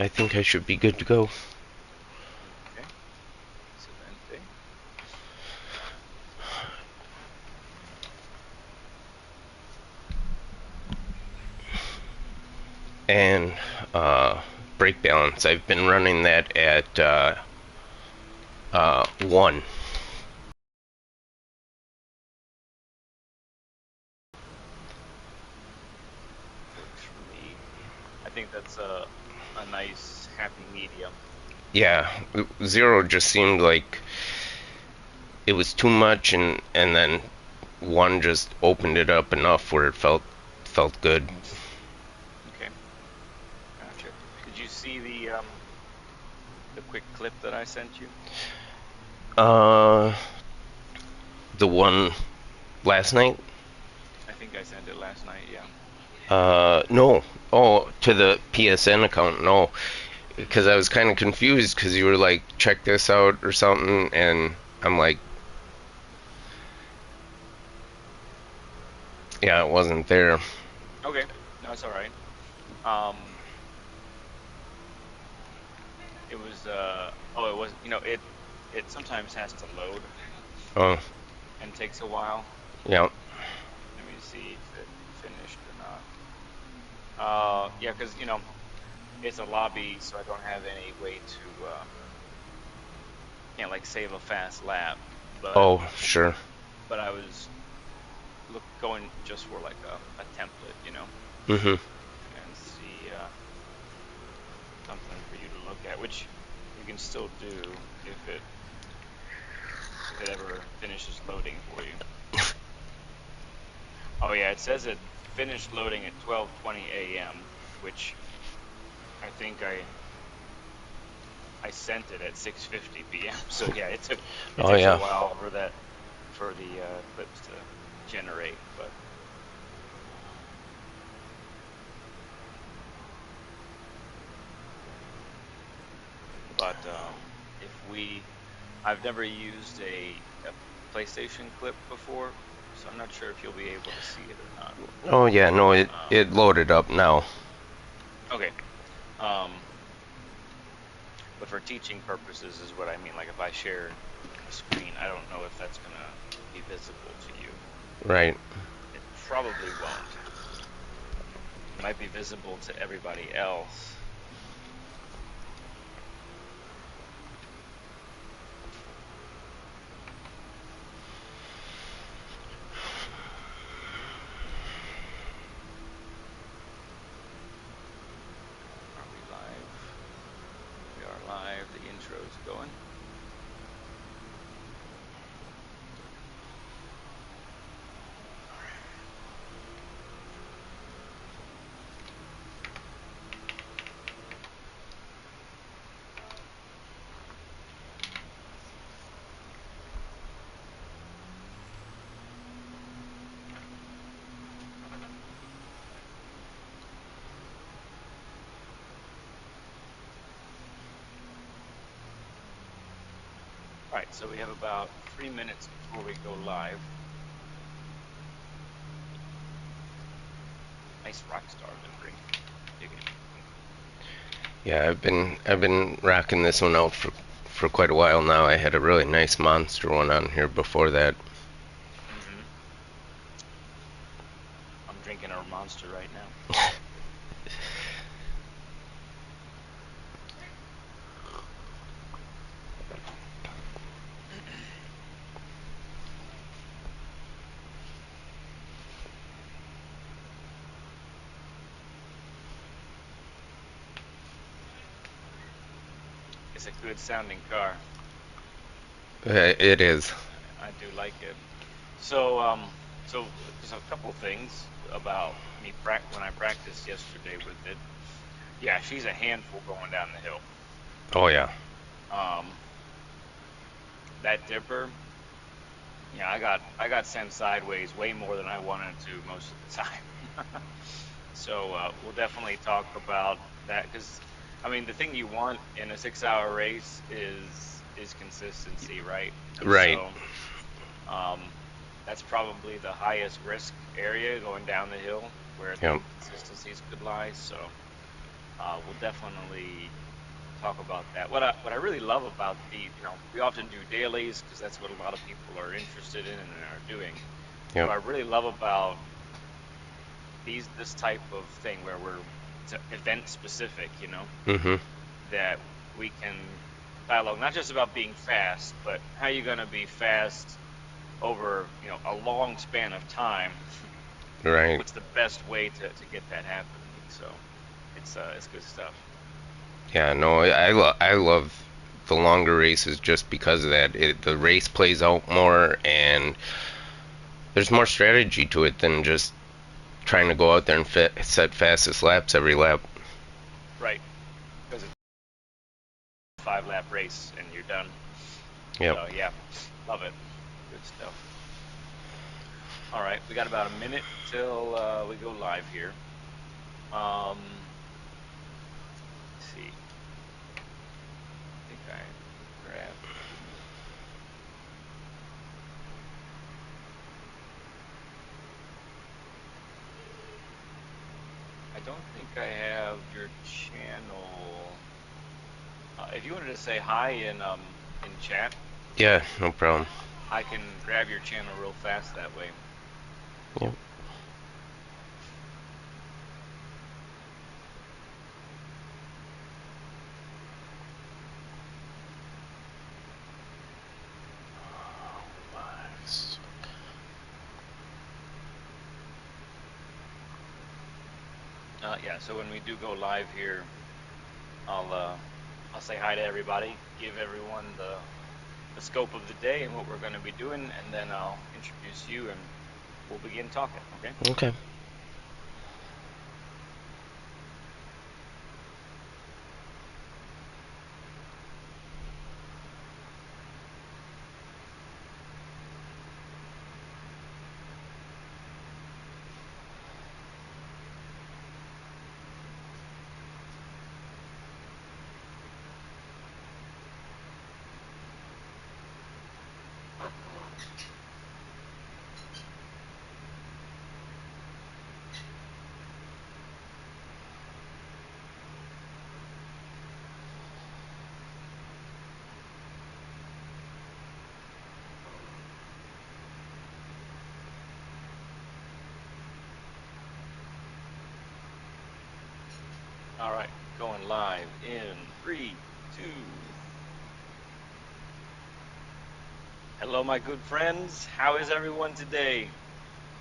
I think I should be good to go. Okay. Excelente. And brake balance, I've been running that at 1. Works for me. I think that's a nice happy medium. Yeah, 0 just seemed like it was too much, and then 1 just opened it up enough where it felt good. Okay. Gotcha. Did you see the quick clip that I sent you? Uh, the one last night? I think I sent it last night, yeah. No. Oh, to the PSN account, no. Because I Hmm. was kind of confused because you were like, check this out or something, and I'm like, yeah, it wasn't there. Okay. No, it's all right. Um, it was it was, it sometimes has to load Oh, and takes a while. yeah. Let me see if it finished or not. Yeah, because it's a lobby, so I don't have any way to can't like save a fast lap. But Oh, sure. I was going just for like a template, Mm-hmm. and see something for you to look at, which you can still do if it ever finishes loading for you. Oh yeah, it says it finished loading at 12:20 a.m., which I think I sent it at 6:50 p.m. So yeah, it Oh, takes a yeah. while for the clips to generate, but if we I've never used a PlayStation clip before, so I'm not sure if you'll be able to see it or not. Oh, yeah. No, it Um, it loaded up now. okay. Um, but for teaching purposes is what I mean. Like if I share a screen, I don't know if that's gonna be visible to you. Right. It probably won't. It might be visible to everybody else. Are we live? We are live. The intro's going. All right, so we have about 3 minutes before we go live. Nice Rockstar livery. Dig it. Yeah, I've been rocking this one out for quite a while now. I had a really nice monster one on here before that. Mm-hmm. I'm drinking a Monster right now. It's a good sounding car. It is. I do like it. So there's a couple things about me when I practiced yesterday with it. Yeah, she's a handful going down the hill. Oh, yeah. Um, that dipper, yeah, I got sent sideways way more than I wanted to most of the time. So we'll definitely talk about that because I mean the thing you want in a 6 hour race is consistency, right? Right. So um, that's probably the highest risk area going down the hill where the Yep. inconsistencies could lie. So we'll definitely talk about that. What I really love about we often do dailies because that's what a lot of people are interested in and are doing. What Yep. I really love about this type of thing where it's event specific, Mhm. that we can dialogue not just about being fast, but how you're going to be fast over, a long span of time. Right. What's the best way to get that happening? So it's good stuff. Yeah. No, I love the longer races just because of that. The race plays out more, and there's more strategy to it than just trying to go out there and set fastest laps every lap. Right. Because it's a 5 lap race and you're done. Yep. So yeah, love it. Good stuff. All right, we got about a minute till we go live here. Let's see. I think I grabbed. I don't think I have your channel. If you wanted to say hi in chat, Yeah. No problem. I can grab your channel real fast that way. Yep. Yeah, so when we do go live here, I'll say hi to everybody, give everyone the scope of the day and what we're going to be doing, and then I'll introduce you and we'll begin talking. Okay. Okay. All right, going live in 3, 2. Hello, my good friends. How is everyone today?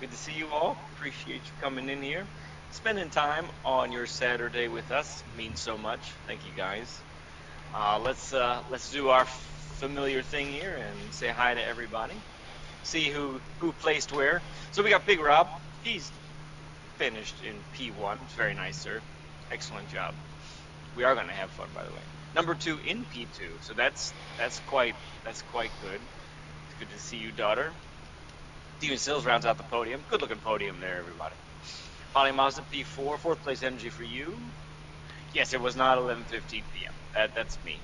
Good to see you all. Appreciate you coming in here. Spending time on your Saturday with us means so much. Thank you guys. Let's do our familiar thing here and say hi to everybody. See who placed where. So we got Big Rob. He's finished in P1. It's very nice, sir. Excellent job. We are going to have fun, by the way. Number 2 in P2. So that's quite good. It's good to see you, daughter. Steven Sills rounds out the podium. Good looking podium there, everybody. Holly Mazda P4, fourth place energy for you. Yes, it was not 11:15 p.m. That's me.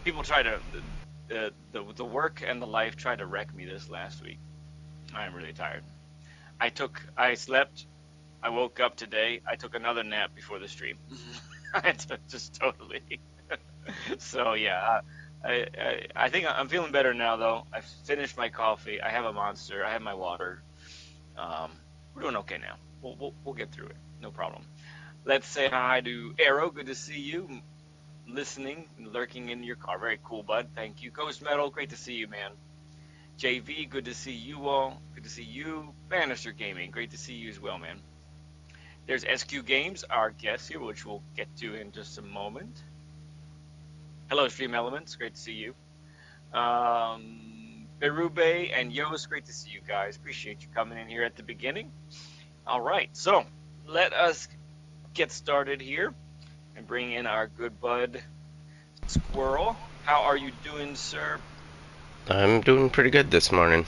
People try to the work and the life tried to wreck me this last week. I am really tired. I slept. I woke up today. I took another nap before the stream. I just totally. So yeah, I think I'm feeling better now though. I finished my coffee. I have a Monster. I have my water. Um, we're doing okay now. We'll get through it. No problem. Let's say hi to Arrow. Good to see you. Listening, lurking in your car. Very cool, bud. Thank you. Ghost Metal. Great to see you, man. JV. Good to see you all. Good to see you. Bannister Gaming. Great to see you as well, man. There's SQ Games, our guest here, which we'll get to in just a moment. Hello, Stream Elements. Great to see you. Berube and Yost, great to see you guys. Appreciate you coming in here at the beginning. All right, so let us get started here and bring in our good bud Squirrel. How are you doing, sir? I'm doing pretty good this morning.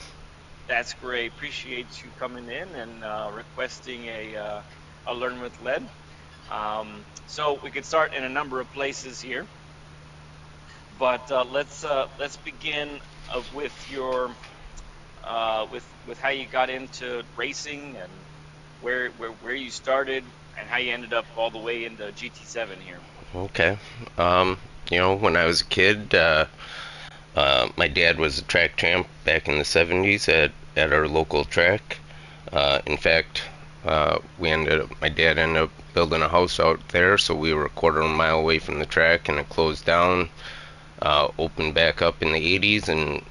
That's great. Appreciate you coming in and requesting a Learn with Lead. So we could start in a number of places here, but let's begin with your with how you got into racing and where you started. and how you ended up all the way into GT7 here. Okay. Um, when I was a kid, my dad was a track champ back in the 70s at our local track. In fact, my dad ended up building a house out there, so we were a quarter of a mile away from the track, and it closed down, opened back up in the 80s, and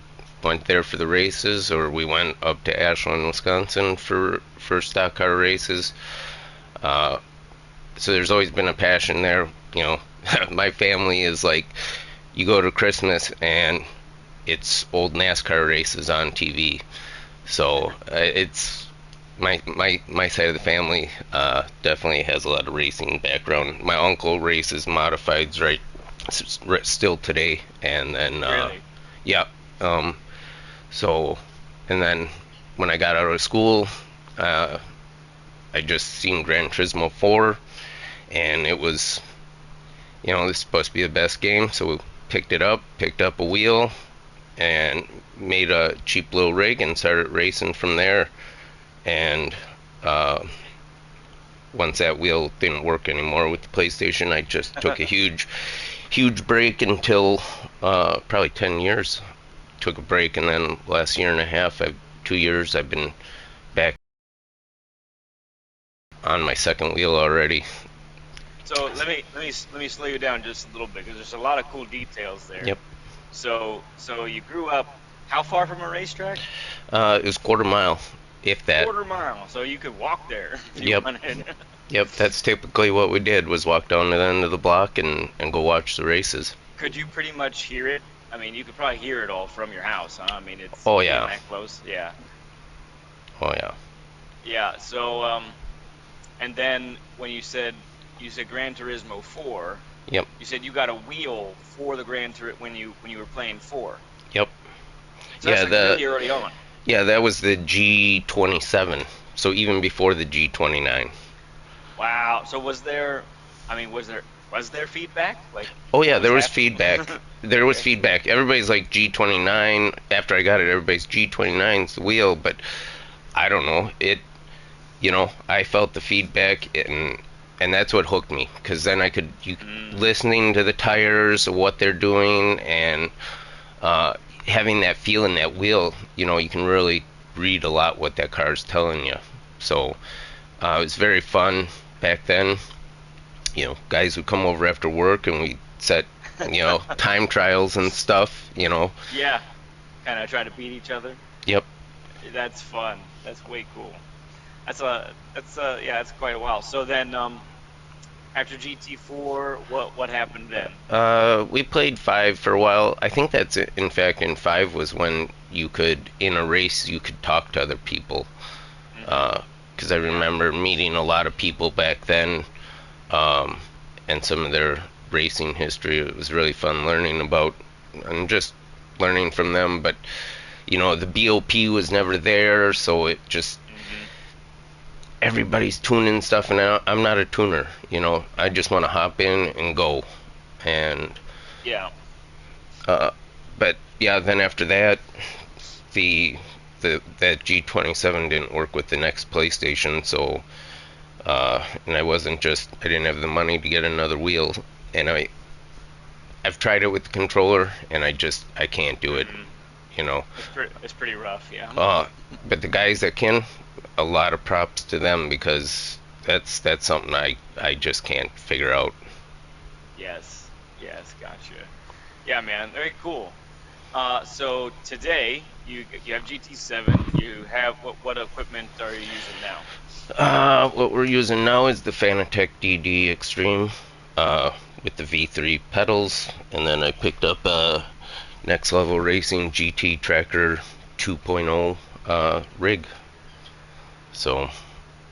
went there for the races, or we went up to Ashland, Wisconsin for stock car races. Uh, so there's always been a passion there. You know, my family is like, you go to Christmas and it's old NASCAR races on TV. So it's my side of the family definitely has a lot of racing background. My uncle races modifieds still today, and then Really? yeah. Um, so and then when I got out of school, uh, I just seen GrandTurismo 4, and it was, this is supposed to be the best game, so we picked up a wheel, and made a cheap little rig and started racing from there. And uh, once that wheel didn't work anymore with the PlayStation, I just took a huge break until probably 10 years. Took a break, and then last year and a half, 2 years, I've been back on my second wheel already. So let me slow you down just a little bit because there's a lot of cool details there. Yep. So you grew up how far from a racetrack? It was quarter mile, if that. Quarter mile. So you could walk there if you Yep. wanted. Yep, that's typically what we did, was walk down to the end of the block and go watch the races. Could you pretty much hear it? I mean, you could probably hear it all from your house, huh? I mean, it's Oh being yeah. that close. Yeah. Oh yeah. Yeah. And then when you said Gran Turismo 4, Yep. you said you got a wheel for the when you were playing 4. Yep. So that's Yeah, like really early on. that was the G27. So even before the G29. Wow. So was there feedback? Like Oh what yeah, was there was happening? feedback. There was Okay. feedback. Everybody's like G29. After I got it, everybody's G29's the wheel, but I don't know. I felt the feedback, and that's what hooked me, because then you Mm, listening to the tires, what they're doing, and uh, having that feel in that wheel, you can really read a lot what that car is telling you. So it was very fun back then. Guys would come over after work, and we set, time trials and stuff. yeah. Kind of try to beat each other. Yep. That's fun. That's way cool. That's quite a while. So then after GT4, what happened then? We played 5 for a while. I think that's it. In fact, in 5 was when in a race, you could talk to other people. Hmm. Because I Yeah. remember meeting a lot of people back then, um, and some of their racing history. It was really fun learning about, and just learning from them. But the BOP was never there, so it just, Hmm. everybody's tuning stuff, and I'm not a tuner. I just want to hop in and go. And Yeah. uh, but yeah, then after that, the that G27 didn't work with the next PlayStation, so and I didn't have the money to get another wheel, and I've tried it with the controller, and I can't do it, Hmm. you know. It's pretty rough. Yeah. Uh, but the guys that can, a lot of props to them, because that's something I just can't figure out. Yes. Yes. Gotcha. Yeah, man. Very cool. So today you have GT7. You have what equipment are you using now? What we're using now is the Fanatec DD Extreme, with the V3 pedals, and then I picked up Next Level Racing GT Tracker 2.0 rig. So,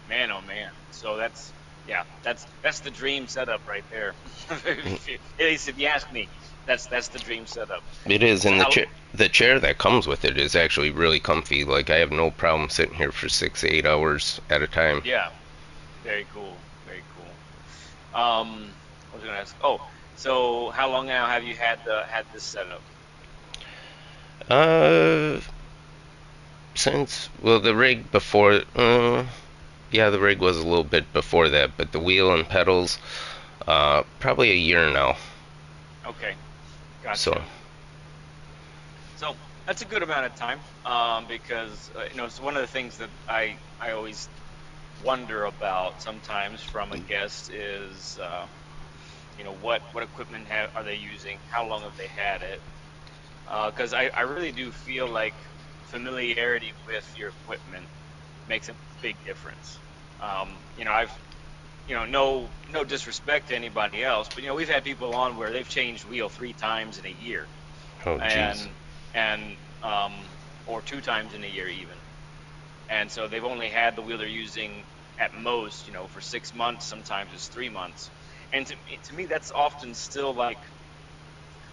Man, oh man. So that's the dream setup right there. At least if you ask me, that's the dream setup. it is, So and how? the chair that comes with it is actually really comfy. Like, I have no problem sitting here for 6 to 8 hours at a time. Yeah, very cool, very cool. I was gonna ask. Oh, so how long now have you had this setup? Uh, since, well, the rig before, yeah, the rig was a little bit before that, but the wheel and pedals, probably a year now. Okay, So, gotcha. So that's a good amount of time, because it's one of the things that I always wonder about sometimes from a guest is, what equipment are they using? How long have they had it? Because I really do feel like familiarity with your equipment makes a big difference. I've no disrespect to anybody else, but we've had people on where they've changed wheel 3 times in a year, oh geez. and or 2 times in a year even, and so they've only had the wheel they're using at most, for 6 months. Sometimes it's 3 months, and to me that's often still like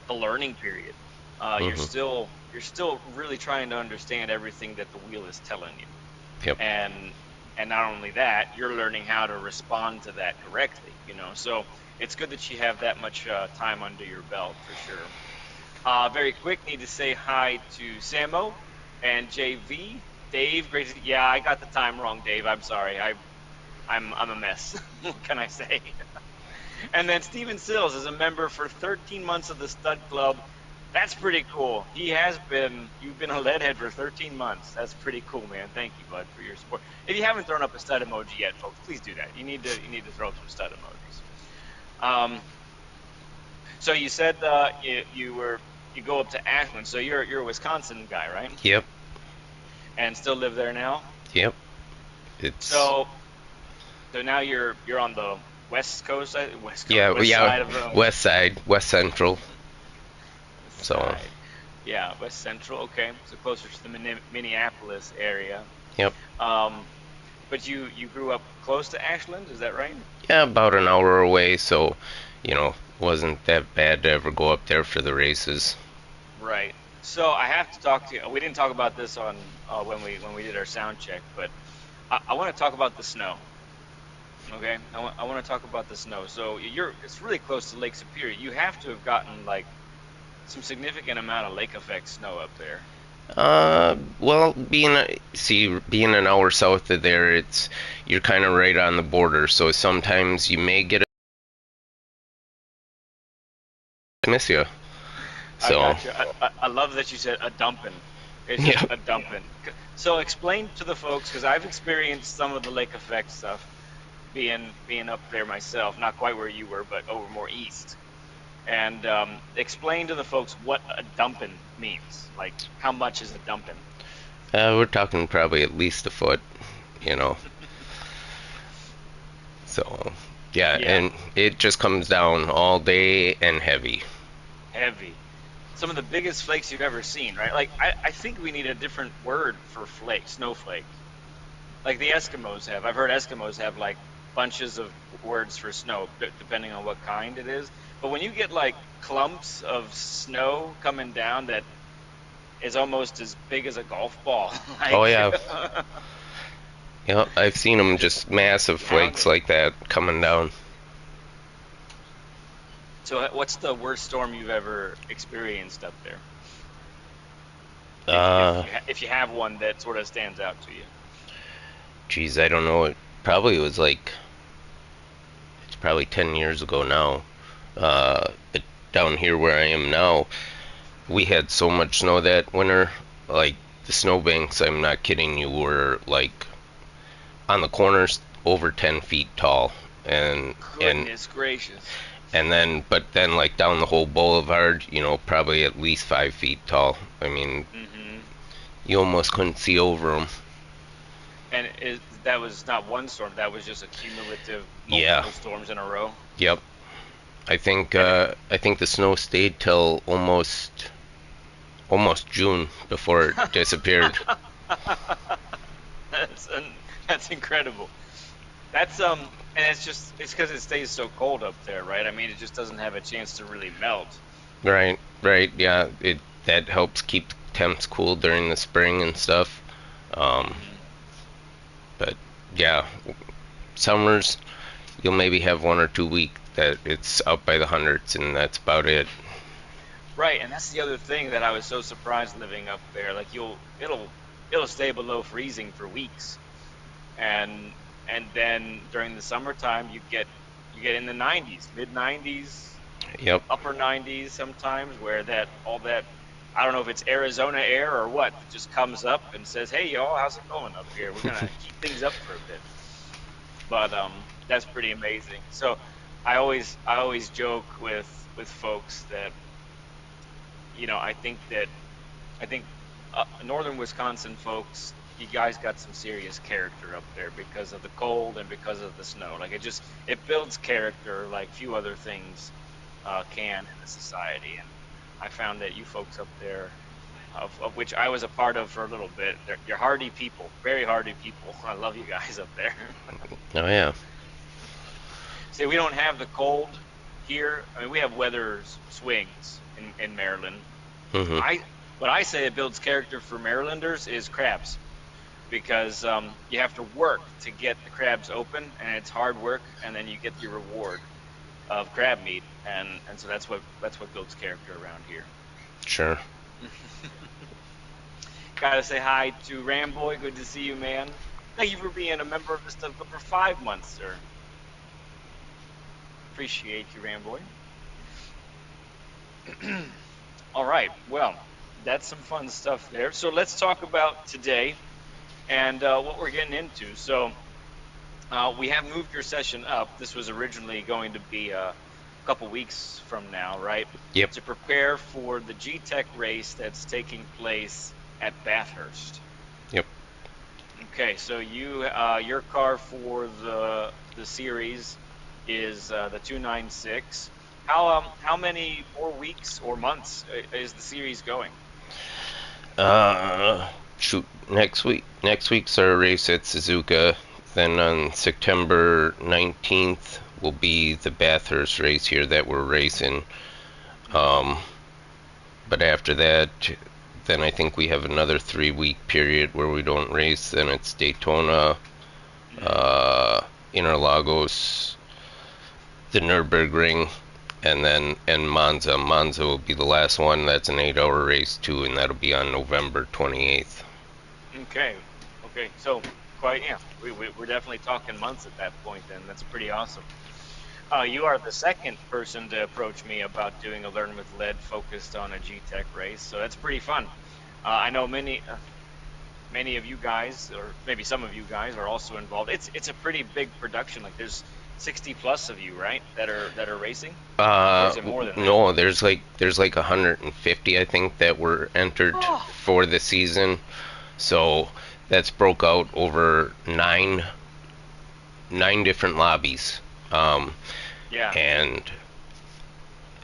the learning period. You're Hmm. still really trying to understand everything that the wheel is telling you, Yep. and not only that, you're learning how to respond to that correctly. So it's good that you have that much time under your belt for sure. Very quick, need to say hi to Samo and JV. Dave, great. Yeah, I got the time wrong, Dave. I'm sorry. I'm a mess. What can I say? And then Steven Sills is a member for 13 months of the Stud Club. That's pretty cool. You've been a leadhead for 13 months. That's pretty cool, man. Thank you, bud, for your support. If you haven't thrown up a stud emoji yet, folks, please do that. You need to throw up some stud emojis. Um, so you said you go up to Ashland. So you're a Wisconsin guy, right? Yep. And still live there now. Yep. It's So so now you're on the yeah, well, west yeah, side of West Side, West Central. west So, side. Yeah, West Central. Okay, so closer to the Minneapolis area. yep. Um, but you grew up close to Ashland, is that right? Yeah, about an hour away, so, wasn't that bad to ever go up there for the races. Right. So I have to talk to you. We didn't talk about this on when we did our sound check, but I want to talk about the snow. Okay, I want to talk about the snow. So it's really close to Lake Superior. You have to have gotten like some significant amount of lake effect snow up there. Well, being an hour south of there, you're kind of right on the border, so sometimes you may get a miss you. I So, got you. I love that you said a dumping. It's just yeah. a dumping. So explain to the folks, because I've experienced some of the lake effect stuff being up there myself, not quite where you were, but over more east. And explain to the folks what a dumping means. Like, how much is a dumping? We're talking probably at least a foot, you know. So, yeah, Yeah, and it just comes down all day and heavy. heavy. Some of the biggest flakes you've ever seen, right? Like, I think we need a different word for flake, snowflake. Like the Eskimos have. I've heard Eskimos have like bunches of words for snow, depending on what kind it is. But when you get like clumps of snow coming down that is almost as big as a golf ball, Oh like yeah, yeah, I've seen them just just massive flakes pounding. like that coming down. So, what's the worst storm you've ever experienced up there? Uh, If you have one that sort of stands out to you. Geez, I don't know. It probably was like it's probably 10 years ago now. But down here where I am now, we had so much snow that winter. Like the snowbanks, I'm not kidding you, were like on the corners over 10 feet tall, and and Goodness gracious. but then like down the whole boulevard, probably at least 5 feet tall. I mean, Hmm. you almost couldn't see over them. And that was not one storm, that was just a cumulative Yeah. multiple storms in a row. Yep. And I think the snow stayed till almost June before it disappeared. that's that's incredible. That's and it's because it stays so cold up there, right? I mean, it just doesn't have a chance to really melt. Right, right. Yeah, it that helps keep temps cool during the spring and stuff. Um, Hmm. but yeah, summers you'll maybe have 1 or 2 weeks that it's up by the hundreds, and that's about it. Right, and that's the other thing that I was so surprised living up there. Like it'll stay below freezing for weeks, and and then during the summertime you get in the 90s, mid 90s, Yep. upper 90s sometimes, where that all that, I don't know if it's Arizona air or what, that just comes up and says, "Hey y'all, how's it going up here? We're gonna heat things up for a bit." But that's pretty amazing. So I always joke with folks that, I think northern Wisconsin folks, you guys got some serious character up there because of the cold and because of the snow. Like it builds character like few other things can in the society. And I found that you folks up there, of which I was a part of for a little bit, you're hardy people, very hardy people. I love you guys up there. Oh yeah. See, we don't have the cold here. I mean, we have weather swings in Maryland. Mhm. I What I say it builds character for Marylanders is crabs, because you have to work to get the crabs open, and it's hard work, and then you get the reward of crab meat, and so that's what builds character around here. Sure. Gotta say hi to Ramboy. Good to see you, man. Thank you for being a member of the Stuff Club for 5 months, sir. Appreciate you, Ramboy. All right. Well, that's some fun stuff there. So let's talk about today and what we're getting into. So we have moved your session up. This was originally going to be a couple weeks from now, right? Yep. To prepare for the G Tech race that's taking place at Bathurst. Yep. Okay, so your car for the series is the 296. How many more weeks or months is the series going? Uh, Shoot. Next week. Next week's our race at Suzuka. Then on September 19th will be the Bathurst race here that we're racing. Hmm. Um, but after that, then I think we have another 3 week period where we don't race. Then it's Daytona, Hmm. uh, Interlagos, the Nürburgring, and Monza. Monza will be the last one. That's an 8 hour race too, and that'll be on November 28th. Okay, okay. So quite, yeah. We're definitely talking months at that point. Then that's pretty awesome. You are the second person to approach me about doing a Learn with Lead focused on a G Tech race, so that's pretty fun. I know many of you guys, or maybe some of you guys, are also involved. It's a pretty big production. Like there's 60 plus of you, right? That are racing, or is it more than that? No, there's like 150 I think that were entered Oh, for the season. So that's broke out over nine different lobbies. Um, yeah.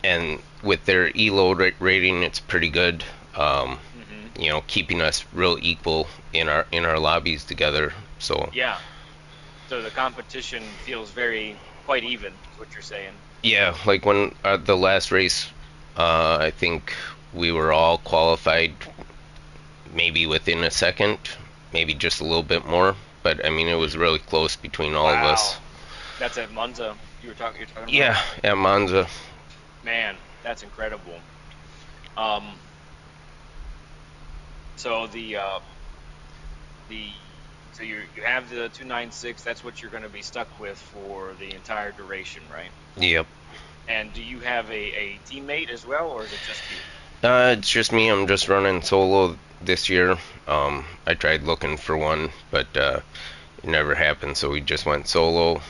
and with their rating, it's pretty good. Um, Hmm. Keeping us real equal in our lobbies together. So Yeah. So the competition feels quite even, is what you're saying. yeah, like when the last race, I think we were all qualified maybe within a second, maybe just a little bit more. But I mean, it was Hmm. really close between all of us. Wow. That's at Monza. You're talking about? Yeah, at Monza. Man, that's incredible. Um, so the so you have the 296. That's what you're going to be stuck with for the entire duration, right? Yep. And do you have a teammate as well, or is it just you? It's just me. I'm just running solo this year. I tried looking for one, but it never happened. So we just went solo.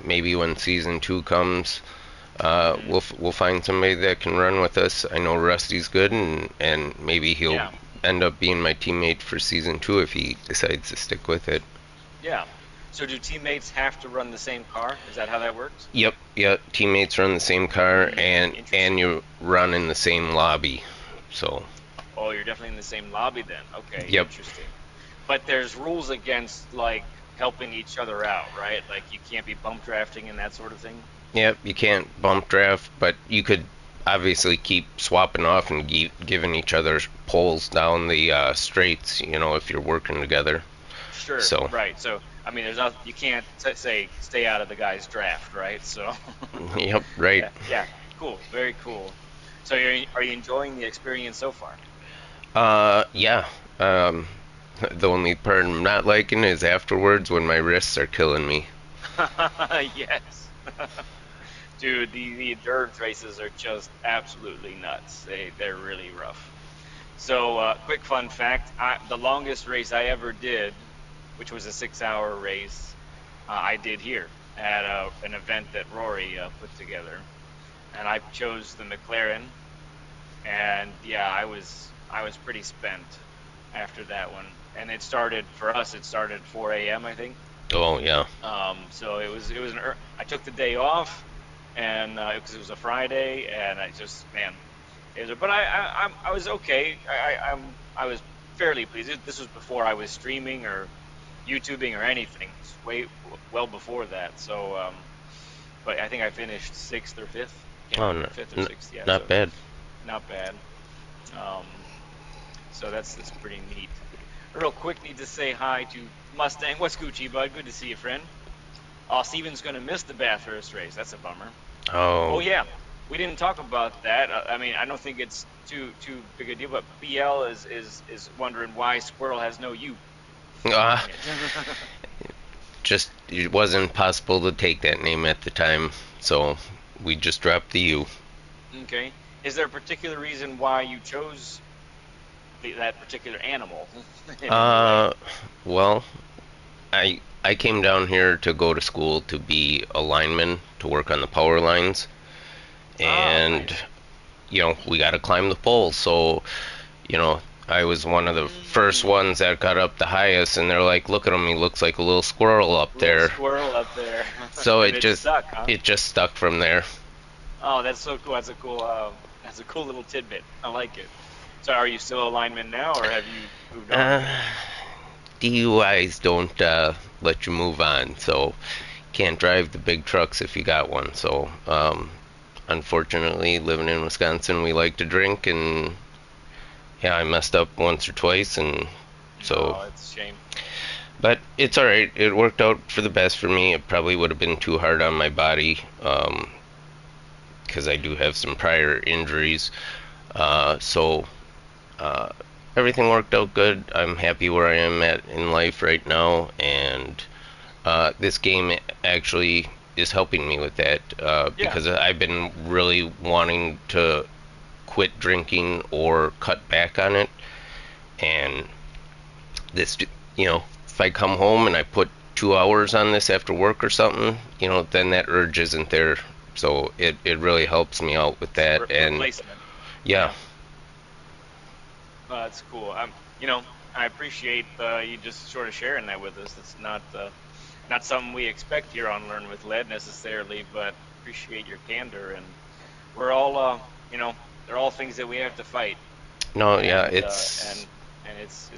Maybe when season two comes, Hmm. we'll find somebody that can run with us. I know Rusty's good, and maybe he'll Yeah, end up being my teammate for season two if he decides to stick with it. yeah. So do teammates have to run the same car? Is that how that works? Yep, yep. Teammates run the same car, and Interesting. you run in the same lobby. So, Oh, you're definitely in the same lobby then. Okay, yep, interesting. But there's rules against like helping each other out, right? Like you can't be bump drafting and that sort of thing. yep. You can't bump draft, but you could obviously keep swapping off and giving each other poles down the straights. If you're working together. Sure, So, right. So, I mean, there's not you can't say stay out of the guy's draft, right? So, yep, right. yeah, yeah, cool, very cool. So, are you enjoying the experience so far? Yeah. The only part I'm not liking is afterwards when my wrists are killing me. Yes. Dude, the endurance races are just absolutely nuts. They're really rough. So, quick fun fact: the longest race I ever did, which was a 6-hour race, I did here at an event that Rory put together, and I chose the McLaren. And yeah, I was pretty spent after that one. And it started for us. It started 4 a.m. I think. Oh yeah. So it was I took the day off, and because it was a Friday, and I just man, but I was okay. I was fairly pleased. This was before I was streaming or YouTubing or anything. It's way well before that. So but I think I finished sixth or fifth. Can't Oh, remember, no, fifth or sixth. Yeah, not so bad. not bad. Um, so that's pretty neat. Real quick, need to say hi to Mustang. What's Gucci, bud? Good to see you, friend. Steven's gonna miss the Bathurst race. That's a bummer. Oh Oh, yeah, we didn't talk about that. I mean, I don't think it's too big a deal, but BL is wondering why Squirrel has no U ah, in it. just it wasn't possible to take that name at the time, so we just dropped the U. Okay. Is there a particular reason why you chose that particular animal in any way? Uh, well, I came down here to go to school to be a lineman to work on the power lines, Oh, and nice. we got to climb the poles. So I was one of the first Mm, ones that got up the highest, and they're like, "Look at him, he looks like a little squirrel up little there." squirrel up there, So and it stuck, huh? it just stuck from there. Oh, that's so cool. That's a cool little tidbit. I like it. So, are you still a lineman now, or have you moved on? Uh, DUIs don't let you move on, so can't drive the big trucks if you got one. So, unfortunately, living in Wisconsin, we like to drink, and yeah, I messed up once or twice, and so. Oh, it's a shame. But it's all right. It worked out for the best for me. It probably would have been too hard on my body, because I do have some prior injuries. So uh, everything worked out good. I'm happy where I am at in life right now, and this game actually is helping me with that, Yeah. because I've been really wanting to quit drinking or cut back on it. And this, if I come home and I put 2 hours on this after work or something, then that urge isn't there. So it really helps me out with It's a that. And replacement. yeah, Yeah. That's cool. I appreciate you just sort of sharing that with us. It's not something we expect here on Learn with Lead necessarily, but appreciate your candor. And we're all, they're all things that we have to fight. no, yeah, And it's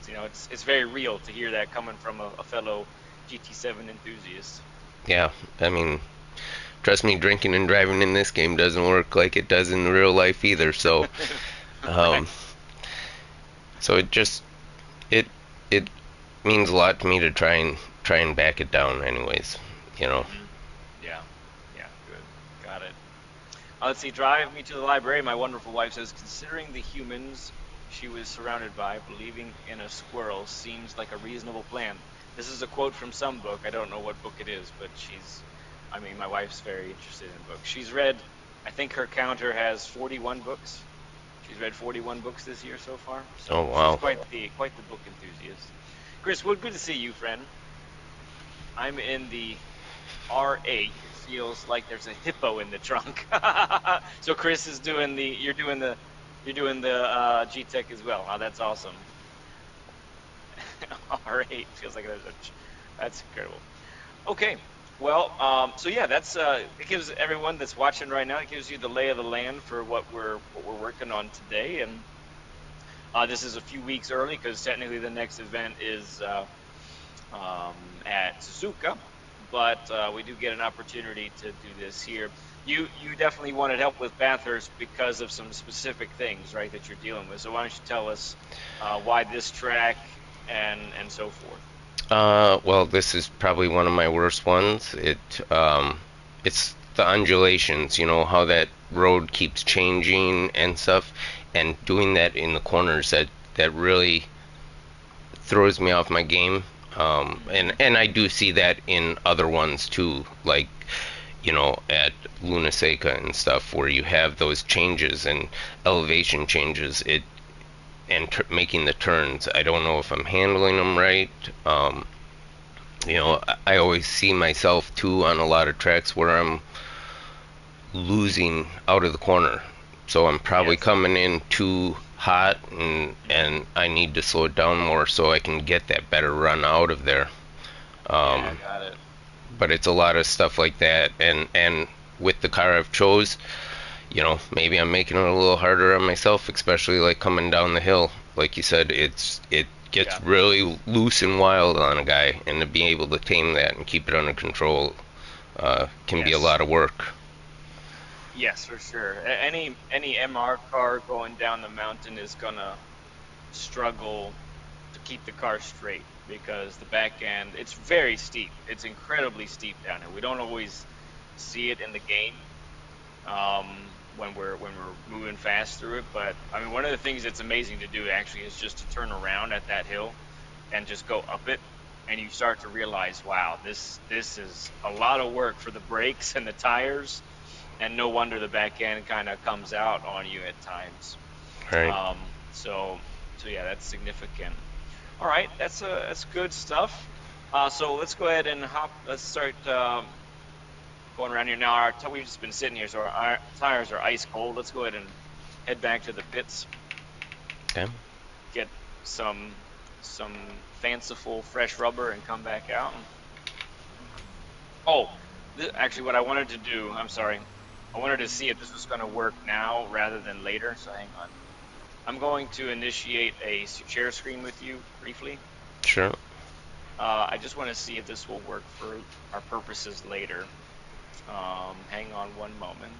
it's very real to hear that coming from a fellow GT7 enthusiast. yeah. I mean, trust me, drinking and driving in this game doesn't work like it does in real life either. So, Right. um, so it it means a lot to me to try and back it down, anyways. You know. Hmm. Yeah. Yeah. Good. Got it. Let's see. Drive me to the library. My wonderful wife says, considering the humans she was surrounded by, believing in a squirrel seems like a reasonable plan. This is a quote from some book. I don't know what book it is, but I mean, my wife's very interested in books. She's read, I think her counter has 41 books. She's read 41 books this year so far. Oh So she's wow. quite the book enthusiast. Chris, well, good to see you, friend. I'm in the R8. It feels like there's a hippo in the trunk. So Chris is doing the G-Tech as well. Oh, that's awesome. R8 feels like that's incredible. Okay. Well, so yeah, that's it gives everyone that's watching right now, it gives you the lay of the land for what we're working on today. And this is a few weeks early because technically the next event is at Suzuka, but we do get an opportunity to do this here. You definitely wanted help with Bathurst because of some specific things, right, that you're dealing with. So why don't you tell us why this track and so forth? Well, this is probably one of my worst ones. It's the undulations, how that road keeps changing and stuff, and doing that in the corners that really throws me off my game. And Hmm. I do see that in other ones too, like at Luna Seca and stuff, where you have those changes and elevation changes. Making the turns. I don't know if I'm handling them right. Hmm. I always see myself too on a lot of tracks where I'm losing out of the corner. So I'm probably Yes. coming in too hot, and Hmm. I need to slow it down more so I can get that better run out of there. Yeah, I Um, got it. but it's a lot of stuff like that, and with the car I've chose, maybe I'm making it a little harder on myself, especially like coming down the hill. Like you said, it gets Yeah. really loose and wild on a guy, and to be able to tame that and keep it under control can be a Yes. lot of work. Yes, for sure. Any MR car going down the mountain is gonna struggle to keep the car straight because the back end, it's very steep. It's incredibly steep down here. We don't always see it in the game when we're moving fast through it, but I mean one of the things that's amazing to do actually is just to turn around at that hill and just go up it, and you start to realize, wow, this is a lot of work for the brakes and the tires, and no wonder the back end kind of comes out on you at times. Right. So yeah, that's significant. All right, that's good stuff. So let's go ahead and hop. Let's start going around here now. We've just been sitting here, so our tires are ice cold. Let's go ahead and head back to the pits, Okay. get some fanciful fresh rubber, and come back out. Oh, actually, what I wanted to do, I'm sorry, I wanted to see if this was going to work now rather than later. So hang on. I'm going to initiate a share screen with you briefly. Sure. I just want to see if this will work for our purposes later. Hang on one moment.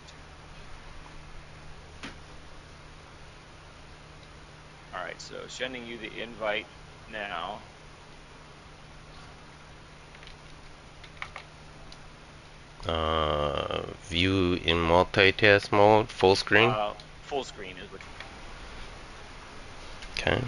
All right, so sending you the invite now. View in multitask mode, full screen. Full screen is what. Okay.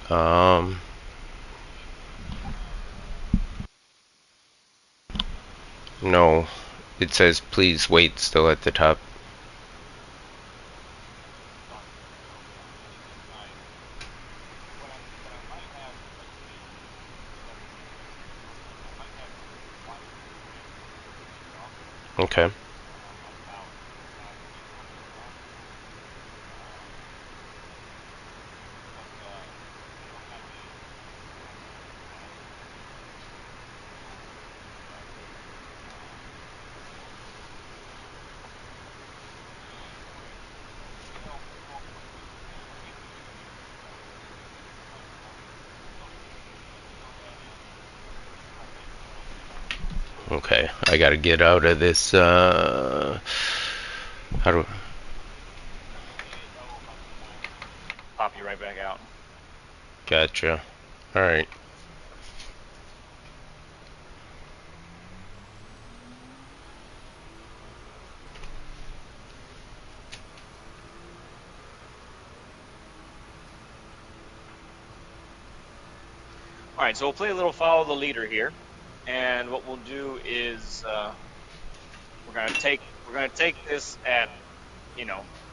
Um, no, it says please wait still at the top. Okay. Okay. I gotta get out of this. How do? Pop you right back out. Gotcha. All right. All right, so we'll play a little follow the leader here, and what we'll do is we're gonna take this at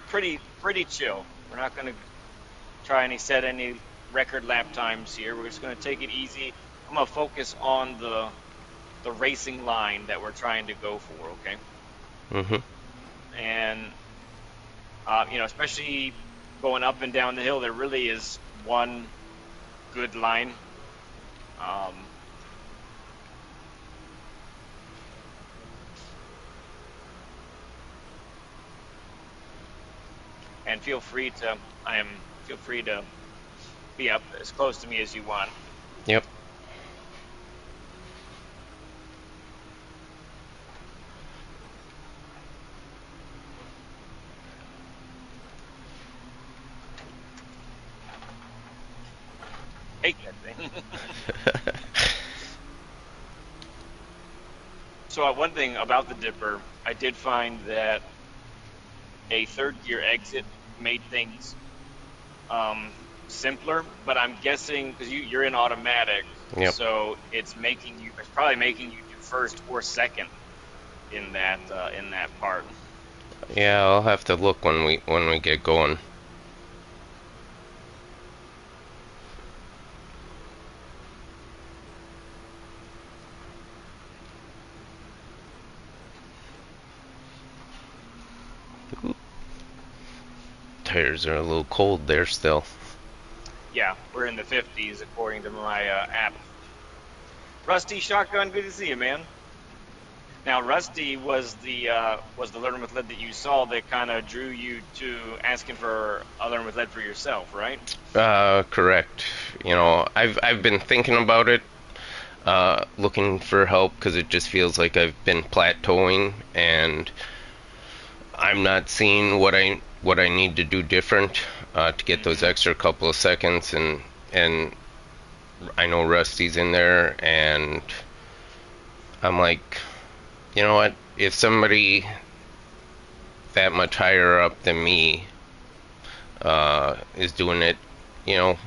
pretty chill. We're not gonna try any record lap times here. We're just gonna take it easy. I'm gonna focus on the racing line that we're trying to go for. Okay, Mm-hmm. and especially going up and down the hill, there really is one good line. Um, and feel free to be up as close to me as you want. Yep. Hate that thing. So one thing about the dipper, I did find that a third gear exit made things um, simpler, but I'm guessing because you're in automatic, Yep. so it's probably making you do first or second in that part. Yeah, I'll have to look when we get going. Tires are a little cold there still. Yeah, we're in the 50s according to my app. Rusty Shotgun, good to see you, man. Now, Rusty was the learn with lead that you saw that kind of drew you to asking for a learn with lead for yourself, right? Correct. I've been thinking about it, looking for help because it just feels like I've been plateauing and I'm not seeing what I need to do different to get those Hmm. extra couple of seconds and I know Rusty's in there and I'm like, you know what? If somebody that much higher up than me is doing it, you know,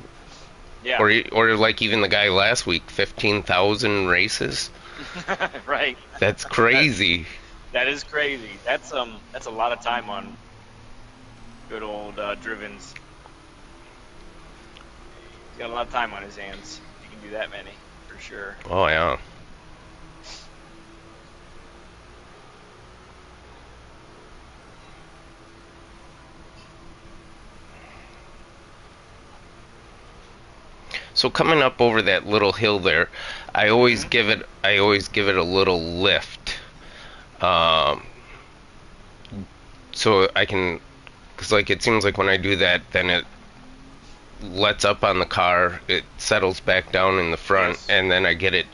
Yeah, or like even the guy last week, 15,000 races. right. That's That crazy. that is crazy. That's a lot of time on good old Drivens. He's got a lot of time on his hands. If you can do that many, for sure. Oh yeah. So coming up over that little hill there, Hmm. I always give it a little lift. Um, so I can, cause like it seems like when I do that, then it lets up on the car, it settles back down in the front, Yes. and then I get it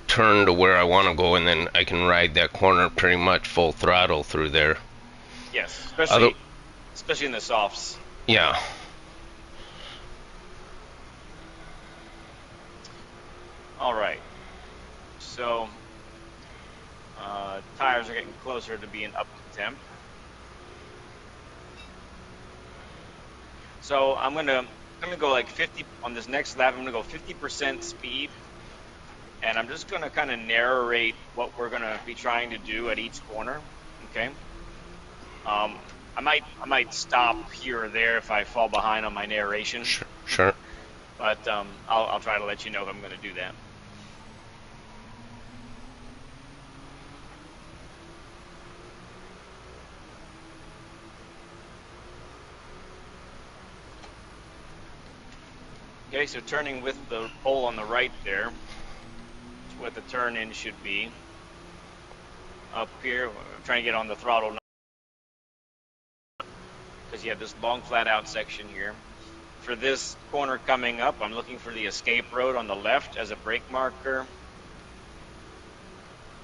turned to where I want to go, and then I can ride that corner pretty much full throttle through there. Yes. Other, Especially in the softs. yeah, All right. So tires are getting closer to being up to temp. So I'm gonna go like 50 on this next lap. I'm gonna go 50% speed, and I'm just gonna kind of narrate what we're gonna be trying to do at each corner. Okay. Um, I might stop here or there if I fall behind on my narration, sure, sure. but I'll try to let you know if I'm gonna do that. Okay. So turning with the pole on the right there, is what the turn in should be. Up here, I'm trying to get on the throttle because you have this long flat out section here. For this corner coming up, I'm looking for the escape road on the left as a brake marker.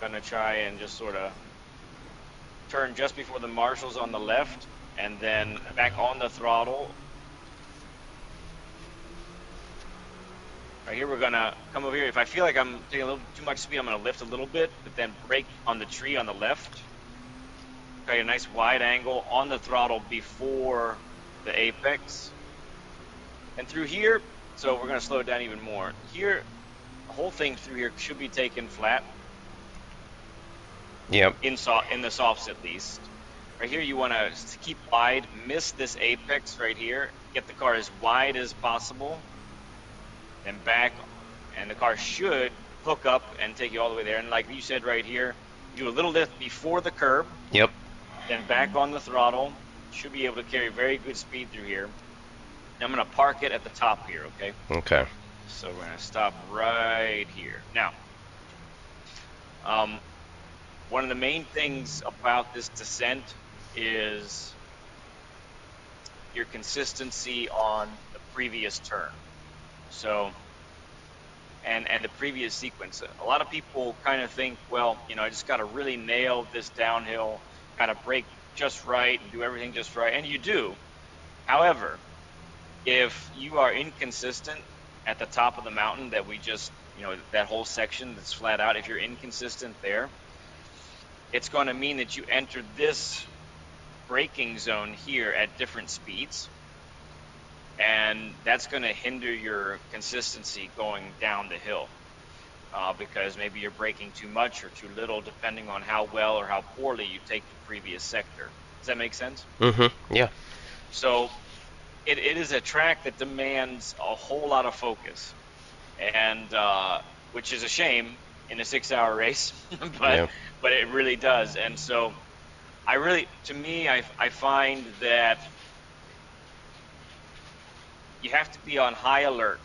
Gonna try and just sort of turn just before the marshals on the left and then back on the throttle. Right here, we're gonna come over here. If I feel like I'm taking a little too much speed, I'm gonna lift a little bit, but then brake on the tree on the left. Okay, a nice wide angle on the throttle before the apex. And through here, so we're gonna slow it down even more. Here, whole thing through here should be taken flat Yep. in the softs at least. Right here, you want to keep wide, miss this apex right here, get the car as wide as possible, then back, and the car should hook up and take you all the way there. And like you said right here, do a little lift before the curb, Yep. then back on the throttle. Should be able to carry very good speed through here. I'm going to park it at the top here, okay? Okay. So we're going to stop right here. Now, um, one of the main things about this descent is your consistency on the previous turn. So, and the previous sequence. A lot of people kind of think, well, I just got to really nail this downhill, got to brake just right and do everything just right, and you do. However, if you are inconsistent at the top of the mountain that we just, that whole section that's flat out, if you're inconsistent there, it's going to mean that you enter this braking zone here at different speeds, and that's going to hinder your consistency going down the hill, because maybe you're braking too much or too little, depending on how well or how poorly you take the previous sector. Does that make sense? Mm-hmm. Yeah. So it is a track that demands a whole lot of focus, and which is a shame in a 6-hour race, but Yeah. but it really does. And so to me, I find that you have to be on high alert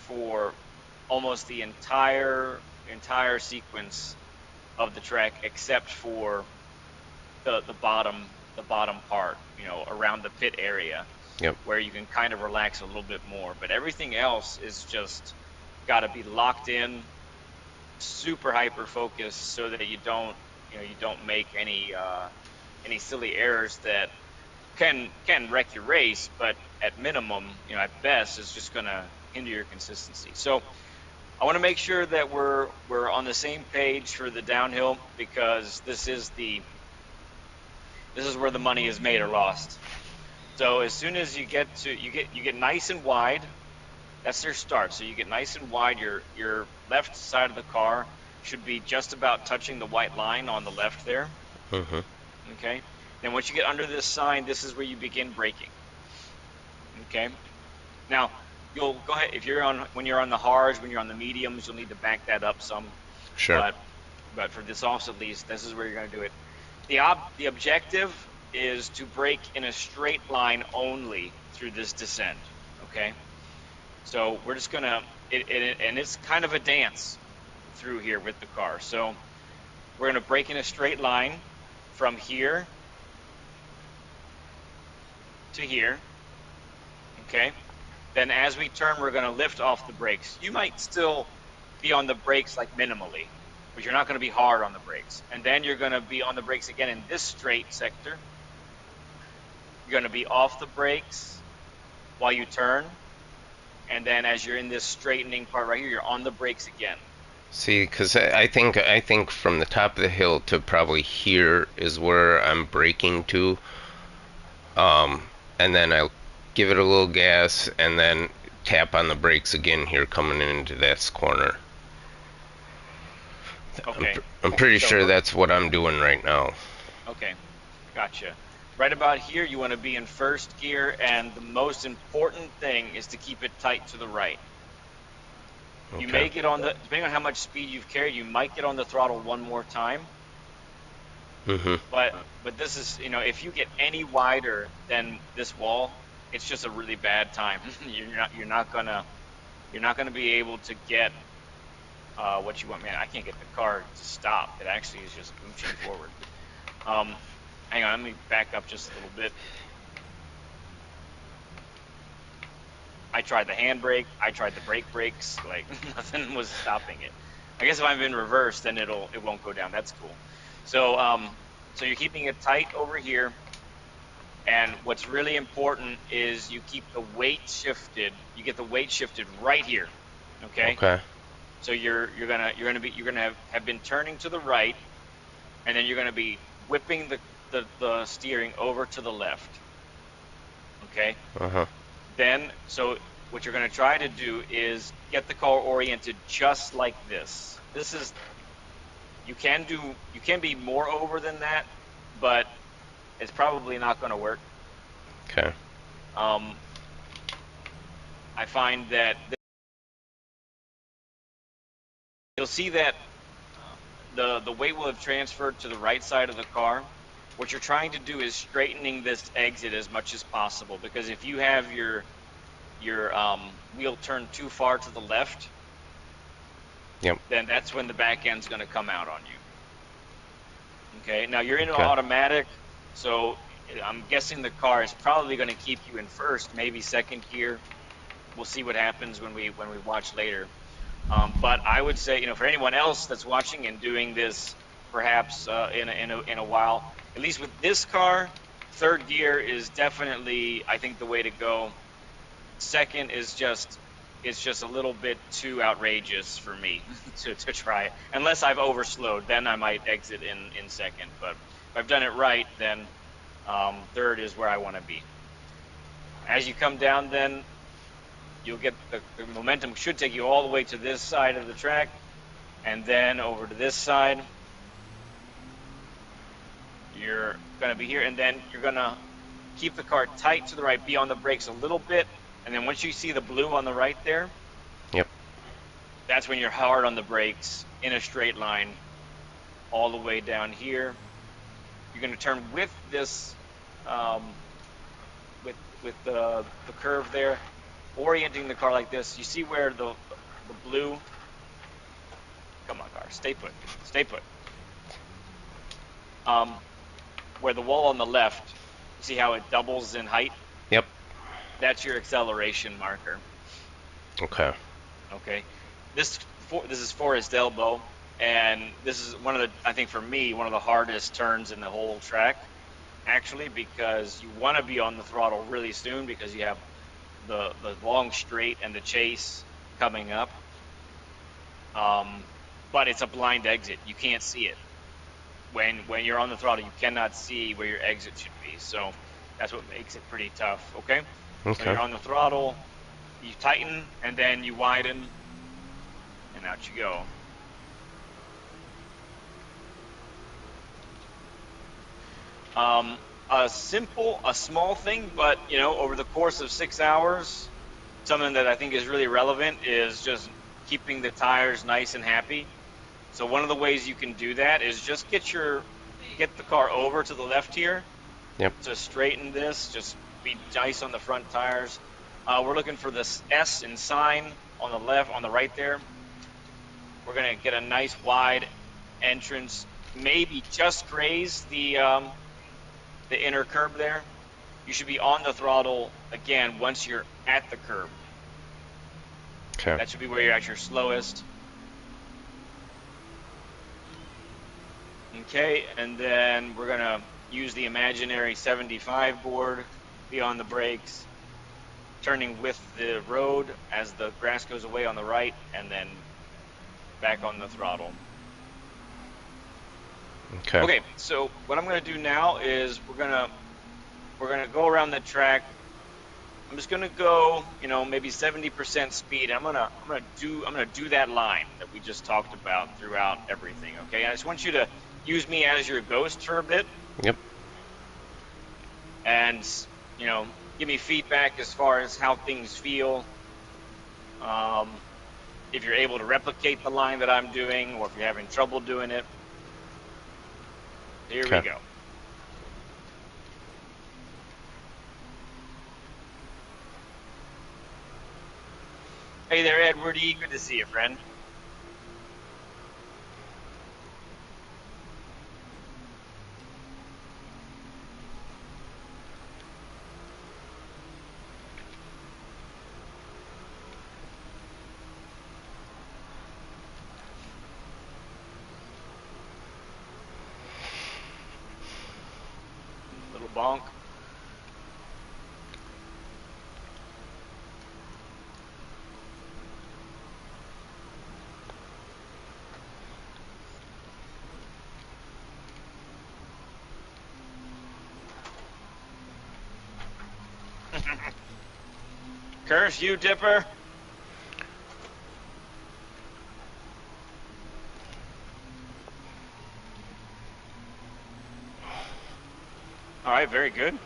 for almost the entire sequence of the track, except for the bottom part, around the pit area, Yep. where you can kind of relax a little bit more. But everything else is just got to be locked in, super hyper focused, so that you don't make any silly errors that can wreck your race, but at minimum, at best, it's just going to hinder your consistency. So I want to make sure that we're on the same page for the downhill, because this is where the money is made or lost. So as soon as you get nice and wide, that's their start. So you get nice and wide. Your left side of the car should be just about touching the white line on the left there. Mm-hmm. Okay. Then once you get under this sign, this is where you begin braking. Okay. Now you'll go ahead when you're on the hards, when you're on the mediums, you'll need to back that up some. Sure. But for this off at least, this is where you're going to do it. The objective is to brake in a straight line only through this descent. Okay. So we're just gonna and it's kind of a dance through here with the car. So we're gonna brake in a straight line from here to here. Okay. Then as we turn, we're gonna lift off the brakes. You might still be on the brakes like minimally, but you're not gonna be hard on the brakes. And then you're gonna be on the brakes again in this straight sector. You're gonna be off the brakes while you turn. And then as you're in this straightening part right here, you're on the brakes again. See, because I think from the top of the hill to probably here is where I'm braking to, and then I'll give it a little gas and then tap on the brakes again here coming into this corner. Okay. I'm pretty So sure that's what I'm doing right now. Okay, gotcha. Right about here, you want to be in first gear, and the most important thing is to keep it tight to the right. You may get depending on how much speed you've carried, you might get on the throttle one more time. Mm-hmm. But this is, if you get any wider than this wall, it's just a really bad time. You're not gonna be able to get what you want. Man, I can't get the car to stop. It actually is just mooching forward. Hang on, let me back up just a little bit. I tried the handbrake. I tried the brake brakes. Like nothing was stopping it. I guess if I'm in reverse, then it won't go down. That's cool. So so you're keeping it tight over here. And what's really important is you keep the weight shifted. You get the weight shifted right here. Okay. Okay. So you're gonna have been turning to the right, and then you're gonna be whipping the steering over to the left. Okay. Uh-huh. Then so what you're going to try to do is get the car oriented just like this. This is, you can be more over than that, but it's probably not going to work. Okay. Um, I find that you'll see that the weight will have transferred to the right side of the car. What you're trying to do is straightening this exit as much as possible, because if you have your wheel turned too far to the left, Yep. then that's when the back end's going to come out on you. Okay, now you're in Okay. automatic, so I'm guessing the car is probably going to keep you in first, maybe second gear. We'll see what happens when we watch later. But I would say, for anyone else that's watching and doing this, perhaps in a while, at least with this car, third gear is definitely, I think, the way to go. Second is just, it's just a little bit too outrageous for me to try it. Unless I've overslowed, then I might exit in second. But if I've done it right, then third is where I want to be. As you come down, then you'll get the momentum should take you all the way to this side of the track, and then over to this side. You're going to be here, and then you're going to keep the car tight to the right, be on the brakes a little bit, and then once you see the blue on the right there, Yep. that's when you're hard on the brakes in a straight line all the way down here. You're going to turn with this, with the curve there, orienting the car like this. You see where the blue, come on car, stay put, stay put. Where the wall on the left, you see how it doubles in height? Yep. That's your acceleration marker. Okay. Okay. This is Forest Elbow, and this is one of the, I think for me, one of the hardest turns in the whole track, actually, because you want to be on the throttle really soon because you have the long straight and the chase coming up. But it's a blind exit. You can't see it. When you're on the throttle, you cannot see where your exit should be. So that's what makes it pretty tough. Okay. So Okay. you're on the throttle, you tighten, and then you widen, and out you go. A small thing, but over the course of 6 hours, something that I think is really relevant is just keeping the tires nice and happy. So one of the ways you can do that is just get the car over to the left here. Yep. To straighten this, just be nice on the front tires. We're looking for this S in sign on the left, on the right there. We're gonna get a nice wide entrance, maybe just graze the inner curb there. You should be on the throttle again once you're at the curb. Okay. That should be where you're at your slowest. Okay, and then we're gonna use the imaginary 75 board, be on the brakes, turning with the road as the grass goes away on the right, and then back on the throttle. Okay. Okay, so what I'm gonna do now is we're gonna go around the track. I'm just gonna go, maybe 70% speed. I'm gonna do that line that we just talked about throughout everything. Okay, I just want you to use me as your ghost for a bit. Yep. And give me feedback as far as how things feel. If you're able to replicate the line that I'm doing, or if you're having trouble doing it. Here we go. Hey there, Edwardy. Good to see you, friend. Little bonk. Curse you, Dipper. All right, very good.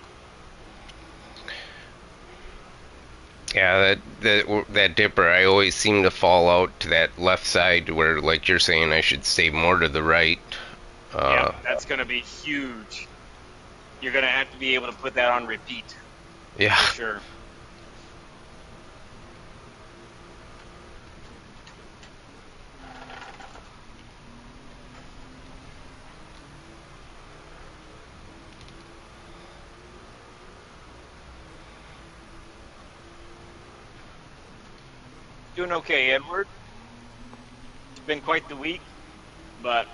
Yeah, that dipper, I always seem to fall out to that left side where, like you're saying, I should stay more to the right. Yeah, Uh, that's going to be huge. You're going to have to be able to put that on repeat yeah. for sure. Doing okay, Edward. It's been quite the week, but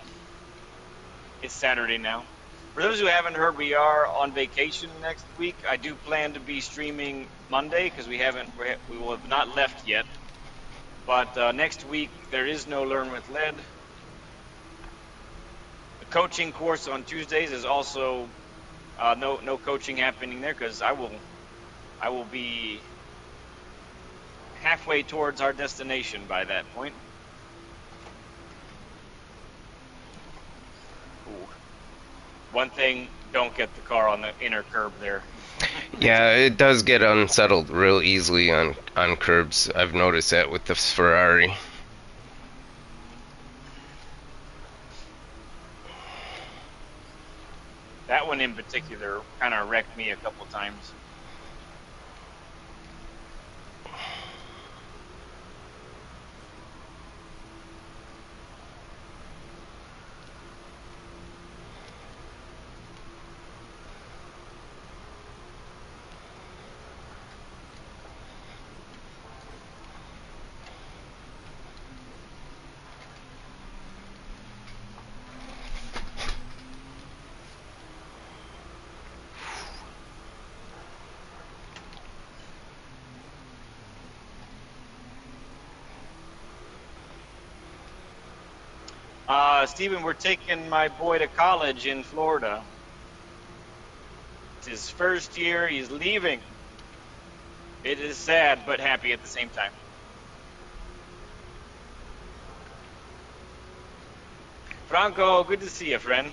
it's Saturday now. For those who haven't heard, we are on vacation next week. I do plan to be streaming Monday because we will have not left yet. But next week there is no Learn with Lead. The coaching course on Tuesdays is also no coaching happening there because I will be halfway towards our destination by that point. Ooh. One thing, don't get the car on the inner curb there. Yeah, it does get unsettled real easily on curbs. I've noticed that with the Ferrari. That one in particular kind of wrecked me a couple times. Steven, we're taking my boy to college in Florida. It's his first year. He's leaving. It is sad, but happy at the same time. Franco, good to see you, friend.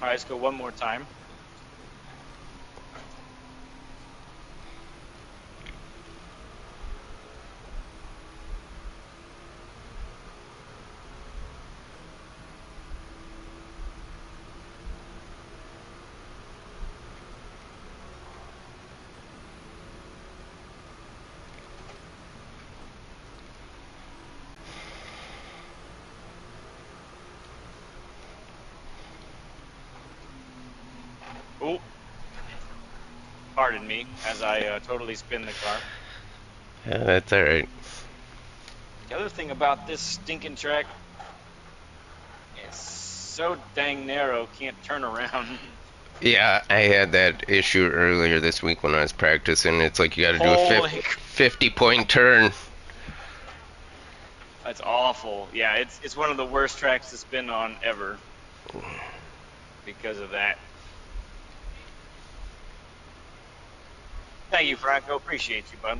All right, let's go one more time. Oh, pardon me as I totally spin the car. Yeah, that's alright. The other thing about this stinking track, it's so dang narrow, can't turn around. Yeah, I had that issue earlier this week when I was practicing. It's like you got to do a Holy, 50-point turn. that's awful. Yeah, it's one of the worst tracks to spin on ever because of that. Thank you, Franco. Appreciate you, bud.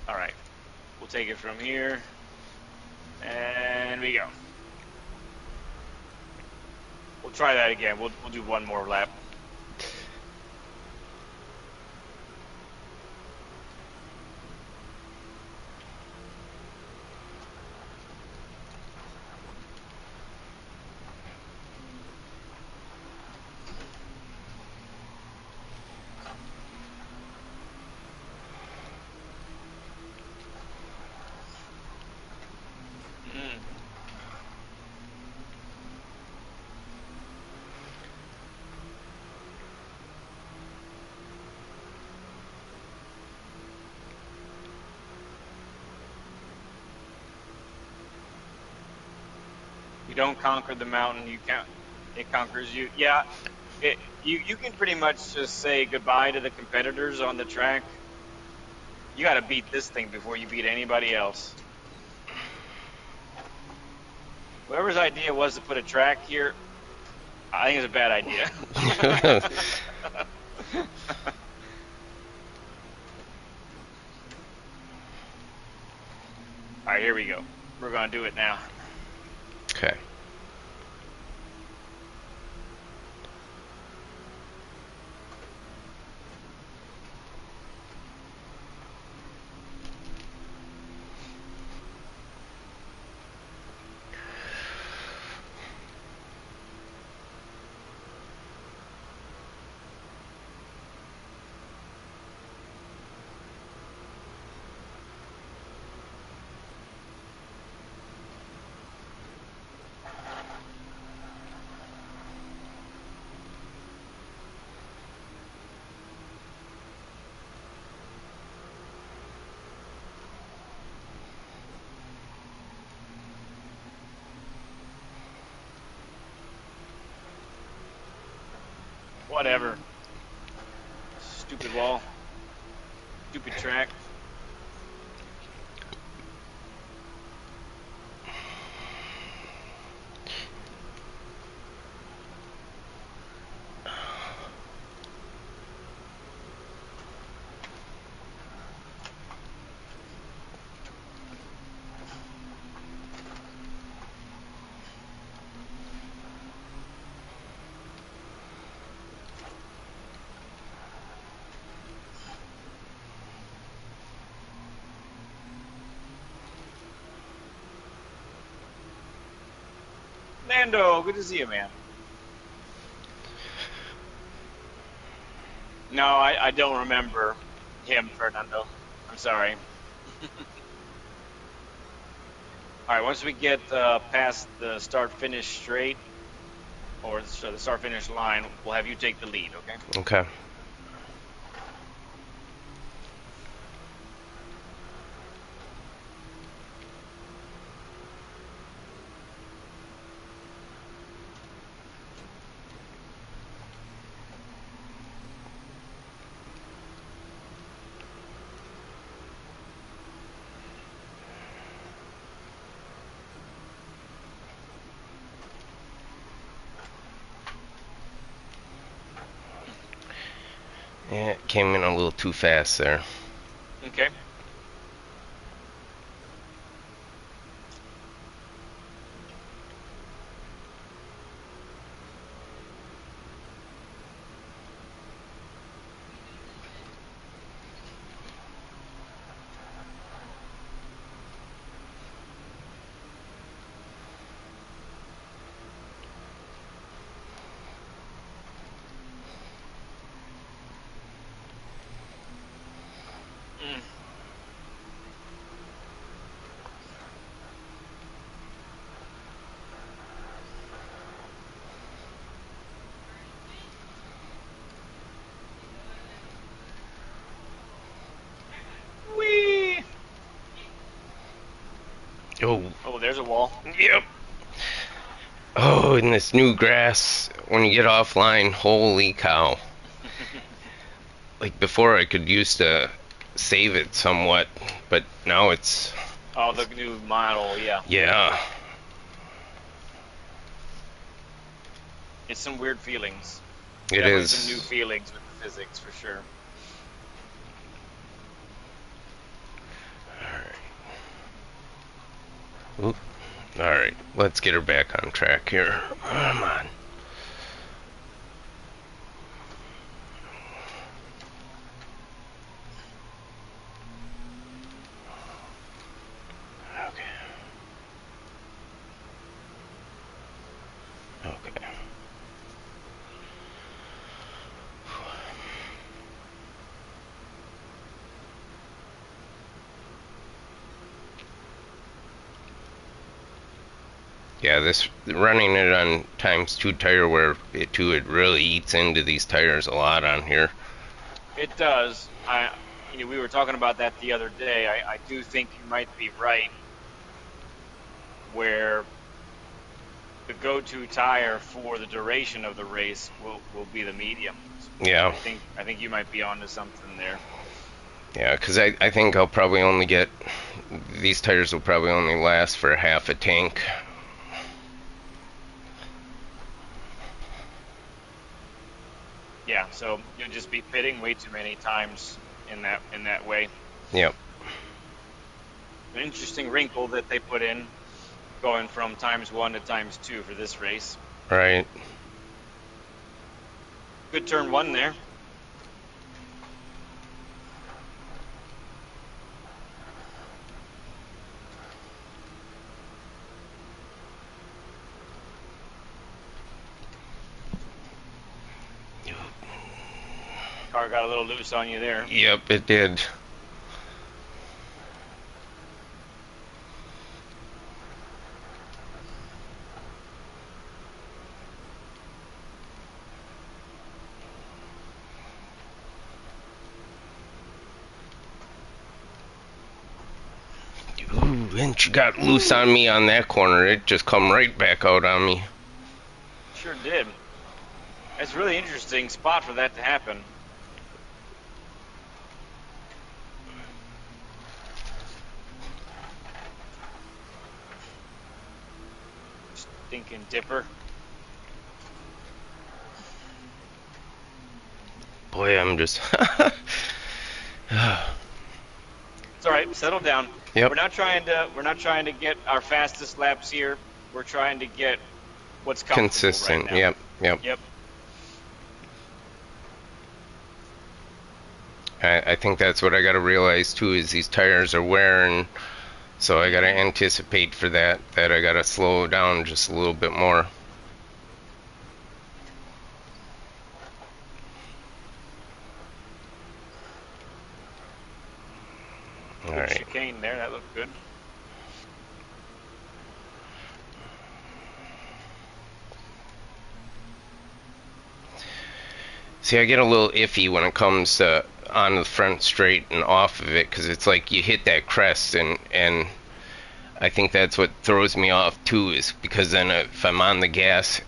All right, we'll take it from here, and we go. We'll try that again. We'll do one more lap. You don't conquer the mountain, it conquers you. Yeah, you can pretty much just say goodbye to the competitors on the track. You got to beat this thing before you beat anybody else. Whoever's idea was to put a track here, I think it's a bad idea. All right, here we go. We're going to do it now. Okay. Whatever. Stupid wall. Stupid track. Nando, good to see you, man. No, I don't remember him, Fernando. I'm sorry. All right, once we get past the start-finish straight, or the start-finish line, we'll have you take the lead, okay? Okay. Yeah, it came in a little too fast there. Okay. Mm. Whee! Oh, Oh, there's a wall. yep. Oh, and this new grass, when you get offline, holy cow. Like before I could use to save it somewhat, but now Oh, the new model, yeah. yeah, It's some weird feelings. it Definitely some new is. feelings with the physics, for sure. Oop. All right, let's get her back on track here. Come on. Okay. Okay. Yeah, this running it on ×2 tire wear it really eats into these tires a lot on here. It does. We were talking about that the other day. I do think you might be right, where the go-to tire for the duration of the race will be the mediums. Yeah. I think you might be onto something there. Yeah, because I think I'll probably only get, these tires will probably only last for half a tank. Yeah, so you'll just be pitting way too many times in that way. Yep. An interesting wrinkle that they put in, going from times 1 to times 2 for this race. Right. Good turn 1 there. Car got a little loose on you there. Yep, it did. Ooh, and she got loose on me on that corner. It just come right back out on me. Sure did. It's a really interesting spot for that to happen. Stinking dipper. Boy, I'm just... It's all right. Settle down. Yep. We're not trying to get our fastest laps here. We're trying to get what's comfortable Consistent. right now. Yep. Yep. Yep. I think that's what I got to realize too, is these tires are wearing, so I got to anticipate for that I got to slow down just a little bit more. All Good right. chicane there. That looked good. See, I get a little iffy when it comes to on the front straight and off of it, because it's like you hit that crest, and I think that's what throws me off too, is because then if I'm on the gas,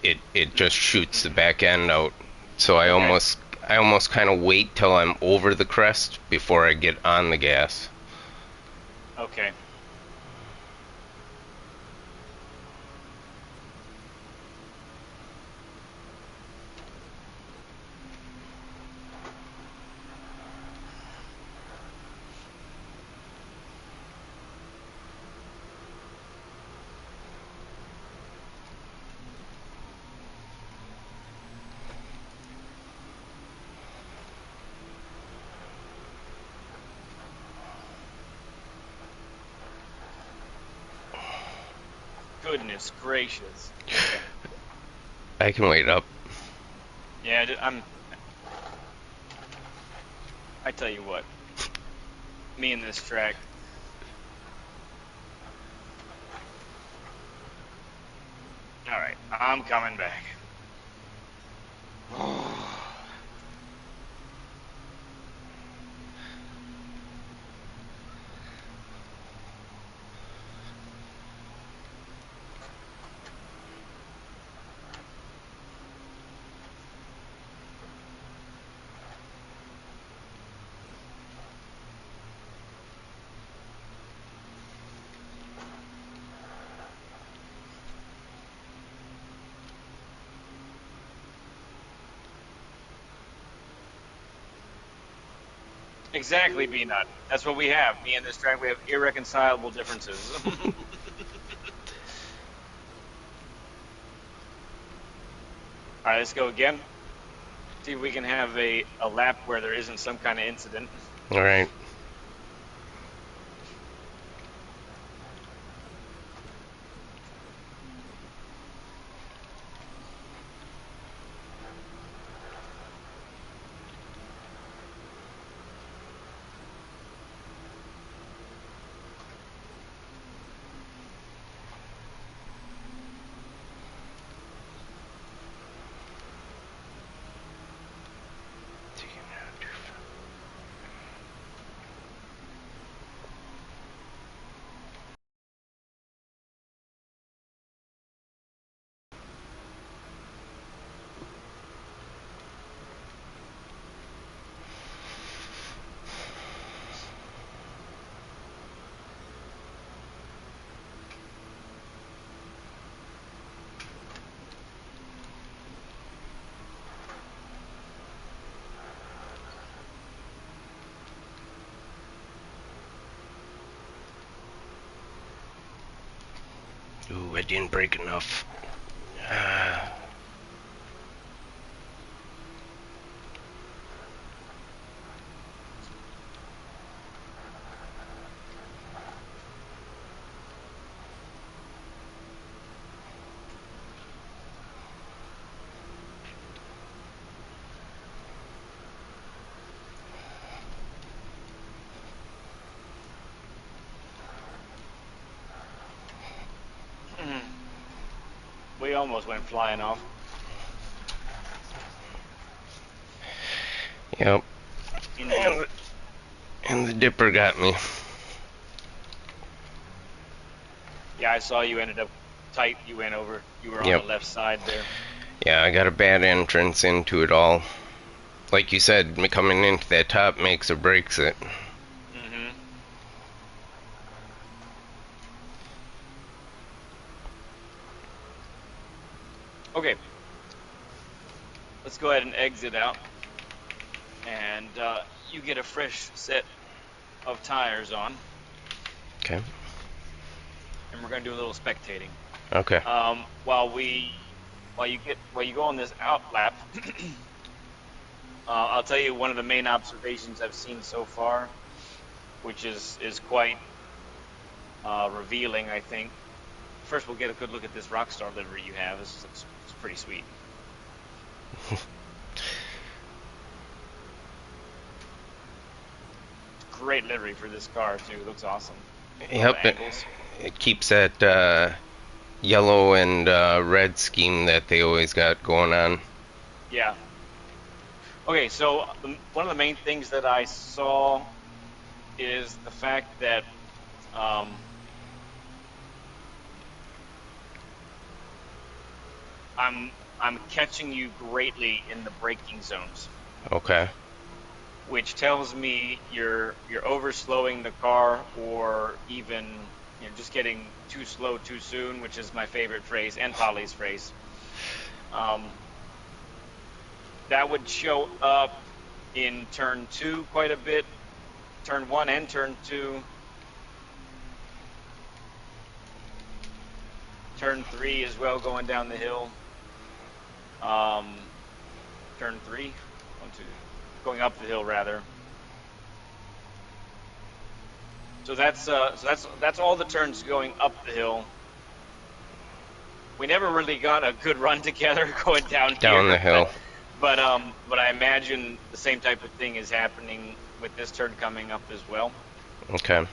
it just shoots the back end out. So I Okay. almost kind of wait till I'm over the crest before I get on the gas. Okay. Goodness gracious. Okay. I can wait up. Yeah, I tell you what. Me and this track. All right. I'm coming back. Exactly, Peanut. That's what we have. Me and this track, we have irreconcilable differences. All right, let's go again. See if we can have a lap where there isn't some kind of incident. All right. Ooh, I didn't break enough. Ah. We almost went flying off. Yep. Indeed. And the dipper got me. Yeah, I saw you ended up tight. You went over. You were on the Yep. left side there. Yeah, I got a bad entrance into it all. Like you said, coming into that top makes or breaks it. Hmm. Okay, let's go ahead and exit out, and you get a fresh set of tires on, Okay. and we're gonna do a little spectating. Okay. While you go on this out lap, I'll tell you one of the main observations I've seen so far, which is quite revealing, I think. First, we'll get a good look at this Rockstar livery you have. It's pretty sweet. Great livery for this car too. It looks awesome. All the Yep. angles. It keeps that yellow and red scheme that they always got going on. Yeah. Okay, so one of the main things that I saw is the fact that um, I'm catching you greatly in the braking zones, Okay. which tells me you're overslowing the car, or even just getting too slow too soon, which is my favorite phrase and Polly's phrase. Um, that would show up in turn two quite a bit, turn one and turn two, turn three as well going down the hill. Um, turn three, one, two, going up the hill rather. So that's all the turns going up the hill. We never really got a good run together going down Down the here, hill. but I imagine the same type of thing is happening with this turn coming up as well. Okay.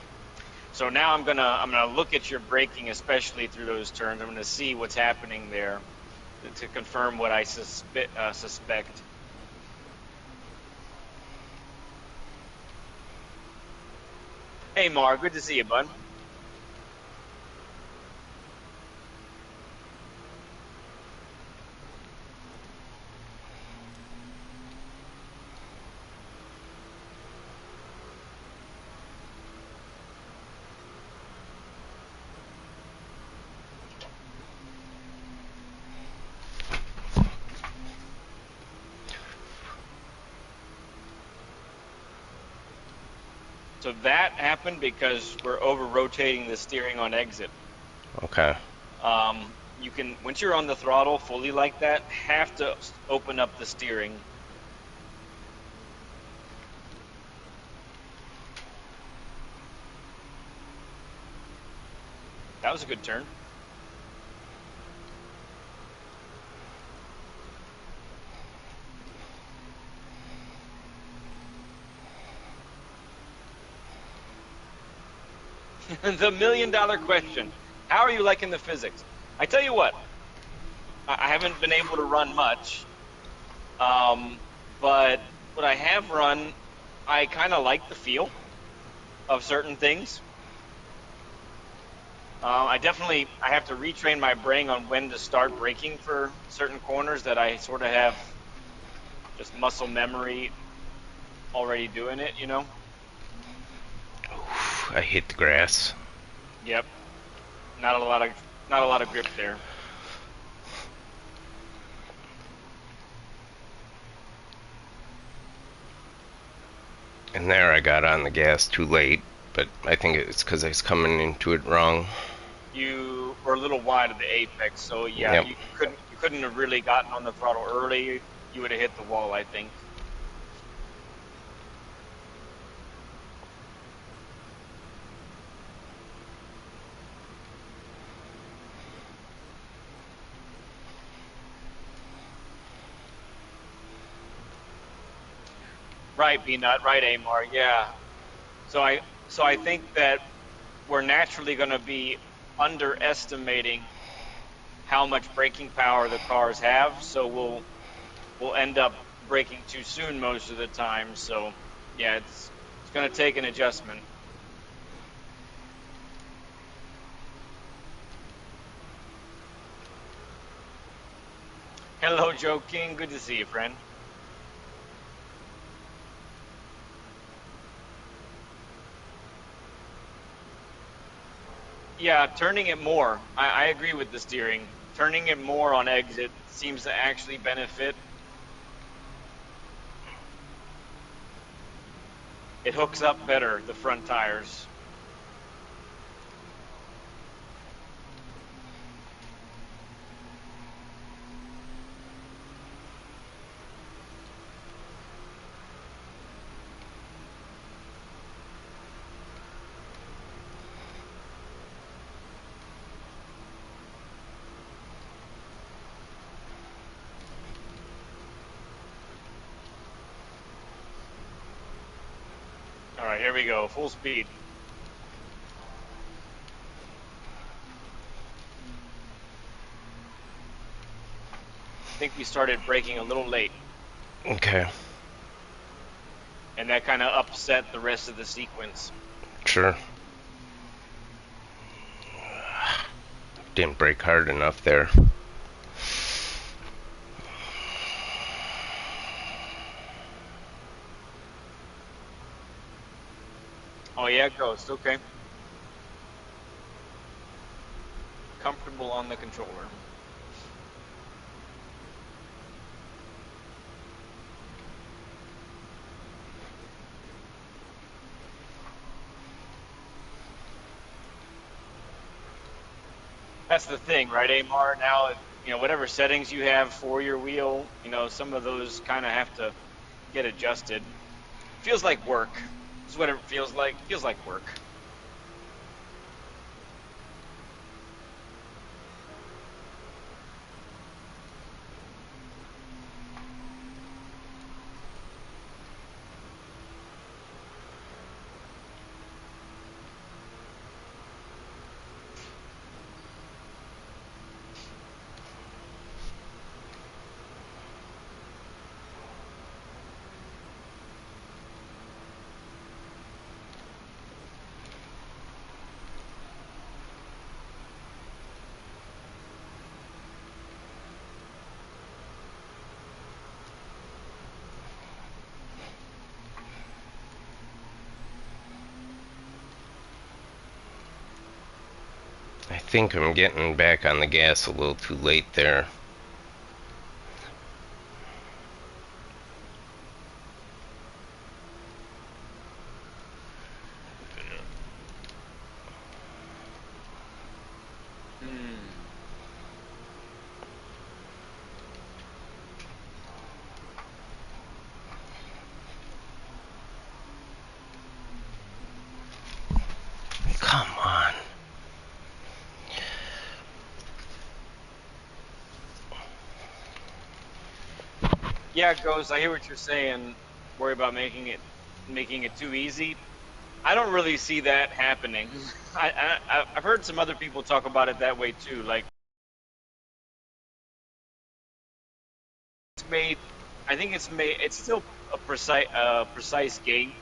So now I'm gonna look at your braking, especially through those turns. I'm gonna see what's happening there to confirm what I suspect. Hey, Mar, good to see you, bud. So that happened because we're over rotating the steering on exit. Okay. You can, once you're on the throttle fully like that, have to open up the steering. That was a good turn. The $1 million question. How are you liking the physics? I tell you what, I haven't been able to run much, um, but what I have run, I kind of like the feel of certain things. I have to retrain my brain on when to start braking for certain corners that I sort of have just muscle memory already doing it. Oof, I hit the grass. Yep. Not a lot of grip there. And there I got on the gas too late, but I think it's because I was coming into it wrong. you were a little wide of the apex. So yeah, Yep. you couldn't have really gotten on the throttle early. You would have hit the wall, I think. Right, Peanut. Right, Amar. Yeah. So I think that we're naturally going to be underestimating how much braking power the cars have. So we'll end up braking too soon most of the time. So yeah, it's going to take an adjustment. Hello, Joe King. Good to see you, friend. Yeah, turning it more. I agree with the steering. Turning it more on exit seems to actually benefit. It hooks up better, the front tires. All right, here we go. Full speed. I think we started braking a little late, Okay. and that kind of upset the rest of the sequence. Sure. Didn't brake hard enough there. Oh yeah, Ghost. Okay. Comfortable on the controller. That's the thing, right, Amar? Now, whatever settings you have for your wheel, some of those kind of have to get adjusted. Feels like work. Is what it feels like. Feels like work. I think I'm getting back on the gas a little too late there. Hmm. Come on. Yeah, Ghost. I hear what you're saying. Worry about making it too easy. I don't really see that happening. I've heard some other people talk about it that way too. Like it's made. I think it's made. It's still a precise game.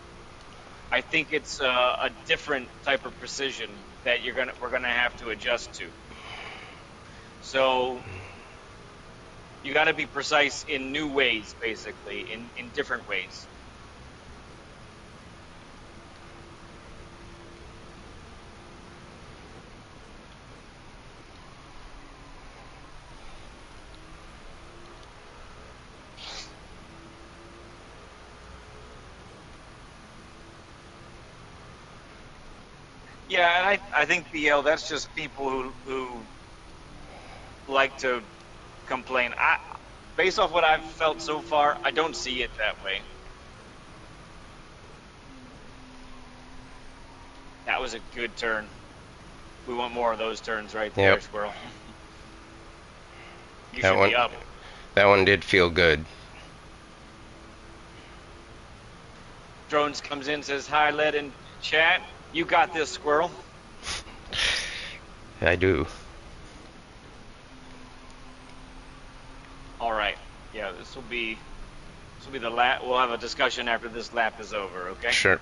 I think it's a different type of precision that we're gonna have to adjust to. So you got to be precise in new ways, basically, in different ways. Yeah, and I think BL, that's just people who like to complain. Based off what I've felt so far, I don't see it that way. That was a good turn. We want more of those turns right Yep. there, Squirrel. You That should one be up. that one did feel good. Drones comes in, says hi, Led in chat. You got this, Squirrel. I do. All right. Yeah, this will be the lap. We'll have a discussion after this lap is over. Okay. Sure.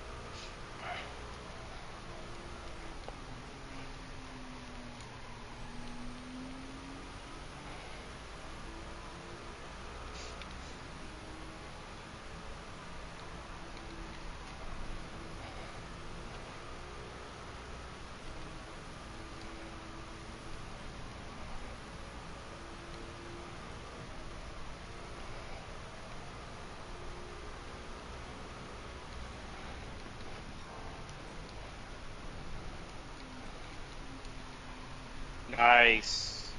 Nice.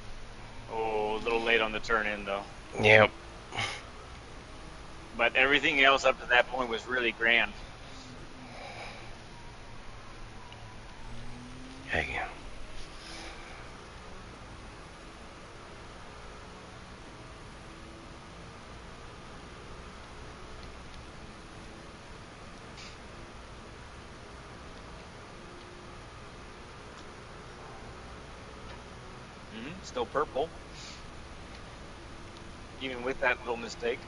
Oh, a little late on the turn in though. Yep. But everything else up to that point was really grand. Hey. Still purple, even with that little mistake.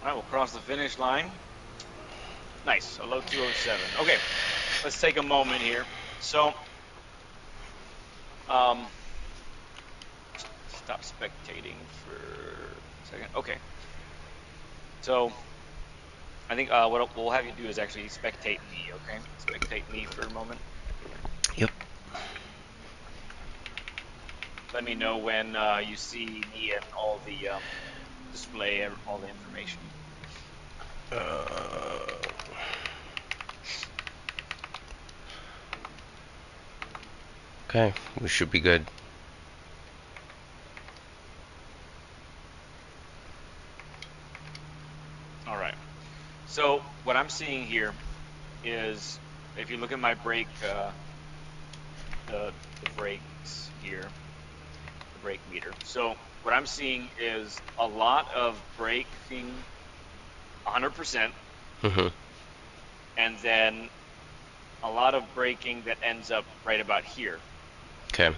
All right, we'll cross the finish line. Nice, a low 207. Okay, let's take a moment here. So, um, stop spectating for a second. Okay, so I think what we'll have you do is actually spectate me. Okay, spectate me for a moment. Yep. Let me know when you see me and all the display, all the information. Uh, okay, we should be good. All right. So what I'm seeing here is, if you look at my brake, the brakes here, the brake meter. So what I'm seeing is a lot of braking 100%, Mhm. and then a lot of braking that ends up right about here, Okay.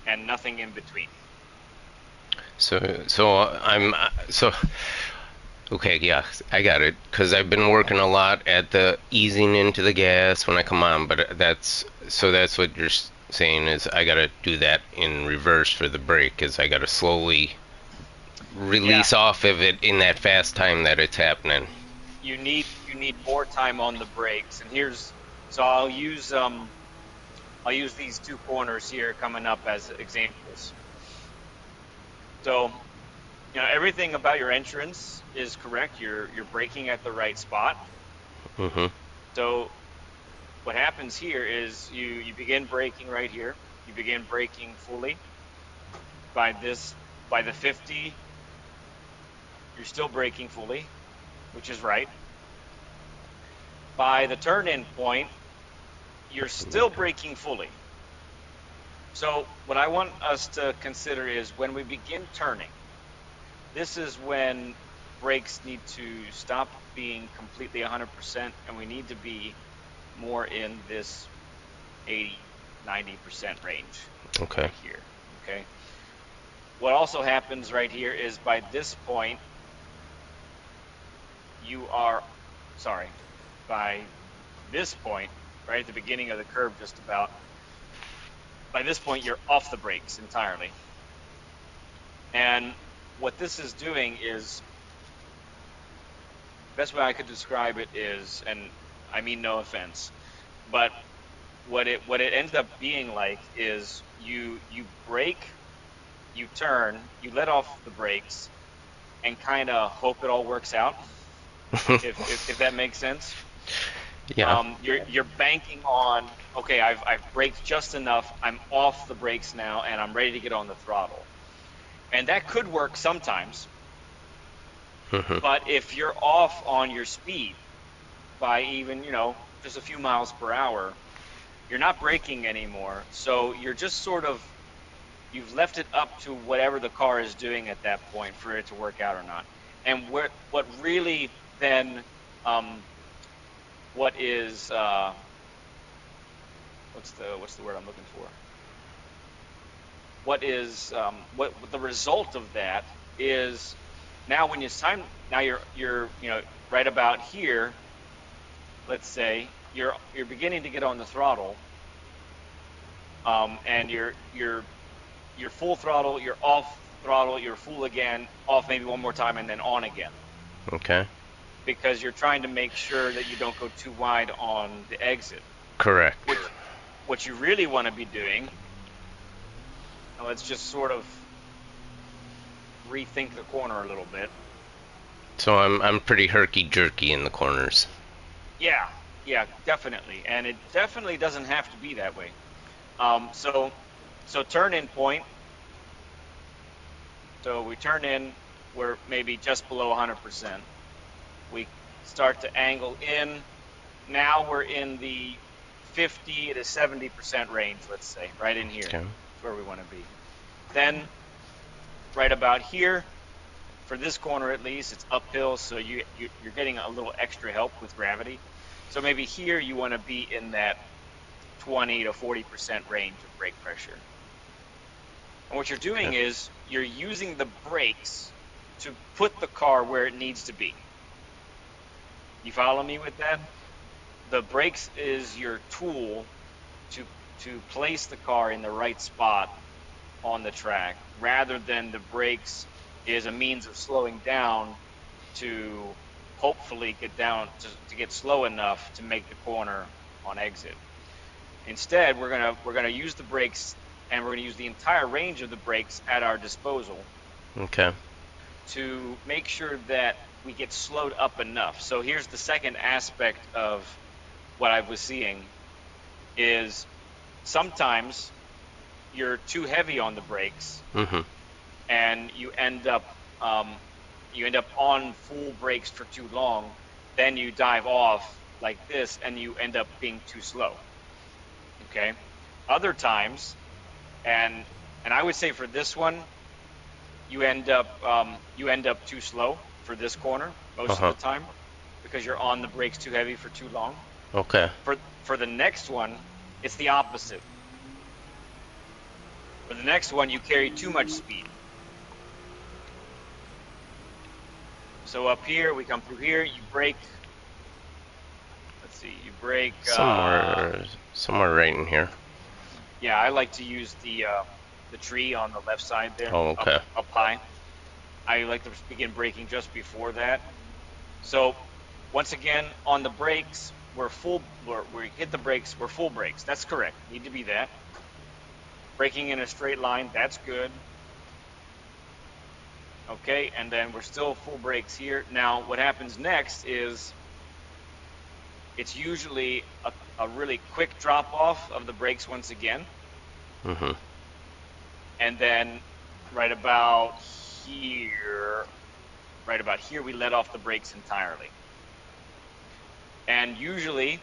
and nothing in between. So okay, yeah, I got it. Because I've been working a lot at the easing into the gas when I come on, but that's what you're saying is I gotta do that in reverse for the brake, is I gotta slowly Yeah, release off of it in that fast time that it's happening. you need more time on the brakes, and here's so I'll use these two corners here coming up as examples. So, everything about your entrance is correct. You're braking at the right spot. Mhm. So what happens here is you begin braking right here. You begin braking fully. By the 50, you're still braking fully, which is right. By the turn in point, you're still braking fully. So what I want us to consider is when we begin turning, this is when brakes need to stop being completely 100%, and we need to be more in this 80, 90% range Okay. right here. Okay. What also happens right here is by this point, you are, sorry, by this point, right at the beginning of the curve, just about, by this point, you're off the brakes entirely. And what this is doing is best way I could describe it is, and I mean no offense, but what it ends up being like is you brake, you turn, you let off the brakes, and kind of hope it all works out. If that makes sense. Yeah. You're banking on, okay, I've braked just enough. I'm off the brakes now, and I'm ready to get on the throttle. And that could work sometimes, Hmm. but if you're off on your speed by even, just a few miles per hour, you're not braking anymore. So you're just sort of you've left it up to whatever the car is doing at that point for it to work out or not. And what really then what is what's the word I'm looking for? What the result of that is now when it's time now you're right about here, let's say you're beginning to get on the throttle, and you're full throttle, you're off throttle, you're full again, off maybe one more time, and then on again, Okay. because you're trying to make sure that you don't go too wide on the exit. Correct. What you really want to be doing, now let's just sort of rethink the corner a little bit. So I'm pretty herky jerky in the corners. Yeah, yeah, definitely, and it definitely doesn't have to be that way. So turn in point. So we turn in, we're maybe just below 100%. We start to angle in. Now we're in the 50 to 70% range, let's say, right in here. Okay. That's where we want to be. Then, right about here, for this corner at least, it's uphill, so you're getting a little extra help with gravity. So maybe here you want to be in that 20 to 40% range of brake pressure. And what you're doing Okay. is you're using the brakes to put the car where it needs to be. You follow me with that? The brakes is your tool to place the car in the right spot on the track, rather than the brakes is a means of slowing down to hopefully get down to get slow enough to make the corner on exit. Instead, we're gonna use the brakes, and we're gonna use the entire range of the brakes at our disposal Okay. to make sure that we get slowed up enough. So here's the second aspect of what I was seeing is sometimes you're too heavy on the brakes, Mhm. and you end up on full brakes for too long. Then you dive off like this, and you end up being too slow. Okay. Other times, and I would say for this one, you end up too slow for this corner Uh most of huh. the time because you're on the brakes too heavy for too long. Okay. For the next one, it's the opposite. For the next one, you carry too much speed. So up here, we come through here, you brake. Let's see, you brake. Somewhere right in here. Yeah, I like to use the tree on the left side there, Oh, up okay. up high. I like to begin braking just before that. So once again, on the brakes, we hit the brakes, we're full brakes. That's correct. Need to be that. Braking in a straight line, that's good. Okay, and then we're still full brakes here. Now, what happens next is it's usually a really quick drop off of the brakes once again. Mhm. And then right about here, right about here, we let off the brakes entirely. And usually,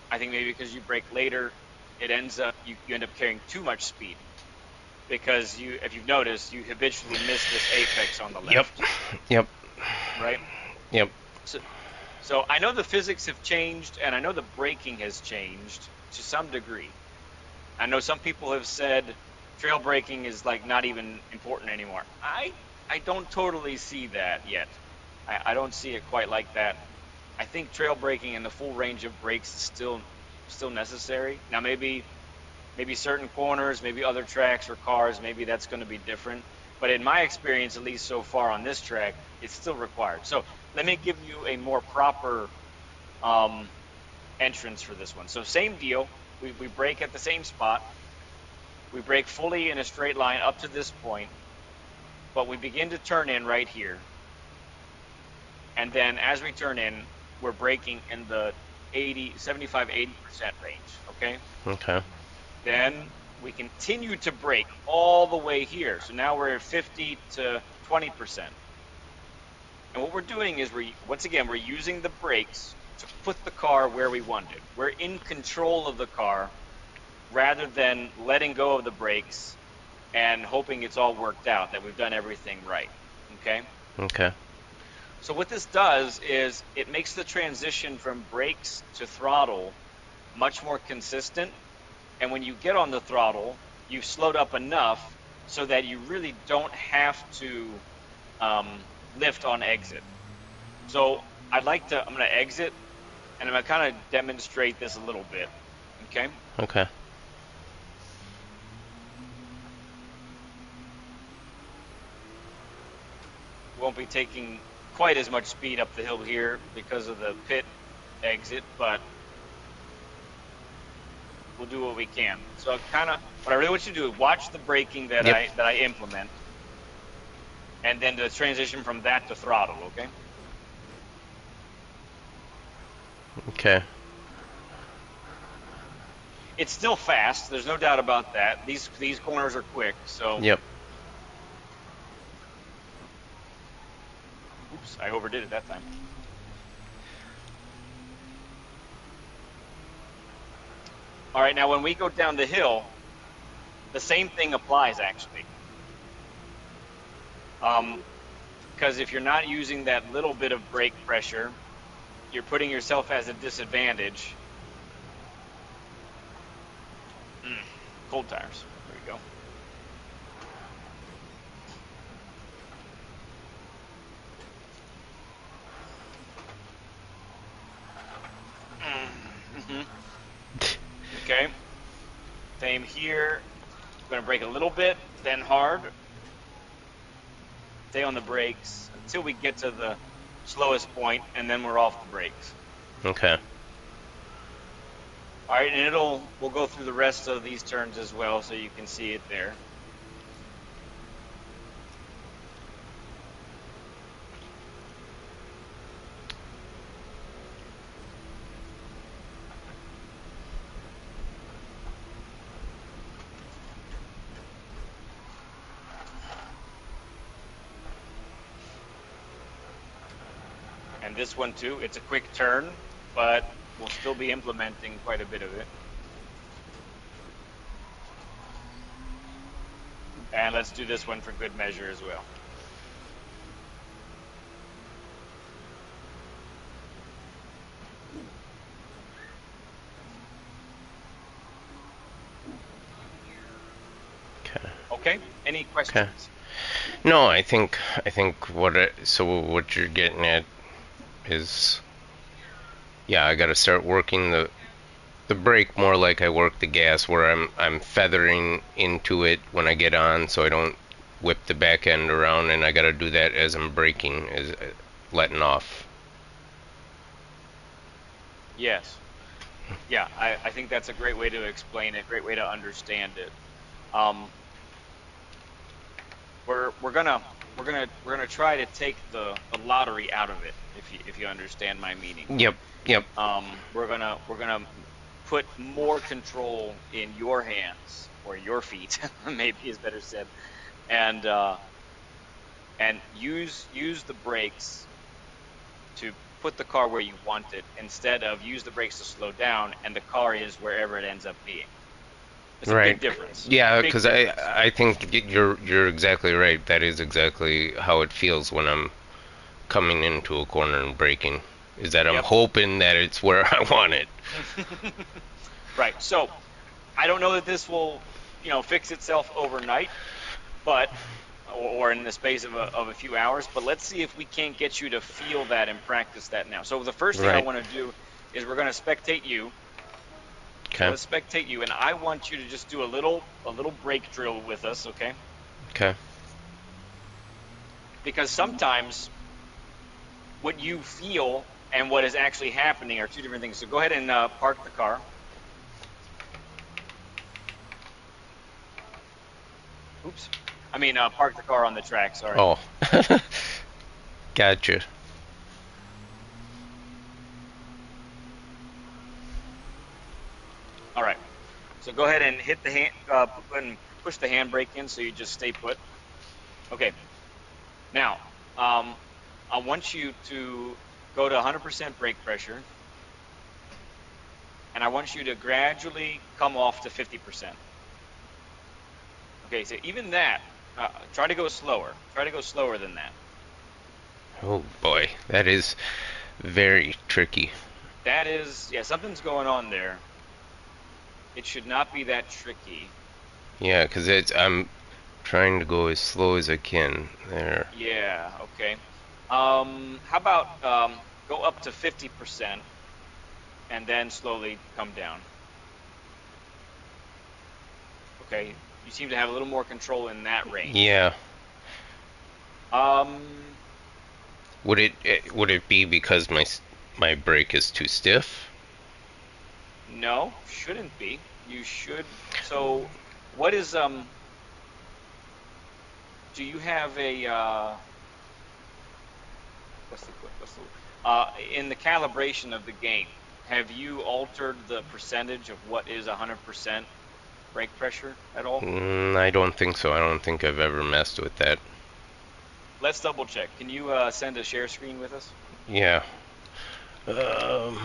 I think maybe because you brake later, it ends up you end up carrying too much speed because if you've noticed, you habitually miss this apex on the Yep. left, Yep. right? Yep. So so I know the physics have changed, and I know the braking has changed to some degree. I know some people have said trail braking is like not even important anymore. I don't totally see that yet. I don't see it quite like that. I think trail braking and the full range of brakes is still necessary. Now maybe certain corners, maybe other tracks or cars, maybe that's going to be different. But in my experience, at least so far on this track, it's still required. So let me give you a more proper um, entrance for this one. So same deal. We brake at the same spot. We brake fully in a straight line up to this point, but we begin to turn in right here. And then as we turn in, we're braking in the 80% range, okay? Okay. Then we continue to brake all the way here. So now we're at 50 to 20%. And what we're doing is once again, we're using the brakes to put the car where we want it. We're in control of the car rather than letting go of the brakes and hoping it's all worked out, that we've done everything right. Okay? Okay. So what this does is it makes the transition from brakes to throttle much more consistent. And when you get on the throttle, you've slowed up enough so that you really don't have to lift on exit. So I'm going to exit and I'm going to kind of demonstrate this a little bit. Okay. Okay. Won't be taking quite as much speed up the hill here because of the pit exit, but we'll do what we can. So what I really want you to do is watch the braking that Yep. I implement, and then the transition from that to throttle. Okay. Okay. It's still fast. There's no doubt about that. These corners are quick. So, Yep. oops, I overdid it that time. All right, now when we go down the hill, the same thing applies actually. Because if you're not using that little bit of brake pressure, you're putting yourself as a disadvantage. Cold tires. There we go. Mm-hmm. Okay. Same here. I'm going to brake a little bit, then hard. Stay on the brakes until we get to the slowest point, and then we're off the brakes. Okay. All right, and we'll go through the rest of these turns as well, so you can see it there. And this one too, it's a quick turn, but we'll still be implementing quite a bit of it. And let's do this one for good measure as well. Okay. Okay, any Okay. questions? No, I think what you're getting at is, yeah, I got to start working the brake more like I work the gas, where I'm feathering into it when I get on, so I don't whip the back end around, and I got to do that as I'm braking, as letting off. Yes. Yeah, I think that's a great way to explain it, great way to understand it. Um, we're gonna try to take the lottery out of it, if you understand my meaning. Yep. Yep. We're gonna put more control in your hands or your feet, maybe is better said, and use the brakes to put the car where you want it instead of use the brakes to slow down and the car is wherever it ends up being. It's a big Right. difference. Yeah, Big because difference. I think you're exactly right. That is exactly how it feels when I'm coming into a corner and braking. Is that I'm Yep. hoping that it's where I want it. Right. So I don't know that this will, fix itself overnight, but or in the space of a few hours, but let's see if we can't get you to feel that and practice that now. So the first thing I Right. want to do is we're going to spectate you. So Okay. let's spectate you, and I want you to just do a little brake drill with us, okay? Okay. Because sometimes what you feel and what is actually happening are two different things. So go ahead and park the car. Oops. I mean, park the car on the track. Sorry. Oh, gotcha. All right. So go ahead and hit the hand, and push the handbrake in so you just stay put. Okay. Now, um, I want you to go to 100% brake pressure, and I want you to gradually come off to 50%. Okay, so even that, try to go slower. Try to go slower than that. Oh boy, that is very tricky. That is, yeah, something's going on there. It should not be that tricky. Yeah, 'cause I'm trying to go as slow as I can there. Yeah, okay. How about go up to 50% and then slowly come down? Okay, you seem to have a little more control in that range. Yeah. Um, Would it be because my brake is too stiff? no, shouldn't be. You should. So, what is do you have a what's the in the calibration of the game, have you altered the percentage of what is 100% brake pressure at all? I don't think so. I don't think I've ever messed with that. Let's double check. Can you send a share screen with us? Yeah. Um,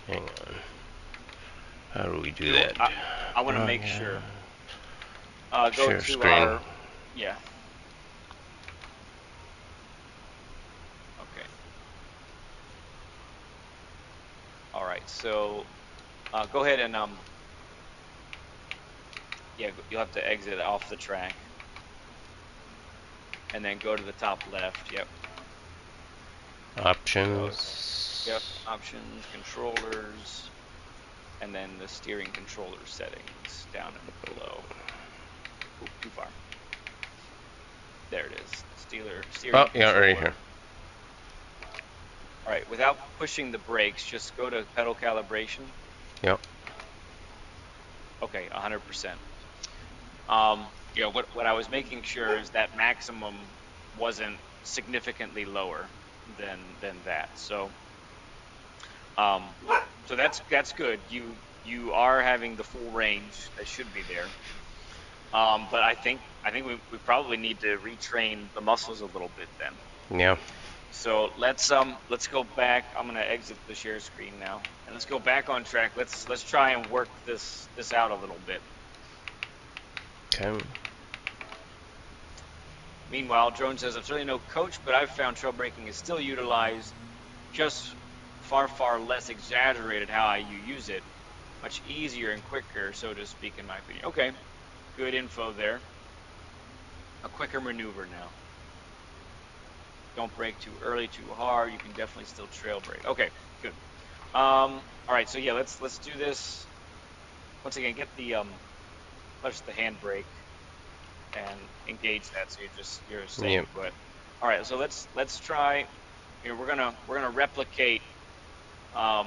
hang on. How do we do Do that? I want to make sure. Go Share to screen. our, yeah. Okay. All right. So go ahead and yeah, you'll have to exit off the track and then go to the top left. Yep. Go. Yep. Options. Options, controllers, and then the steering controller settings down and below. Oop, too far. There it is. Oh, Steering yeah, right here. controller. All right. Without pushing the brakes, just go to pedal calibration. Yep. Okay, 100%. What I was making sure is that maximum wasn't significantly lower than that. Um, so that's good. You are having the full range that should be there. But I think we probably need to retrain the muscles a little bit then. Yeah. So let's go back. I'm gonna exit the share screen now, and let's go back on track. Let's try and work this out a little bit. Okay. Meanwhile, Drone says, I'm certainly no coach, but I've found trail braking is still utilized, just far less exaggerated how you use it. Much easier and quicker, so to speak, in my opinion. Okay, good info there. A quicker maneuver now. Don't brake too early, too hard. You can definitely still trail brake. Okay, good. All right, so yeah, let's do this once again. Get the push the handbrake and engage that, so you're staying Yep. put. All right, so let's try here. We're gonna replicate um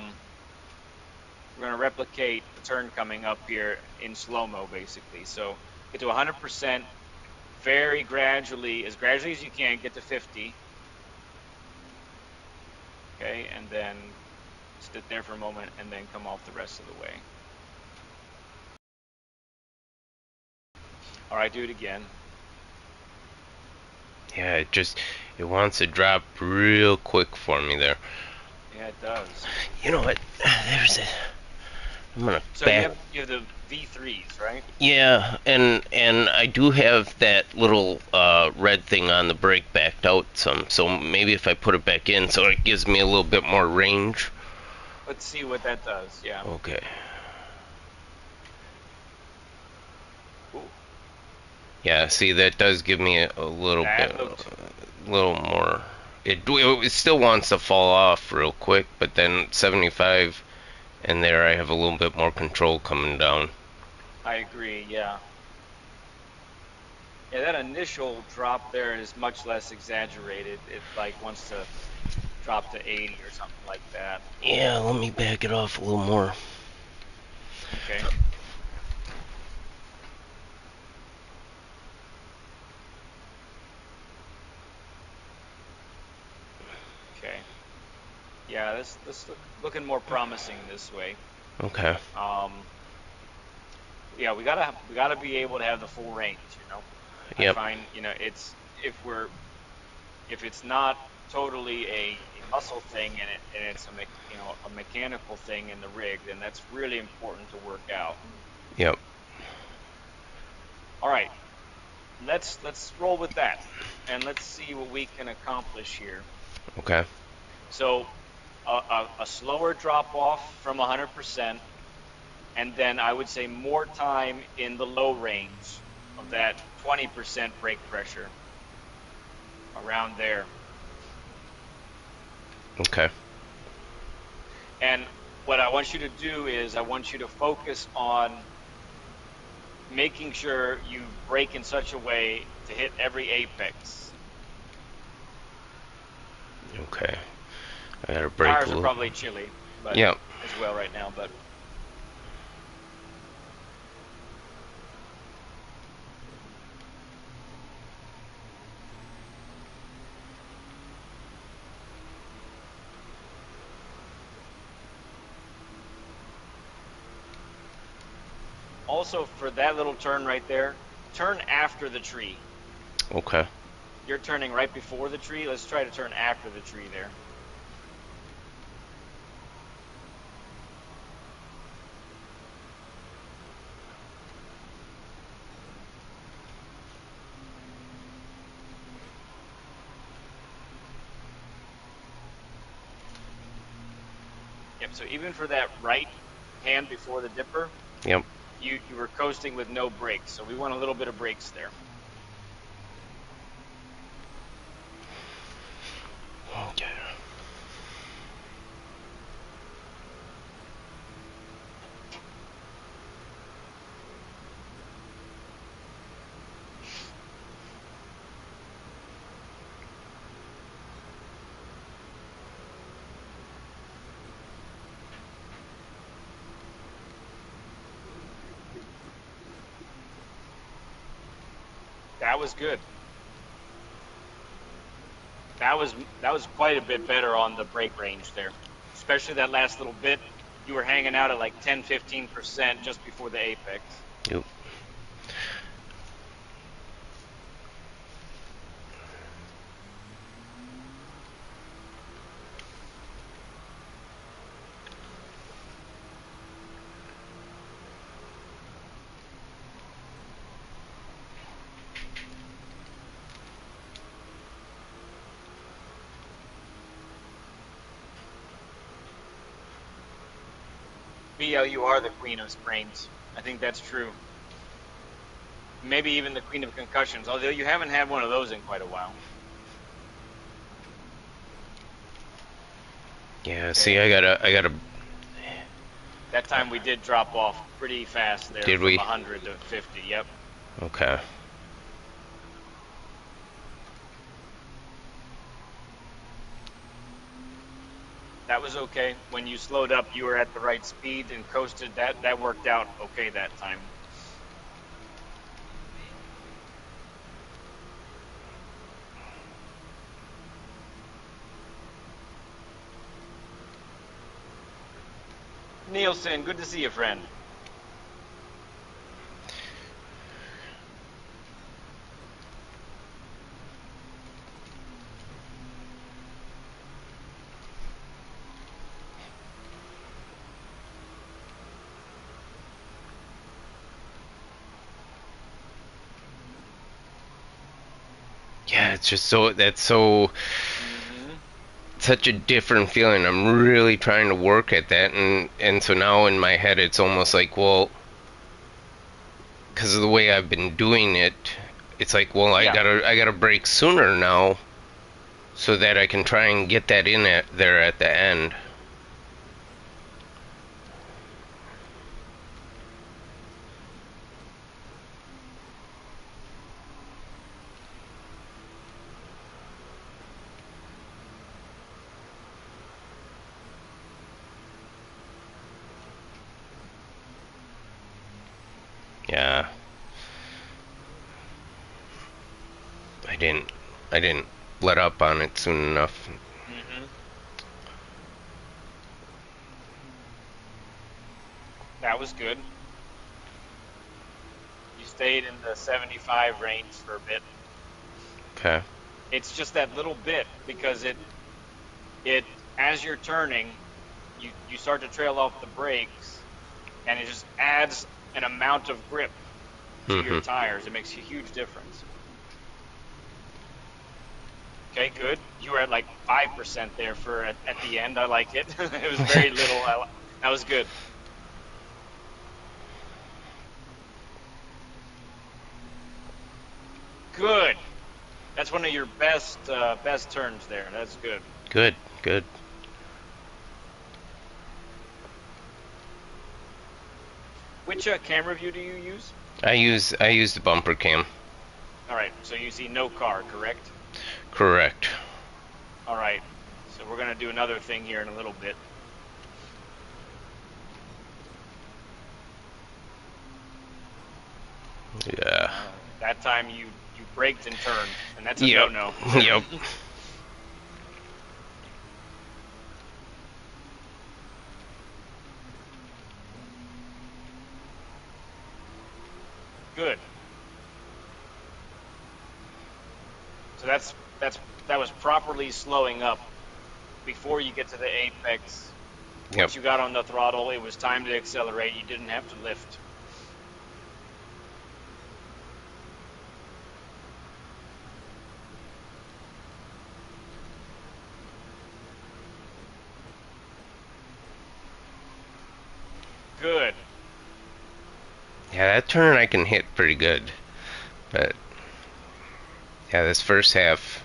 the turn coming up here in slow-mo basically. So get to 100% very gradually, as gradually as you can, get to 50. Okay, and then sit there for a moment and then come off the rest of the way. All right, do it again. Yeah, it wants to drop real quick for me there. Yeah, it does. You know what? There's a. I'm gonna So you back. have the V3s, right? Yeah, and I do have that little red thing on the brake backed out some. So maybe if I put it back in, so it gives me a little bit more range. Let's see what that does. Yeah. Okay. Ooh, Yeah. See, that does give me a little that bit, looked. little more. It still wants to fall off real quick, but then 75 and there I have a little bit more control coming down. I agree. Yeah. Yeah, that initial drop there is much less exaggerated. It like wants to drop to 80 or something like that. Yeah, let me back it off a little more. Okay. Okay. Yeah, this looking more promising this way. Okay. Um, yeah, we gotta be able to have the full range, you know. I Yep. find, it's if it's not totally a muscle thing and it's a mechanical thing in the rig, then that's really important to work out. Yep. All right, let's roll with that and let's see what we can accomplish here. Okay. So a slower drop off from 100%, and then I would say more time in the low range of that 20% brake pressure around there. Okay. And what I want you to do is I want you to focus on making sure you brake in such a way to hit every apex. Okay. I gotta break a Tires are little. probably chilly, but Yep. as well right now, but also for that little turn right there, turn after the tree. Okay. You're turning right before the tree. Let's try to turn after the tree there. Yep, so even for that right hand before the dipper, Yep. you were coasting with no brakes. So we want a little bit of brakes there. Okay. That was good. That was quite a bit better on the brake range there. Especially that last little bit. You were hanging out at like 10-15% just before the apex. Yep. BL, you are the queen of sprains. I think that's true. Maybe even the queen of concussions, although you haven't had one of those in quite a while. Yeah. See, Okay. I gotta. That time we did drop off pretty fast there Did from we? 100 to 50. Yep. Okay. That was okay. When you slowed up, you were at the right speed and coasted. That worked out okay that time. Nielsen, good to see you, friend. Yeah. It's just so. That's so. Hmm. Such a different feeling. I'm really trying to work at that, and so now in my head it's almost like, well, because of the way I've been doing it, it's like, well, Yeah. I gotta break sooner now, so that I can try and get that in at there at the end. didn't I didn't let up on it soon enough. Hmm. That was good. You stayed in the 75 range for a bit. Okay. It's just that little bit because it as you're turning, you start to trail off the brakes, and it just adds an amount of grip to your Mhm. tires. It makes a huge difference. Okay, good. You were at like 5% there for at the end. I like it. It was very little. That was good. Good. That's one of your best turns there. That's good. Good. Good. Which camera view do you use? I use the bumper cam. All right. So you see no car, correct? Correct. All right. So we're gonna do another thing here in a little bit. Yeah. That time you braked and turned, and that's a Yep. no-no. Yep. Good. So that was properly slowing up before you get to the apex. Yep. Once you got on the throttle, it was time to accelerate. You didn't have to lift. Good. Yeah, that turn I can hit pretty good, but yeah, this first half.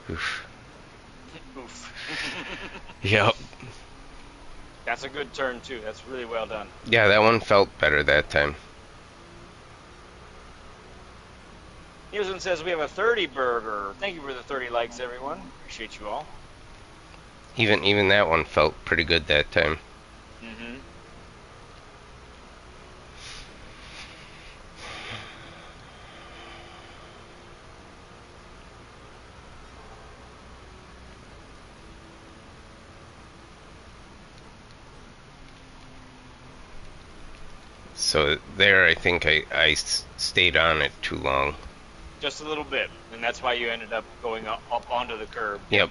Oof. Oof. Yep. That's a good turn too. That's really well done. Yeah, that one felt better that time. Nielsen says we have a 30 burger. Thank you for the 30 likes, everyone. Appreciate you all. Even that one felt pretty good that time. Hmm. So there, I think I stayed on it too long. Just a little bit, and that's why you ended up going up onto the curb. Yep.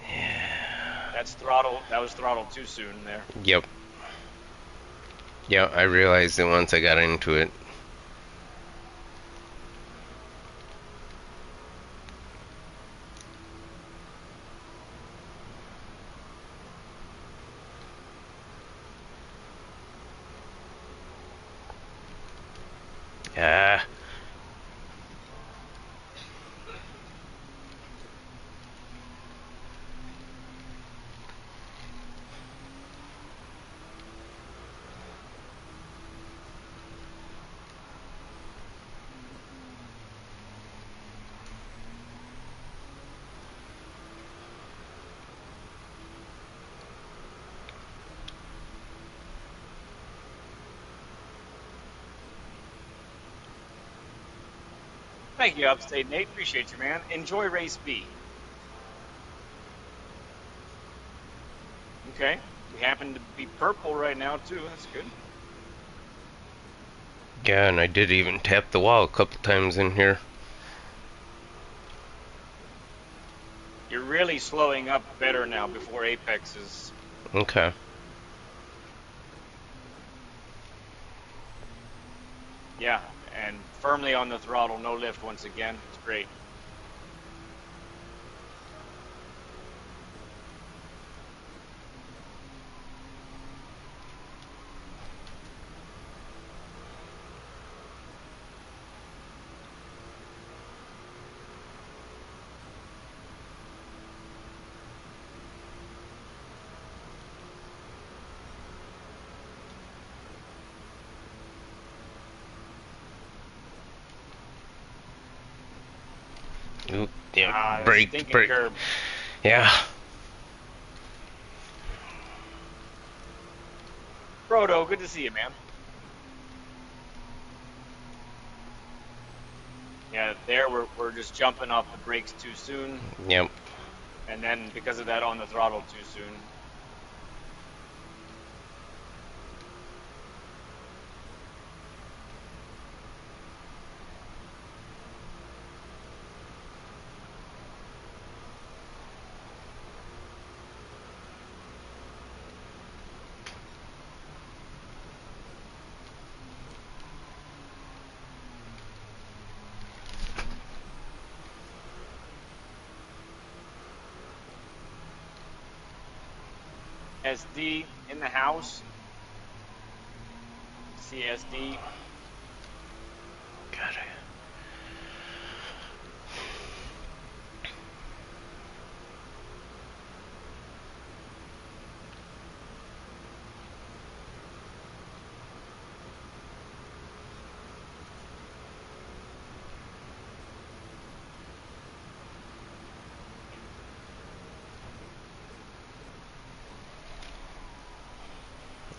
Yep. That's throttle. That was throttle too soon there. Yep. Yeah, I realized it once I got into it. Yeah. Thank you, Upstate Nate. Appreciate you, man. Enjoy race B. Okay. We happen to be purple right now too. That's good. Yeah, and I did even tap the wall a couple times in here. You're really slowing up better now before apexes. Okay. Yeah, and firmly on the throttle, no lift once again. It's great. Oop, yeah, Ah, that break, stinking break. curb. Yeah. Frodo, good to see you, man. Yeah, there we're just jumping off the brakes too soon, Yep. and then because of that on the throttle too soon. SD in the house. CSD. Got it.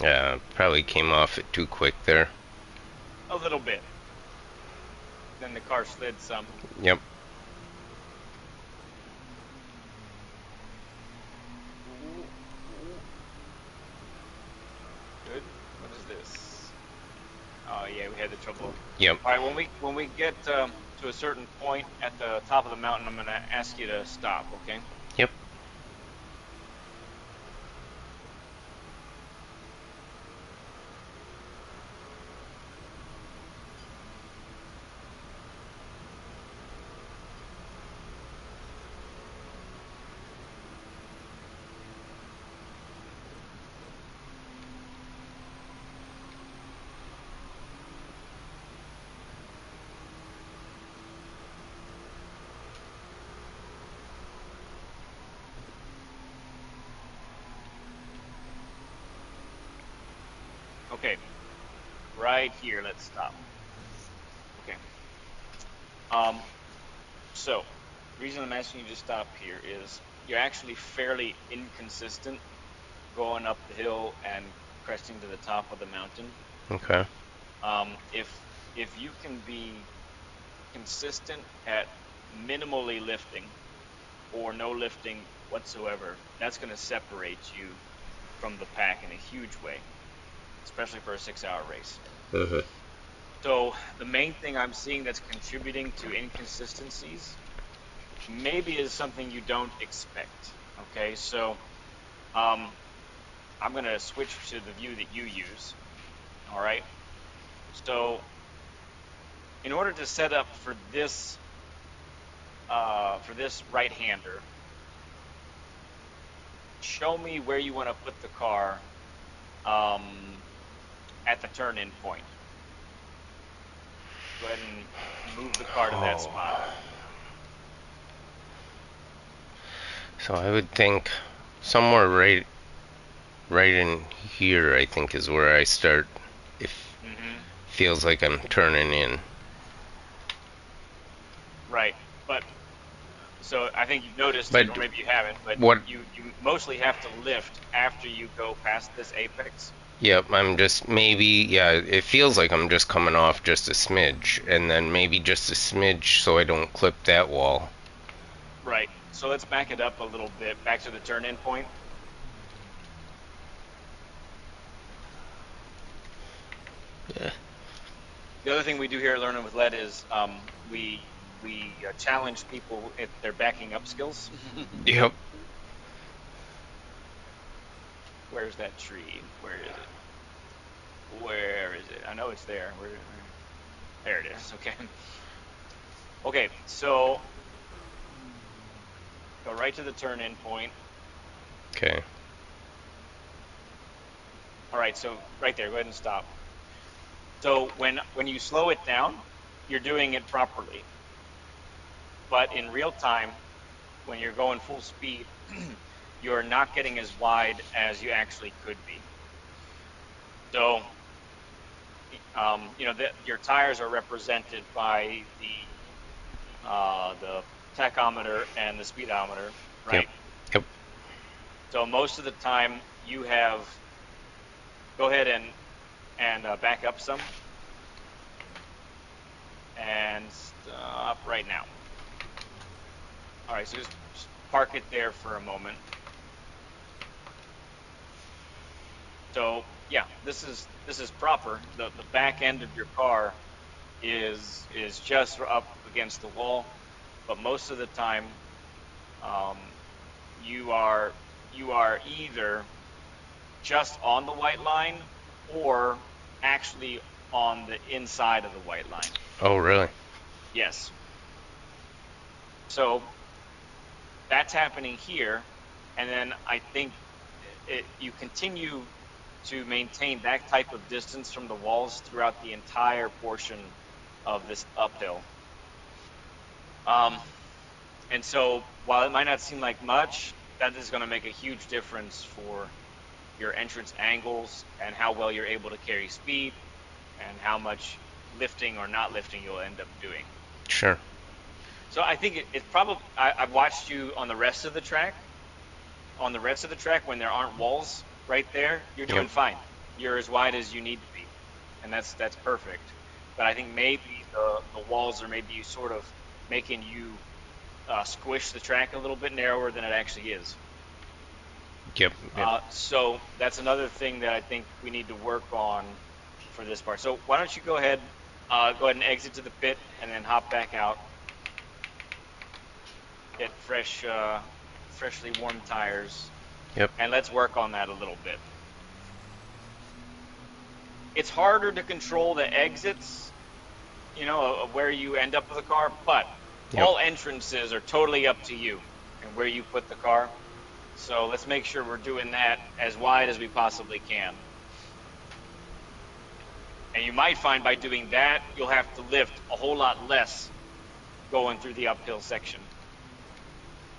Yeah, probably came off it too quick there. A little bit. Then the car slid some. Yep. Ooh, ooh. Good. What is this? Oh yeah, we had the trouble. Yep. All right, when we get to a certain point at the top of the mountain, I'm gonna ask you to stop. Okay? Yep. Okay. Right here. Let's stop. Okay. Um. So, the reason I'm asking you to stop here is you're actually fairly inconsistent going up the hill and cresting to the top of the mountain. Okay. If you can be consistent at minimally lifting or no lifting whatsoever, that's going to separate you from the pack in a huge way, especially for a 6 hour race. Mhm. So the main thing I'm seeing that's contributing to inconsistencies maybe is something you don't expect. Okay, so um, I'm going to switch to the view that you use. All right. So in order to set up for this right-hander, show me where you want to put the car um, at the turn-in point. Go ahead and move the car to that Oh. spot. So I would think somewhere right in here I think is where I start if Hmm. feels like I'm turning in. Right. But so I think you've noticed it, But or maybe you haven't, but what you mostly have to lift after you go past this apex. yep, I'm just maybe yeah, it feels like I'm just coming off just a smidge and then maybe just a smidge so I don't clip that wall. Right. So let's back it up a little bit, back to the turn-in point. Yeah. The other thing we do here at Learning with Lead is we challenge people at their backing up skills. Yep. Where's that tree? Where is it? Where is it? I know it's there. There it is. Okay. Okay. So go right to the turn-in point. Okay. All right. So right there. Go ahead and stop. So when you slow it down, you're doing it properly. But in real time, when you're going full speed, you're not getting as wide as you actually could be. So your tires are represented by the tachometer and the speedometer, Yep. right? Yep. So most of the time you have, go ahead and back up some. and stop right now. All right, so just park it there for a moment. So yeah, this is proper. The back end of your car is just up against the wall, but most of the time, um, you are you are either just on the white line or actually on the inside of the white line. Oh, really? Yes. So that's happening here, and then I think you continue to maintain that type of distance from the walls throughout the entire portion of this uphill. Um, and so while it might not seem like much, that is going to make a huge difference for your entrance angles and how well you're able to carry speed and how much lifting or not lifting you'll end up doing. Sure. So I think it's probably, I've watched you on the rest of the track. On the rest of the track, when there aren't walls right there, you're Yep. doing fine. You're as wide as you need to be, and that's perfect. But I think maybe the walls are maybe sort of making you squish the track a little bit narrower than it actually is. Yep. Yep. So that's another thing that I think we need to work on for this part. So why don't you go ahead and exit to the pit and then hop back out, get freshly warmed tires, Yep. and let's work on that a little bit. It's harder to control the exits, of where you end up with the car, but Yep. all entrances are totally up to you and where you put the car. So let's make sure we're doing that as wide as we possibly can. And you might find by doing that, you'll have to lift a whole lot less going through the uphill section.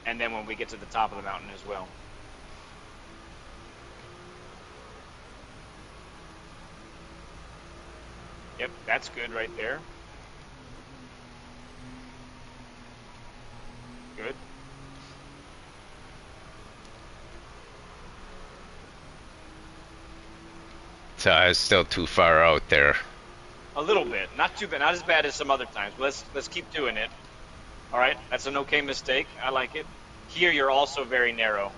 And then when we get to the top of the mountain as well. Yep, that's good right there. Good. So I was still too far out there. A little bit. Not too bad. Not as bad as some other times. But let's keep doing it. All right. That's an okay mistake. I like it. Here you're also very narrow.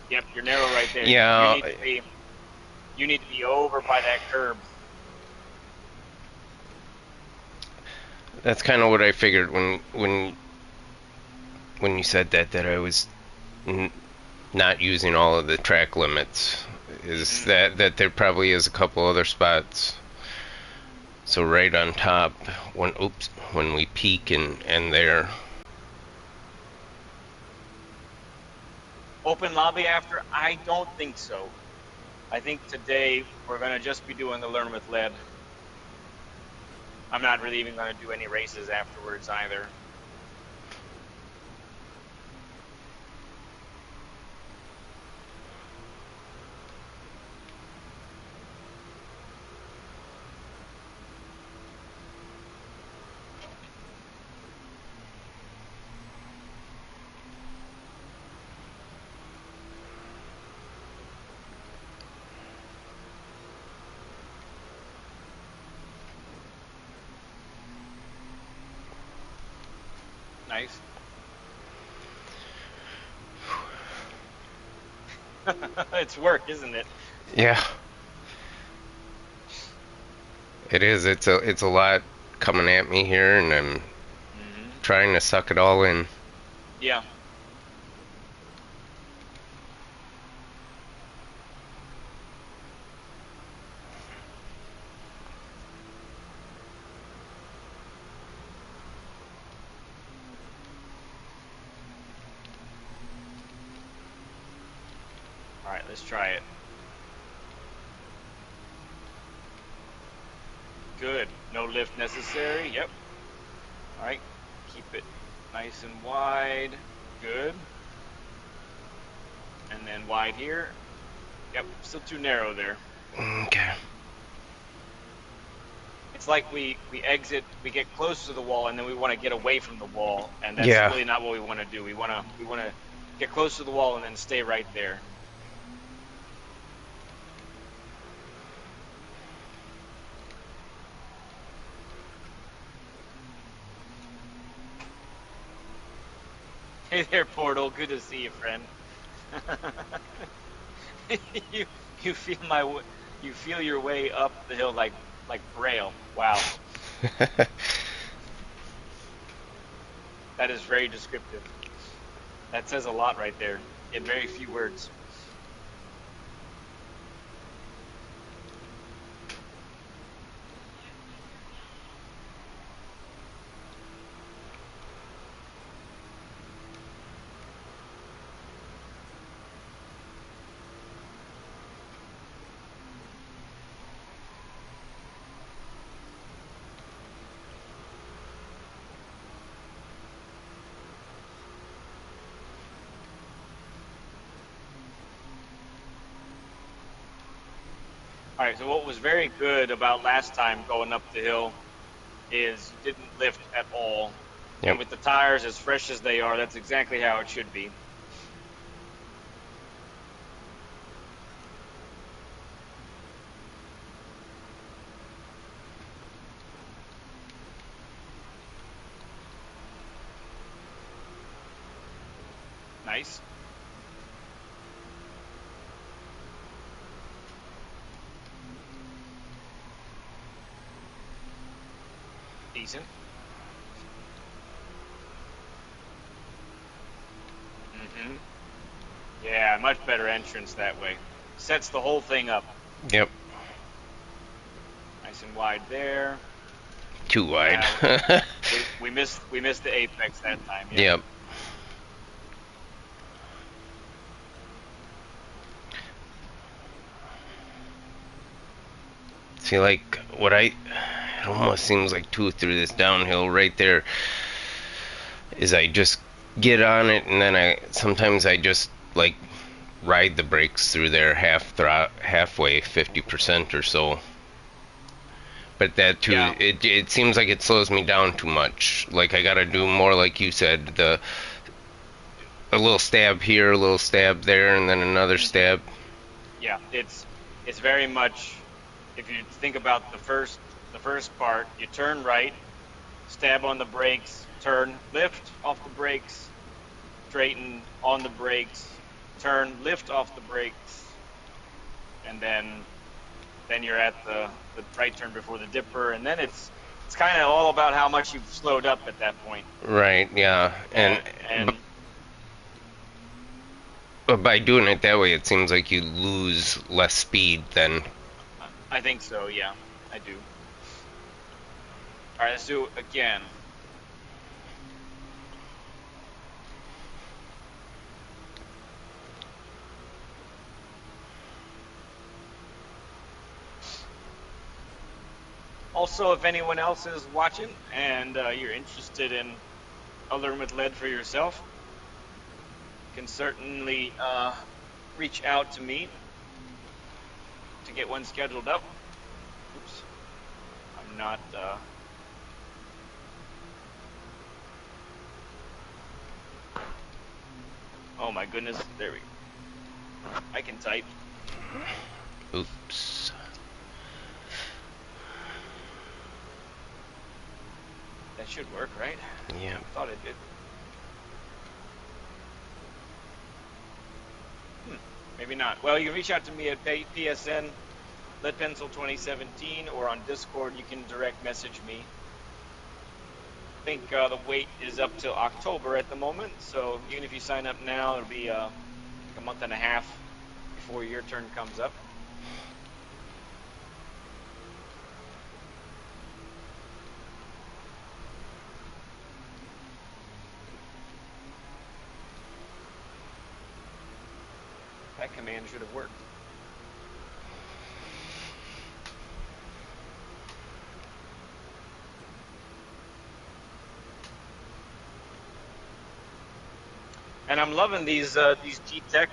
Yep, you're narrow right there. You Yeah, need to be over by that curb. that's kind of what I figured when you said that I was n- not using all of the track limits. Is Mm-hmm. that there probably is a couple other spots. So right on top, when we peak and there. Open lobby after? I don't think so. I think today we're gonna just be doing the learn with lead. I'm not really even gonna do any races afterwards either. Nice. It's work, isn't it? Yeah, it is. It's a lot coming at me here, and I'm Hmm. trying to suck it all in. Yeah. All right, let's try it. Good. No lift necessary. Yep. All right. Keep it nice and wide. Good. And then wide here. Yep. Still too narrow there. Okay. It's like we exit, we get close to the wall, and then we want to get away from the wall, and that's Yeah. really not what we want to do. We want to get close to the wall and then stay right there. Hey there, Portal. Good to see you, friend. you you feel you feel your way up the hill like Braille. Wow, that is very descriptive. That says a lot right there in very few words. All right, so what was very good about last time going up the hill is you didn't lift at all. And Yep. with the tires as fresh as they are, that's exactly how it should be. Nice. Decent. hmm Yeah, much better entrance that way. Sets the whole thing up. Yep. Nice and wide there. Too wide. Yeah, we missed the apex that time. Yep. Yep. See, like what I, it almost seems like too through this downhill right there is I just get on it and then sometimes I just like ride the brakes through there halfway 50% or so. But that too, Yeah. it seems like it slows me down too much. Like I gotta do more, like you said, a little stab here, a little stab there, and then another hmm stab. Yeah. It's very much if you think about the first part, you turn right, stab on the brakes, turn, lift off the brakes, straighten on the brakes, turn, lift off the brakes, and then you're at the right turn before the dipper, and then it's kind of all about how much you've slowed up at that point. Right, yeah, And but by doing it that way, it seems like you lose less speed than. I think so, yeah, I do. All right, let's do it again. Also, if anyone else is watching and you're interested in a learn with lead for yourself, you can certainly reach out to me to get one scheduled up. Oops, I'm not. Oh my goodness, there we go. I can type. Oops. That should work, right? Yeah. Thought it did. Hmm, maybe not. Well, you can reach out to me at PSN Lead Pencil 2017 or on Discord. You can direct message me. I think the wait is up till October at the moment, so even if you sign up now, it'll be like a month and a half before your turn comes up. That command should have worked. And I'm loving these G-Tech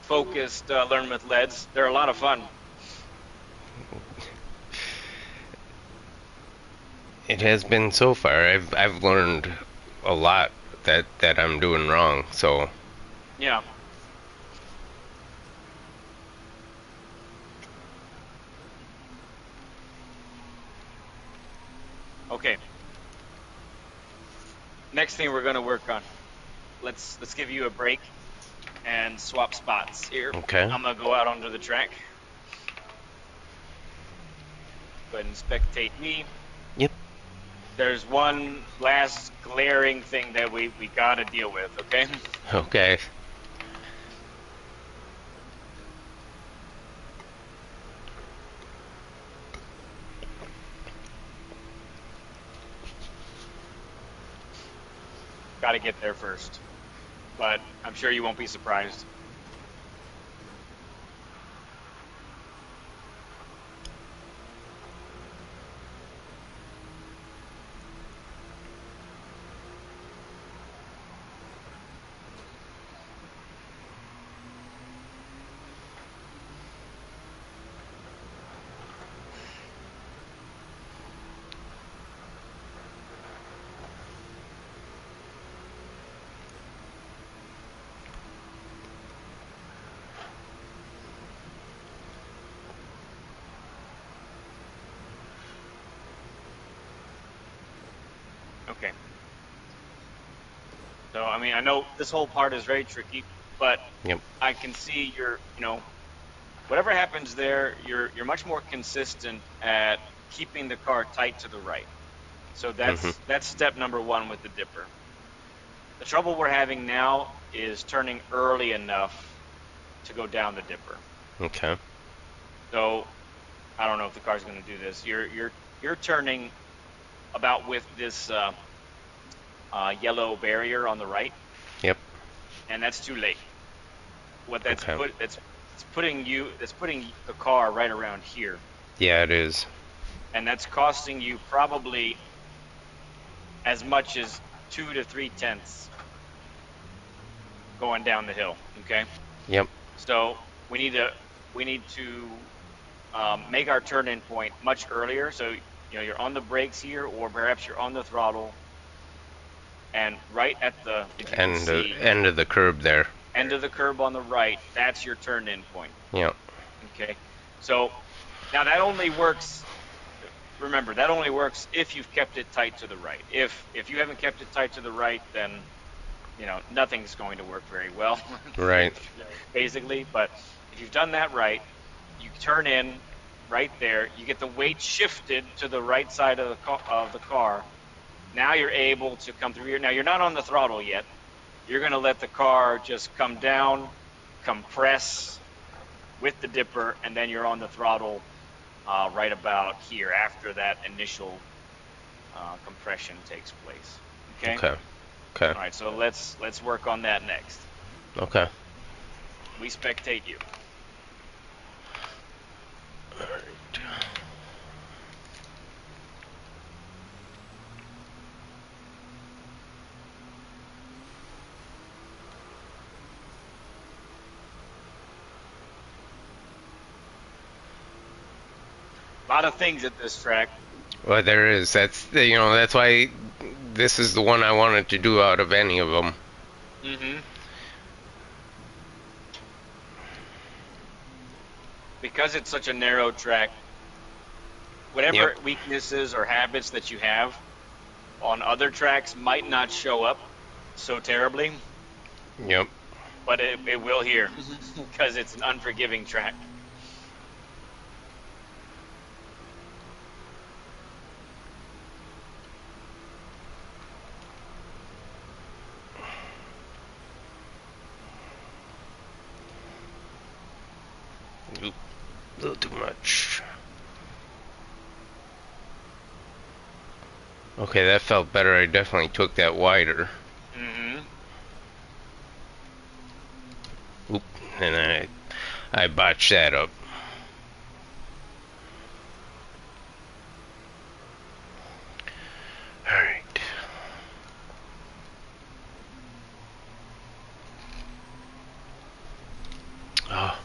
focused Learn with Leads. They're a lot of fun. It has been so far. I've learned a lot that I'm doing wrong. So Yeah. Okay. Next thing we're going to work on. let's give you a break and swap spots here. Okay. I'm gonna go out onto the track. Go ahead and spectate me. Yep. There's one last glaring thing that we gotta deal with, okay? Okay. Gotta get there first. But I'm sure you won't be surprised. Okay. So, I mean, I know this whole part is very tricky, but Yep. I can see whatever happens there, you're much more consistent at keeping the car tight to the right. So Mhm. that's step number one with the dipper. The trouble we're having now is turning early enough to go down the dipper. Okay. So I don't know if the car's going to do this. You're turning about with this yellow barrier on the right, Yep. and that's too late. What that's Okay. put that's it's putting the car right around here, Yeah, it is. and that's costing you probably as much as 2 to 3 tenths going down the hill. Okay, Yep. so we need to we need to make our turn-in point much earlier. So you're on the brakes here, or perhaps you're on the throttle, and right at the, if you can And the see, end of the curb there. end of the curb on the right, that's your turn-in point. Yep. Okay, so now that only works. Remember, that only works if you've kept it tight to the right. If you haven't kept it tight to the right, then nothing's going to work very well, Right. basically. But if you've done that right, you turn in right there. You get the weight shifted to the right side of the car. Now you're able to come through here. Now you're not on the throttle yet. You're going to let the car just come down, compress with the dipper, and then you're on the throttle right about here after that initial compression takes place. Okay. Okay. Okay. All right. So let's work on that next. Okay. We spectate you. All right. A lot of things at this track. Well, there is. That's why this is the one I wanted to do out of any of them. Mm-hmm. Because it's such a narrow track, whatever Yep. weaknesses or habits that you have on other tracks might not show up so terribly, Yep. but it will here because it's an unforgiving track. Oop, a little too much. Okay, that felt better. I definitely took that wider. Mm-hmm. Oop, and I botched that up. All right. Oh.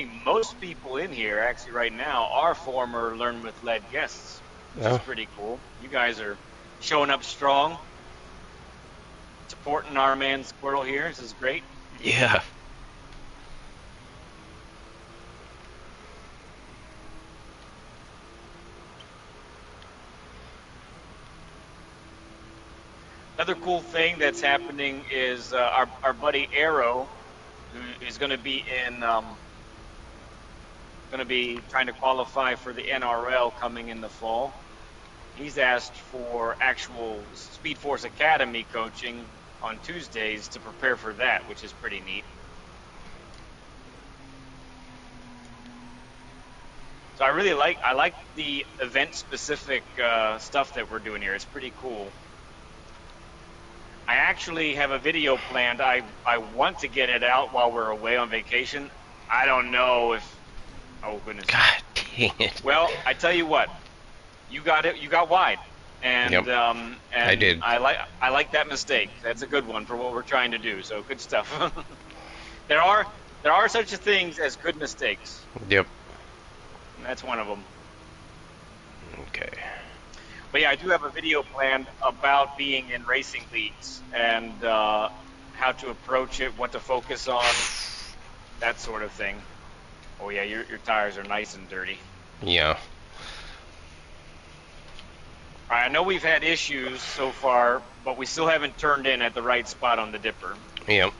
think most people in here, actually, right now, are former Learn with Lead guests, which is Oh, pretty cool. You guys are showing up strong, supporting our man Squirrel here. This is great. yeah. Another cool thing that's happening is our buddy Arrow, who is going to be trying to qualify for the NRL coming in the fall. He's asked for actual Speed Force Academy coaching on Tuesdays to prepare for that, which is pretty neat. So I like the event specific stuff that we're doing here. It's pretty cool. I actually have a video planned. I want to get it out while we're away on vacation. I don't know if. Oh goodness. God dang it. Well, I tell you what, you got it. You got wide, Yep, I and did. I like that mistake. That's a good one for what we're trying to do. So good stuff. there are there are such things as good mistakes. Yep. And that's one of them. Okay. But yeah, I do have a video planned about being in racing leagues and how to approach it, what to focus on, that sort of thing. Oh yeah, your tires are nice and dirty. Yeah. All right, I know we've had issues so far, but we still haven't turned in at the right spot on the dipper Yep.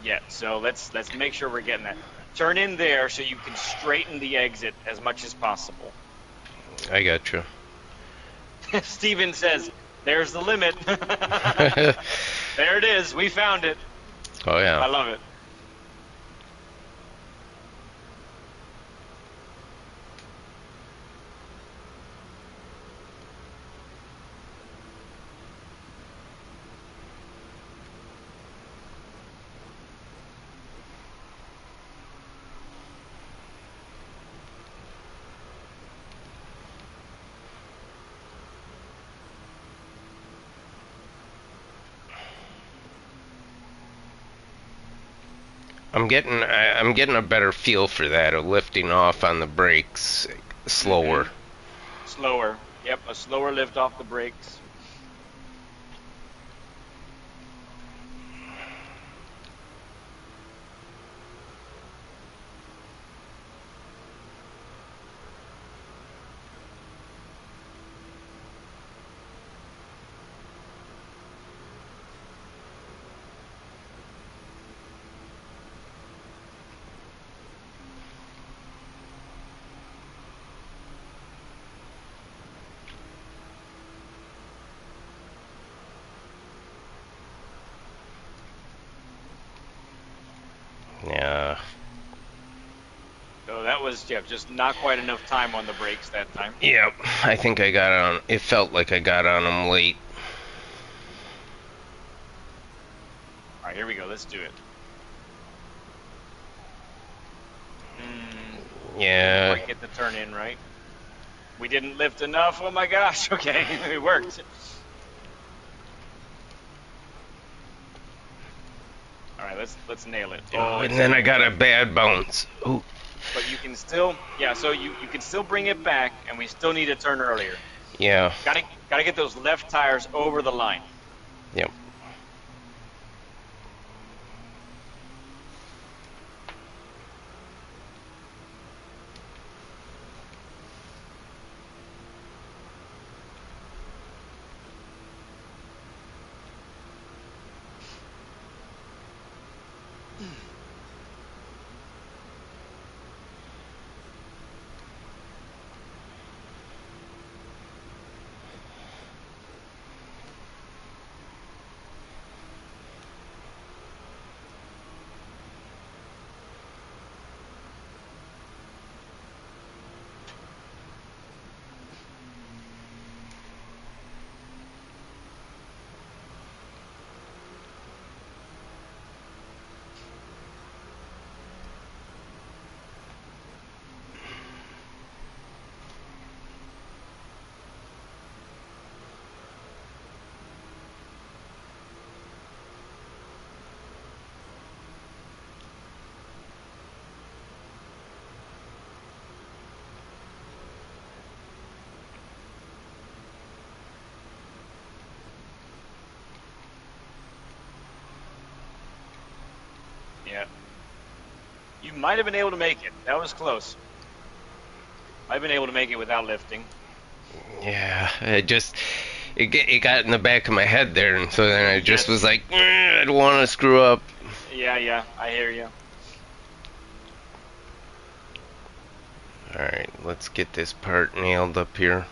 yet. So let's make sure we're getting that. Turn in there so you can straighten the exit as much as possible. I got you. Steven says, "There's the limit." There it is. We found it. Oh I yeah. love it. I'm getting a better feel for that of lifting off on the brakes Hmm. slower. Slower. Yep, a slower lift off the brakes. Yeah. So that was, yeah, just not quite enough time on the brakes that time. Yep. I think I got on. It felt like I got on them late. All right, here we go. Let's do it. Didn't Yeah. quite get the turn in right. We didn't lift enough. Oh my gosh. Okay, it worked. All right, let's nail it. Oh, Oh, and it's then I getting got a tough. bad bounce. Ooh. But you can still, yeah. So you can still bring it back, and we still need to turn earlier. Yeah. Gotta get those left tires over the line. Yep. You might have been able to make it. That was close. Might have been able to make it without lifting. Yeah, it got in the back of my head there, and so then I just was Yes. like, I don't want to screw up. Yeah, yeah, I hear you. All right, let's get this part nailed up here.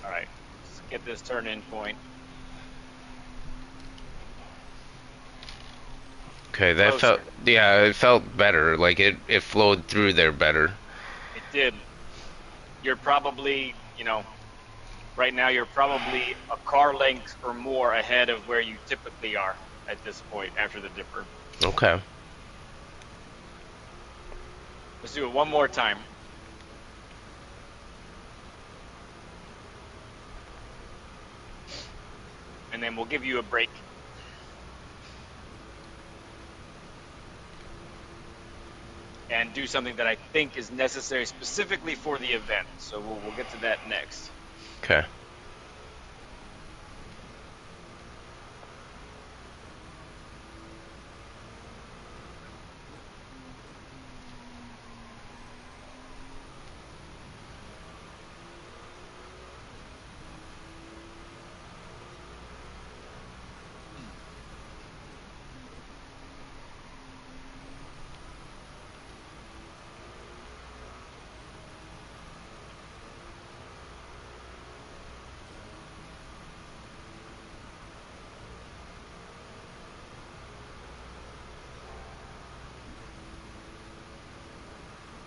All right, let's get this turn-in point. Okay, that felt, Closer. yeah, it felt better. Like it flowed through there better. It did. You're probably, right now you're probably a car length or more ahead of where you typically are at this point after the dipper. Okay. Let's do it one more time. And then we'll give you a break. And do something that I think is necessary specifically for the event. So we'll get to that next. Okay.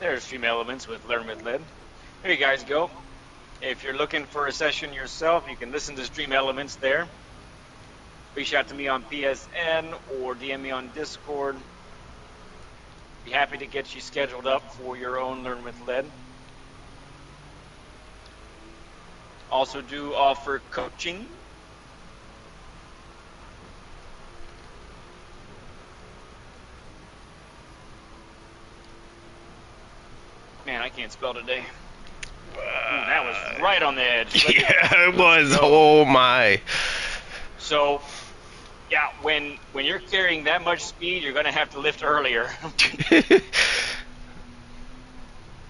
There's Stream Elements with Learn with Lead. Here you guys go. If you're looking for a session yourself, you can listen to Stream Elements there. Reach out to me on PSN or DM me on Discord. Be happy to get you scheduled up for your own Learn with Lead. Also do offer coaching. Man, I can't spell today. Ooh, that was right on the edge. Yeah, it was. Oh my. So, yeah, when you're carrying that much speed, you're going to have to lift earlier.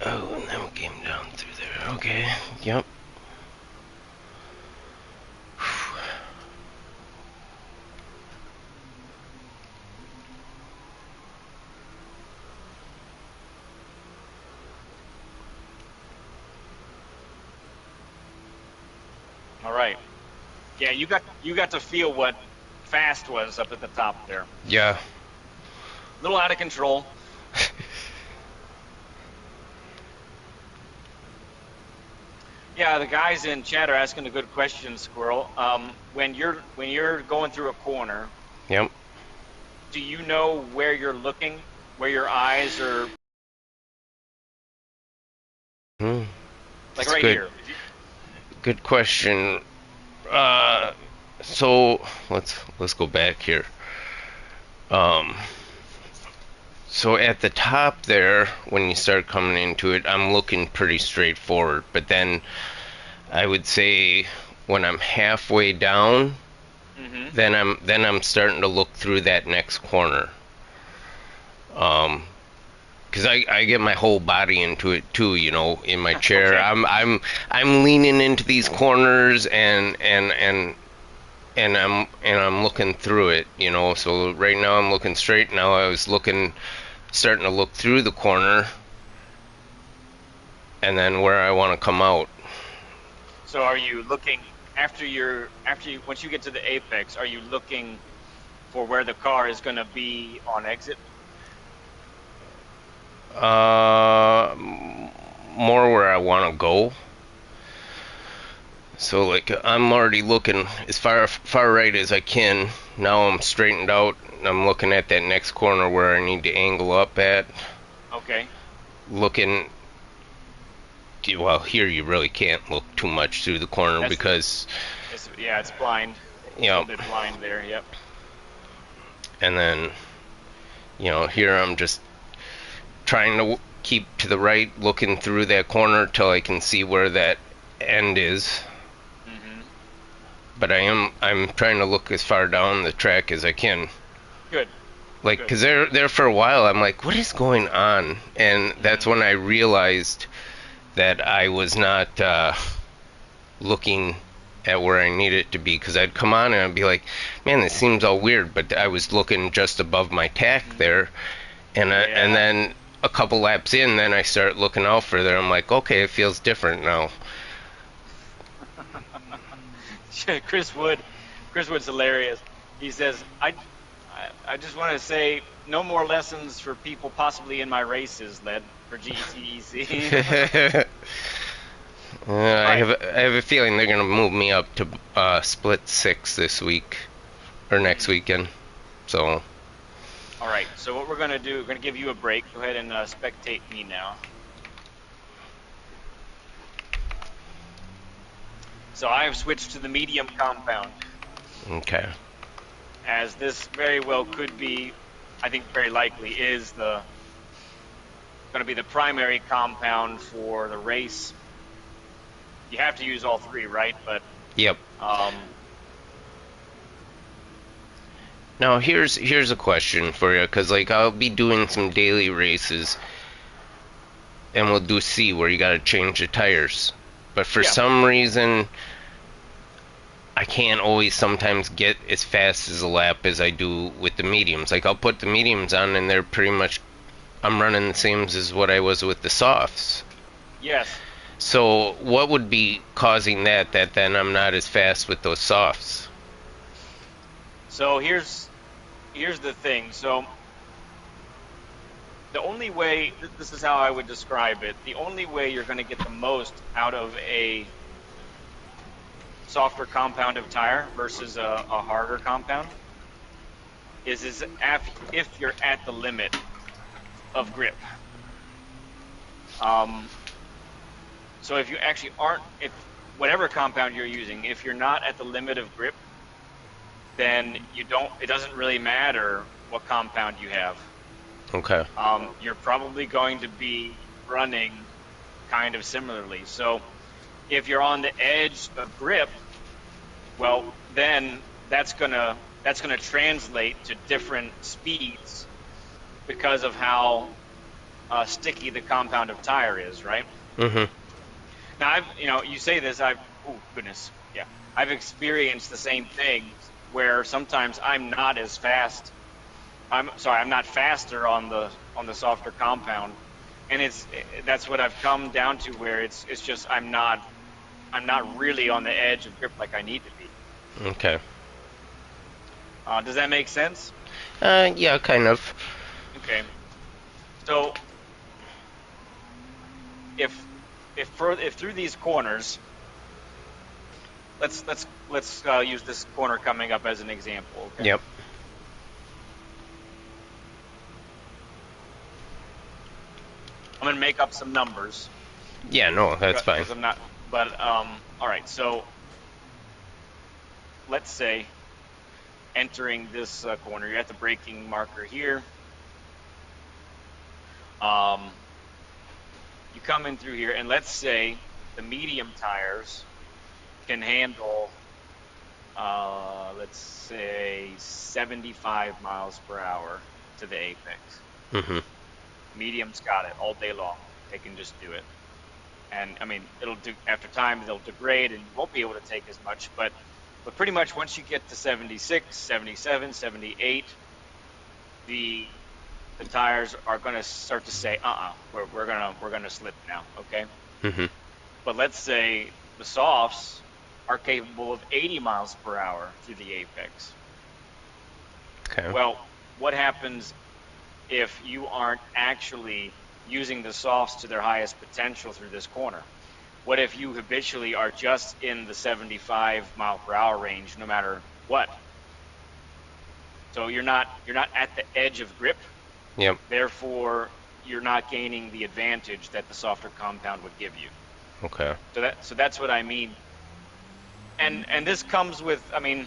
Oh, and then we came down through there. Okay. Yep. All right. Yeah, you got to feel what fast was up at the top there. Yeah. A little out of control. Yeah, the guys in chat are asking a good question, Squirrel. When you're going through a corner, Yep. do you know where you're looking, where your eyes are? Like That's right good. here. Good question. So let's go back here. So at the top there, when you start coming into it, I'm looking pretty straightforward. But then I would say when I'm halfway down, Mm-hmm. then I'm starting to look through that next corner. Because I get my whole body into it too, in my chair. Okay. I'm leaning into these corners and I'm looking through it, So right now I'm looking straight. Now I was starting to look through the corner, and then where I want to come out. So are you looking once you get to the apex? Are you looking for where the car is going to be on exit? More where I want to go. So like I'm already looking as far right as I can. Now I'm straightened out. I'm looking at that next corner where I need to angle up at. Okay. Looking. Well, here you really can't look too much through the corner because. It's blind. You know. A little bit blind there. Yep. And then, here I'm just trying to keep to the right, looking through that corner till I can see where that end is. Hmm. But I'm trying to look as far down the track as I can. Good. Like, Good. because there for a while, I'm like, what is going on? And that's Hmm. when I realized that I was not looking at where I needed it to be. Because I'd come on and I'd be like, man, this seems all weird. But I was looking just above my tack Hmm. there, and Yeah. then a couple laps in, then I start looking out further. I'm like, okay, it feels different now. Chris Wood. Chris Wood's hilarious. He says, I just want to say no more lessons for people possibly in my races led for GTEC. I All right. have a feeling they're gonna move me up to split six this week or next Mm. weekend. So All right. So what we're gonna do, we're gonna give you a break. Go ahead and spectate me now. So I have switched to the medium compound, okay, as this very well could be, I think very likely is the going to be the primary compound for the race. You have to use all three, right? But yep. um, Now here's a question for you, because like I'll be doing some daily races, and we'll do C where you got to change the tires, but for yeah, some reason I can't always sometimes get as fast as a lap as I do with the mediums. Like I'll put the mediums on and they're pretty much I'm running the same as what I was with the softs. yes. So what would be causing that then I'm not as fast with those softs? So here's the thing. So the only way, this is how I would describe it. The only way you're going to get the most out of a softer compound of tire versus a harder compound is if you're at the limit of grip. Um, so if you actually aren't, if whatever compound you're using, if you're not at the limit of grip, then you don't. It doesn't really matter what compound you have. Okay. You're probably going to be running kind of similarly. So if you're on the edge of grip, well, then that's gonna translate to different speeds because of how sticky the compound of tire is, right? Mhm. Now, you say this, oh goodness, yeah, I've experienced the same things where sometimes I'm not as fast. I'm sorry, I'm not faster on the softer compound, and that's what I've come down to where it's just I'm not really on the edge of grip like I need to be. Okay. Does that make sense? Yeah, kind of. Okay. So if if through these corners, let's use this corner coming up as an example. Okay. Yep. I'm gonna make up some numbers Yeah, no, that's fine. because I'm not. But all right. So let's say entering this corner, you're at the braking marker here. Um, you come in through here, and let's say the medium tires can handle, let's say, 75 miles per hour to the apex. Mhm. Medium's got it all day long. They can just do it. And I mean, it'll do after time, they'll degrade and you won't be able to take as much. But pretty much once you get to 76, 77, 78, the the tires are going to start to say, we're gonna slip now, okay? Mhm. But let's say the softs are capable of 80 miles per hour through the apex. Okay. Well, what happens if you aren't actually using the softs to their highest potential through this corner? What if you habitually are just in the 75 mile per hour range no matter what? So you're not at the edge of grip, Yep. therefore you're not gaining the advantage that the softer compound would give you. Okay. So that's what I mean. And this comes with, I mean,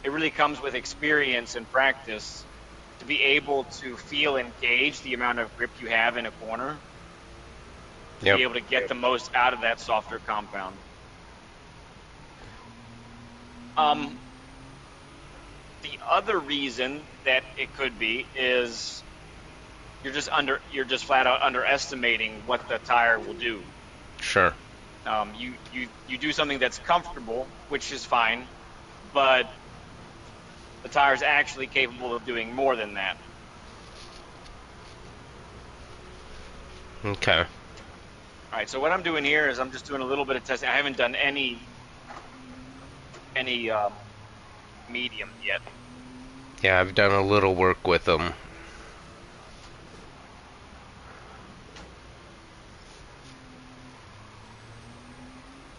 it really comes with experience and practice to be able to feel and gauge the amount of grip you have in a corner, to Yep. be able to get the most out of that softer compound. Um, the other reason that it could be is you're just flat out underestimating what the tire will do. Sure. You do something that's comfortable, which is fine, but the tire is actually capable of doing more than that. Okay. All right, so what I'm doing here is I'm just doing a little bit of testing. I haven't done any medium yet. Yeah, I've done a little work with them.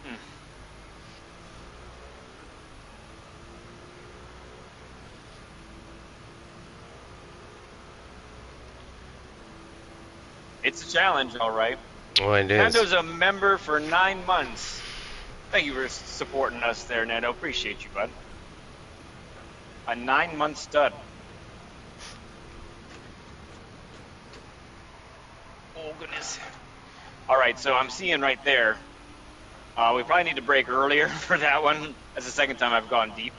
Hmm. It's a challenge, all right. Well, it is. Nando's a member for 9 months. Thank you for supporting us there, Nando. Appreciate you, bud. A 9 month stud. Oh, goodness. All right, so I'm seeing right there. We probably need to break earlier for that one. That's the second time I've gone deep.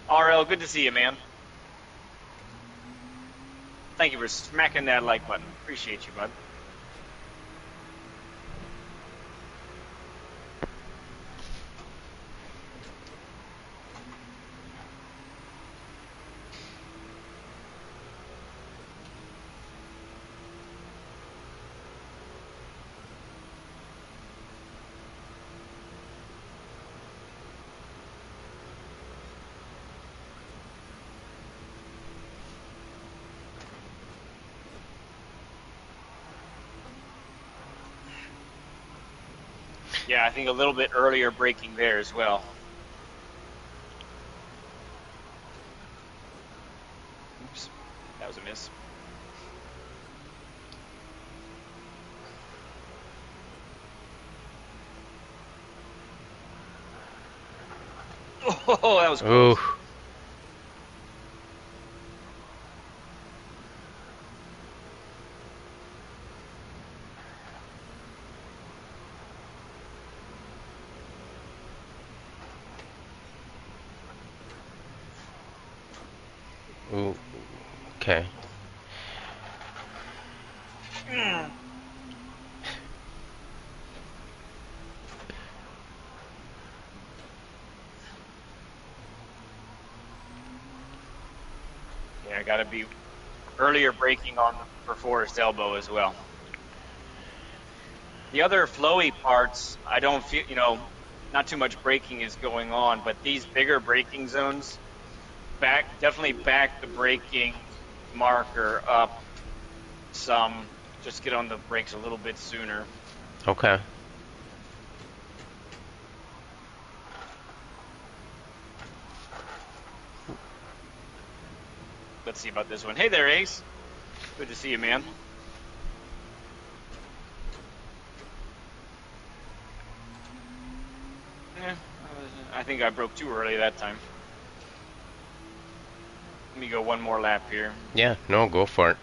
RL, good to see you, man. Thank you for smacking that like button. Appreciate you, bud. Yeah, I think a little bit earlier braking there as well. Oops, that was a miss. Oh, that was close. Ooh. Ooh. Okay. Mm. Yeah, I got to be earlier braking on for Forest Elbow as well. The other flowy parts, I don't feel, not too much braking is going on, but these bigger braking zones definitely back the braking marker up some. Just get on the brakes a little bit sooner. Okay. Let's see about this one. Hey there, Ace. Good to see you, man. Yeah, I think I broke too early that time. Let me go one more lap here. Yeah, no, go for it.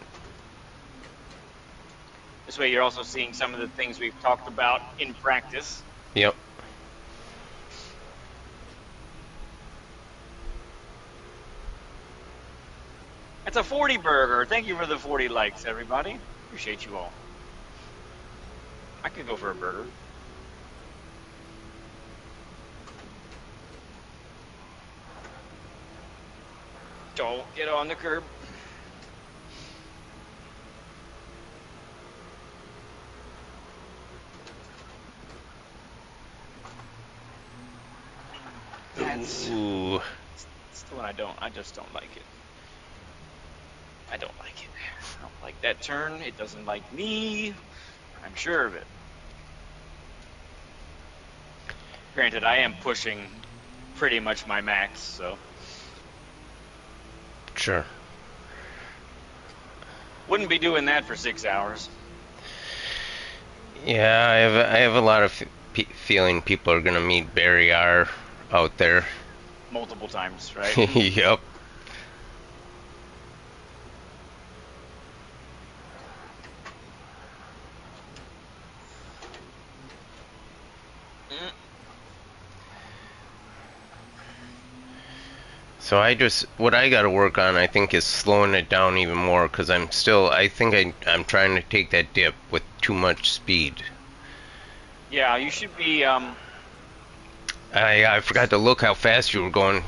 This way you're also seeing some of the things we've talked about in practice. Yep. It's a 40 burger. Thank you for the 40 likes, everybody. Appreciate you all. I could go for a burger. Don't get on the curb. That's Ooh. the one I just don't like it. I don't like it. I don't like that turn. It doesn't like me. I'm sure of it. Granted, I am pushing pretty much my max, so Sure. wouldn't be doing that for 6 hours. Yeah, I have a lot of feeling people are gonna meet Barry R out there. multiple times, right? Yep. Mm. So what I got to work on, I think, is slowing it down even more because I think I'm trying to take that dip with too much speed. Yeah, you should be. I forgot to look how fast you were going.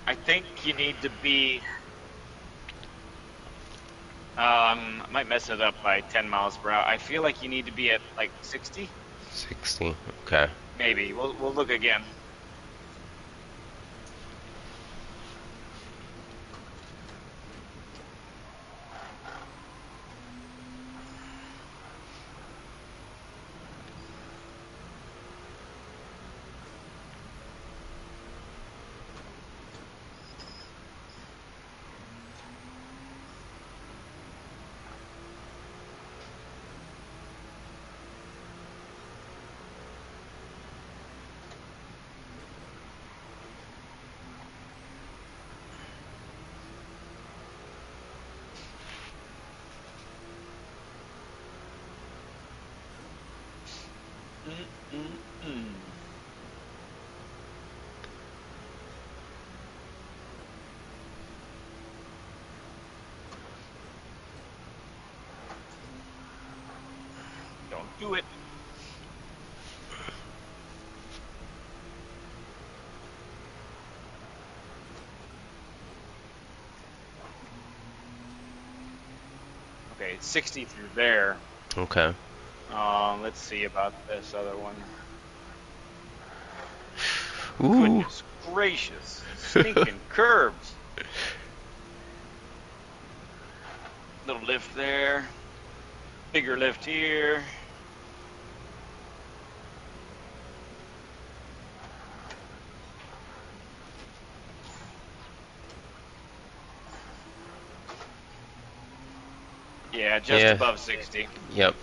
I think you need to be. I might mess it up by 10 miles per hour. I feel like you need to be at like 60, 60. Okay. maybe. We'll look again. Mm, mm, mm. Don't do it. Okay, it's 60 through there. Okay. Let's see about this other one. Ooh. Goodness gracious, stinking curbs. Little lift there, bigger lift here. Yeah, just Yeah. above 60. Yep.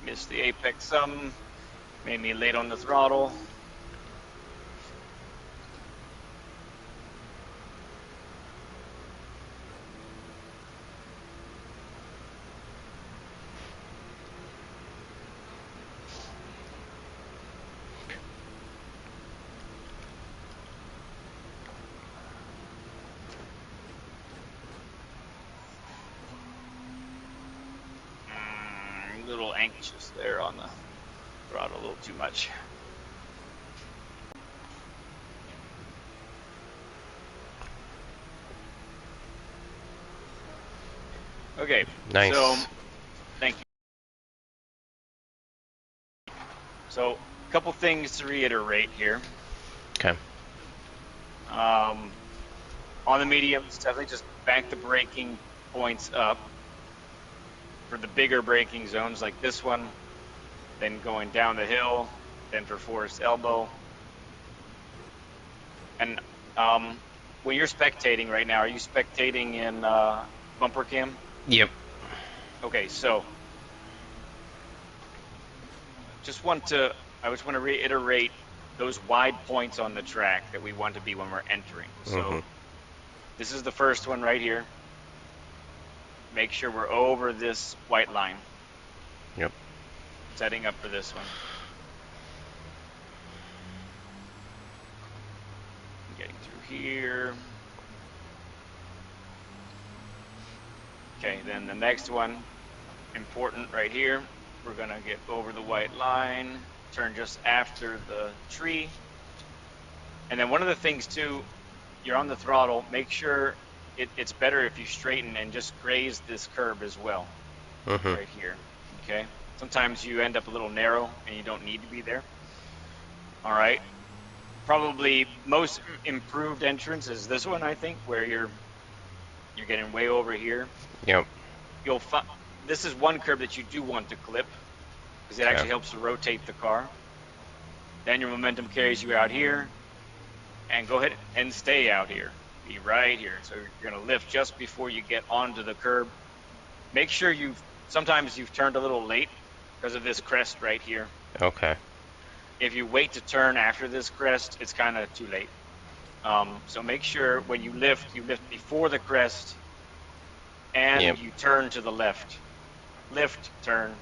Missed the apex some, made me late on the throttle. A little anxious there on the throttle, a little too much. Okay, so Nice. thank you. So, a couple things to reiterate here. Okay. Um, on the mediums, definitely just bank the braking points up for the bigger braking zones like this one, then going down the hill, then for Forest Elbow. And when you're spectating right now, are you spectating in bumper cam? Yep. Okay, so just want to I just want to reiterate those wide points on the track that we want to be when we're entering. Mhm. So this is the first one right here. Make sure we're over this white line. Yep. Setting up for this one. Getting through here. Okay, then the next one, important right here. We're gonna get over the white line, turn just after the tree. And then one of the things too, you're on the throttle, make sure it's better if you straighten and just graze this curb as well, Mhm. right here, okay? Sometimes you end up a little narrow and you don't need to be there. All right, probably most improved entrance is this one, I think, where you're getting way over here. Yep. You'll find this is one curb that you do want to clip because it Okay. actually helps to rotate the car. Then your momentum carries you out here, and go ahead and stay out here. Be right here. So you're going to lift just before you get onto the curb. Make sure you've sometimes you've turned a little late because of this crest right here. Okay. If you wait to turn after this crest, it's kind of too late. So make sure when you lift before the crest and Yep. you turn to the left. Lift, turn.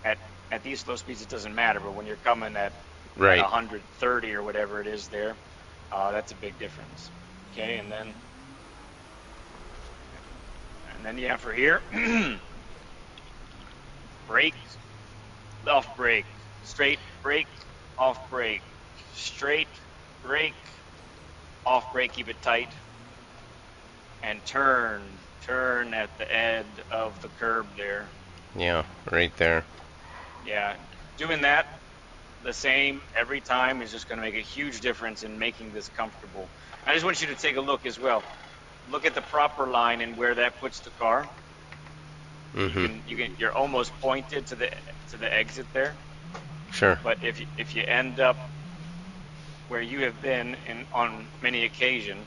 At at these slow speeds, it doesn't matter, but when you're coming at Right. 130 or whatever it is there, that's a big difference. Okay, and then yeah, for here, brake, off brake, straight brake, off brake, straight brake, off brake, keep it tight, and turn at the end of the curb there. Yeah. Right there. Yeah, doing that the same every time is just going to make a huge difference in making this comfortable. I just want you to take a look as well. Look at the proper line and where that puts the car. Mm-hmm. You're almost pointed to the exit there. Sure. But if you end up where you have been in on many occasion,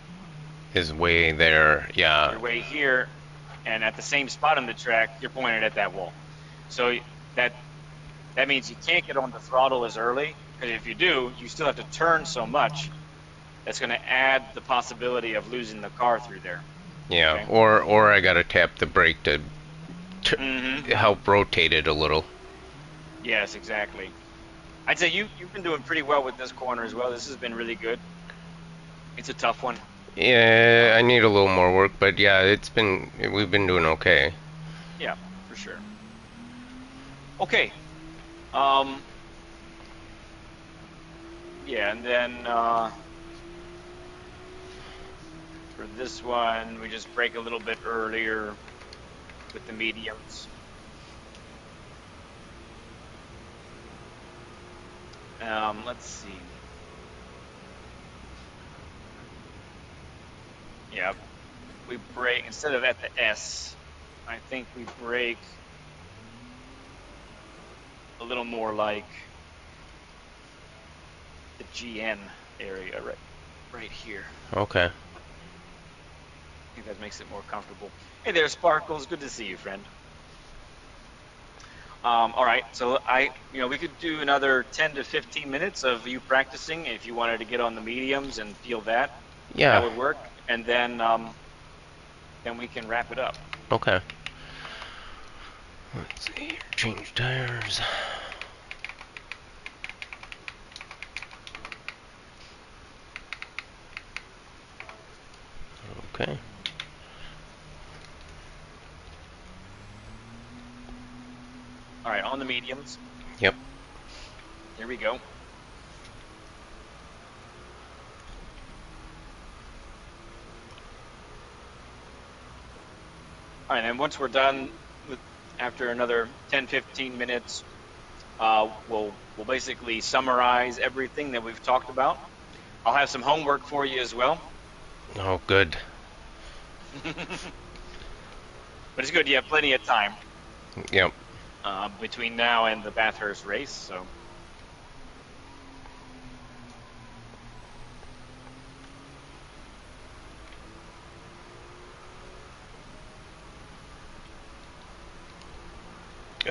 Is way there. Yeah. you're way here, and at the same spot on the track, you're pointed at that wall. So that that means you can't get on the throttle as early, because if you do, you still have to turn so much. That's going to add the possibility of losing the car through there. Yeah. Okay. Or I gotta tap the brake to Mm-hmm. help rotate it a little. Yes, exactly. I'd say you've been doing pretty well with this corner as well. This has been really good. It's a tough one. Yeah, I Um, need a little more work, but yeah, we've been doing okay. yeah, for sure. Okay. Um, yeah, and then for this one, we just brake a little bit earlier with the mediums. Let's see. Yeah, we brake instead of at the S. I think we brake a little more like the GN area right here. Okay. I think that makes it more comfortable. Hey there, Sparkles. Good to see you, friend. All right, so we could do another 10 to 15 minutes of you practicing if you wanted to get on the mediums and feel that. That Yeah. would work, and then we can wrap it up. Okay. Let's see here. Change tires. Okay. All right, on the mediums. Yep. Here we go. All right, and once we're done with, after another 10, 15 minutes, we'll basically summarize everything that we've talked about. I'll have some homework for you as well. Oh, good. But it's good. You have plenty of time Yep. between now and the Bathurst race. So,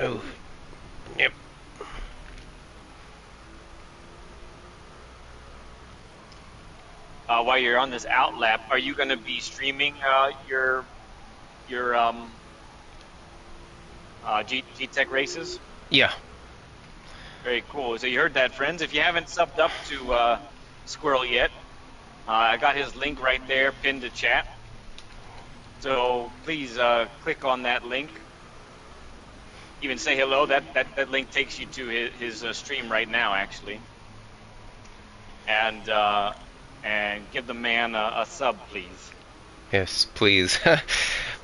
Oh. Yep. while you're on this out lap, are you going to be streaming your G Tech races? Yeah. Very cool. So you heard that, friends. If you haven't subbed up to Squirrel yet, I got his link right there, pinned to chat. So please click on that link. Even say hello. That link takes you to his stream right now, actually. And give the man a sub, please. Yes, please.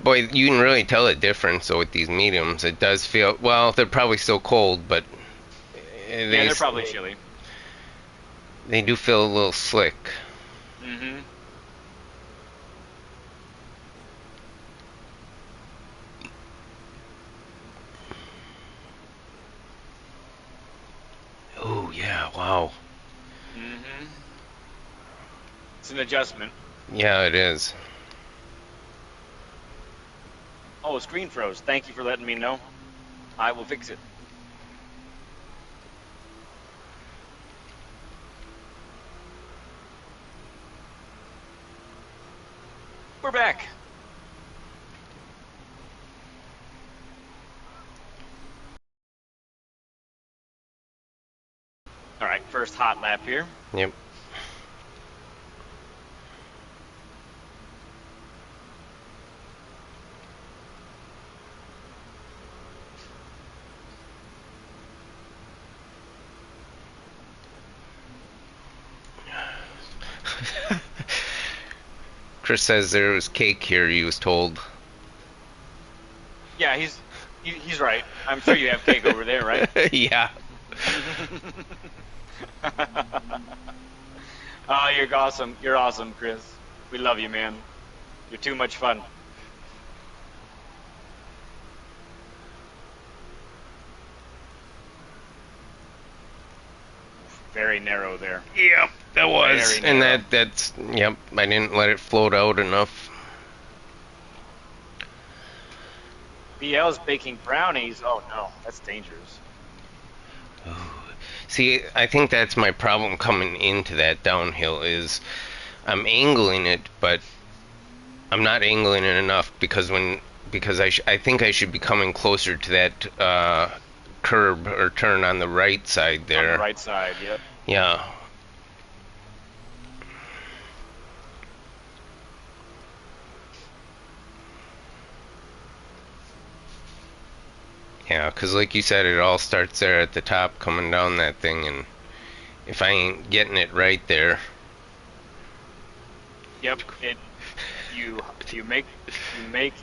Boy, you can really tell the difference though with these mediums. It does feel well. They're probably still cold, but Yeah, they're probably chilly. they do feel a little slick. Mm-hmm. Oh yeah, wow. Mm-hmm. It's an adjustment. Yeah, it is. Oh, screen froze. Thank you for letting me know. I will fix it. We're back. All right, first hot lap here. Yep. Chris says there was cake here, he was told. Yeah, he's right. I'm sure you have cake over there, right? Yeah. Oh, you're awesome. You're awesome, Chris. We love you, man. You're too much fun. Very narrow there. Yep, that was. Very And narrow. that's, yep, I didn't let it float out enough. BL's baking brownies. Oh no, that's dangerous. See, I think that's my problem coming into that downhill is I'm angling it, but I'm not angling it enough because I think I should be coming closer to that curb or turn on the right side On the there. right side, yep. Yeah. Yeah, 'cause like you said, it all starts there at the top coming down that thing, and if I ain't getting it right there. Yep. You make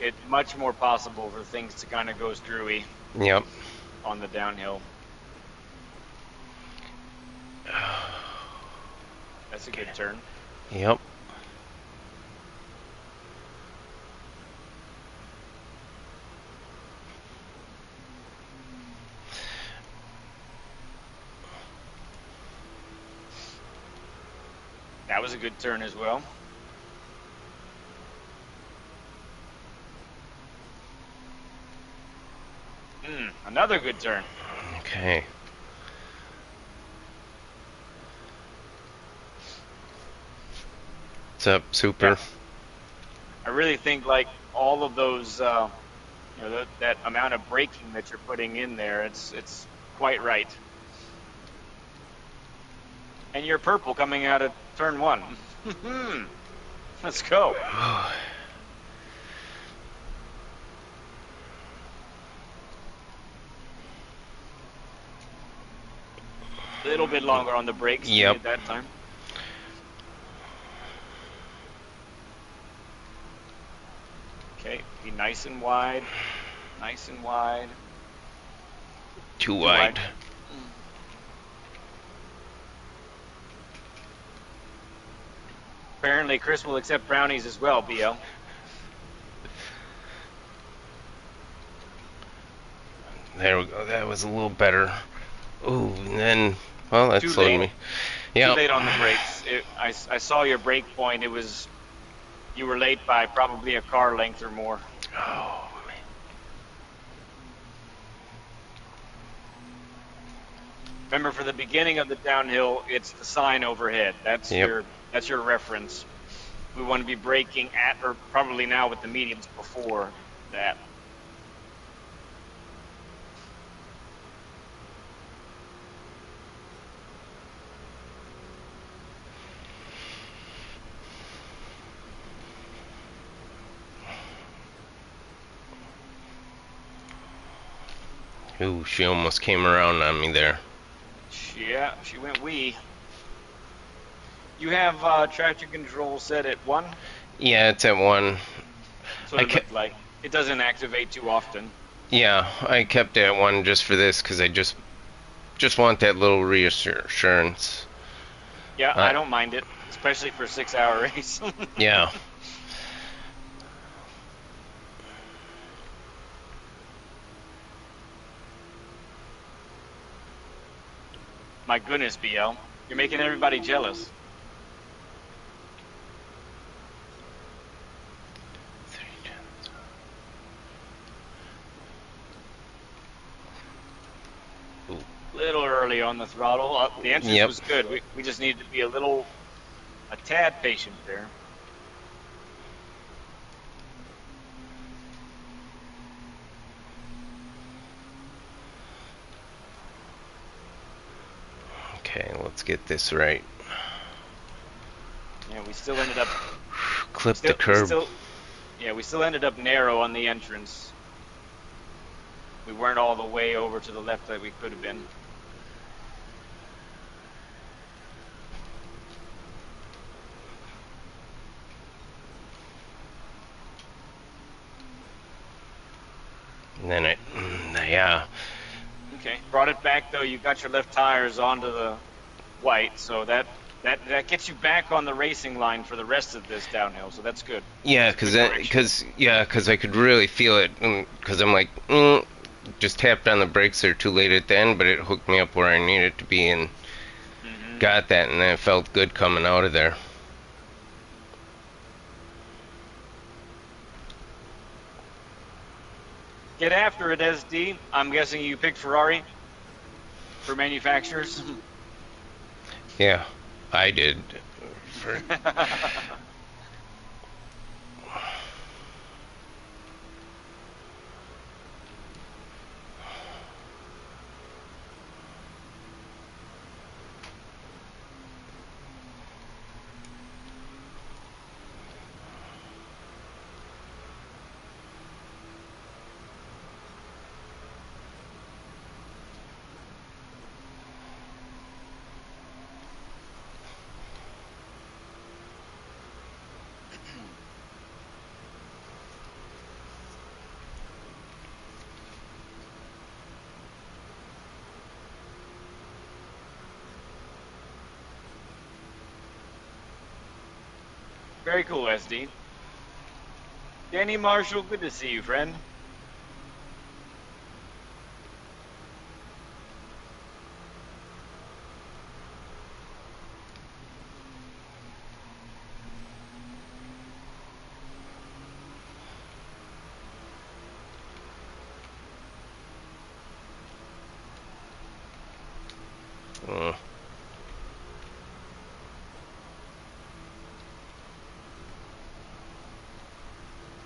it much more possible for things to kind of go screwy Yep. on the downhill. That's a good turn. Yep. That was a good turn as well. Another good turn. Okay. What's up, Super? Yeah, I really think like all of those, that amount of braking that you're putting in there, it's quite right. And you're purple coming out of turn one. Let's go. A little bit longer on the brakes Yep. at that time. Okay, be nice and wide. Nice and wide. Too Too wide. wide. Apparently, Chris will accept brownies as well, BL. There we go. That was a little better. Ooh, and then, well, that Too slowed late. me. Too Yep. late on the brakes. I saw your brake point. You were late by probably a car length or more. Oh, man. Remember, for the beginning of the downhill, it's the sign overhead. Yep. That's your reference. We want to be braking at, or probably now with the mediums before that. Ooh, she almost came around on me there. Yeah, she went wee. You have traction control set at 1. Yeah, it's at 1. That's what I it kept, looked like. It doesn't activate too often. yeah, I kept it at 1 just for this because I just want that little reassurance. Yeah, Uh, I don't mind it, especially for a 6-hour race. yeah. My goodness, BL. You're making everybody jealous. Little early on the throttle. The entrance Yep. was good. We just needed to be a tad patient there. Okay, let's get this right. Yeah, we still ended up Clip the still we curb. still yeah we still ended up narrow on the entrance. We weren't all the way over to the left that we could have been. And then yeah. Okay, brought it back though. You got your left tires onto the white, so that gets you back on the racing line for the rest of this downhill. So that's good. Yeah, It's a good direction. cause I could really feel it, cause I'm like, just tapped on the brakes there too late at the end, but it hooked me up where I needed to be and Hmm. got that, and then it felt good coming out of there. Get after it, SD. I'm guessing you picked Ferrari for manufacturers. Yeah, I did. For, Very cool, SD. Danny Marshall, good to see you, friend. uh,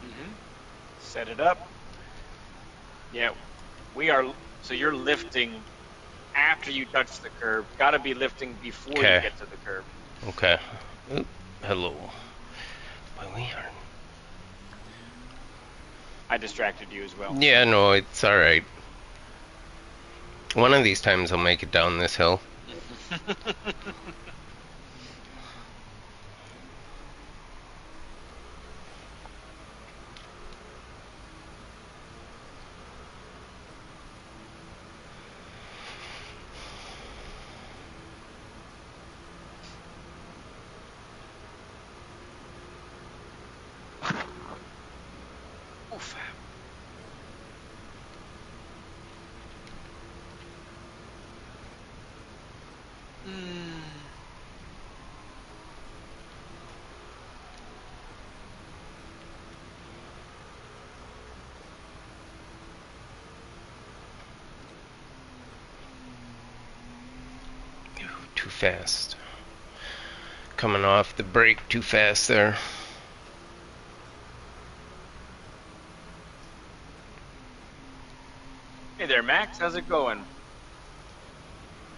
Hmm. Set it up. Yeah, we are. So you're lifting after you touch the curb. Got to be lifting before you okay, get to the curb. okay. Oop, hello. Boy, we are. I distracted you as well. Yeah, no, it's all right. One of these times I'll make it down this hill. Oof. Mm. Too fast. Coming off the brake too fast there. Hey there, Max. How's it going?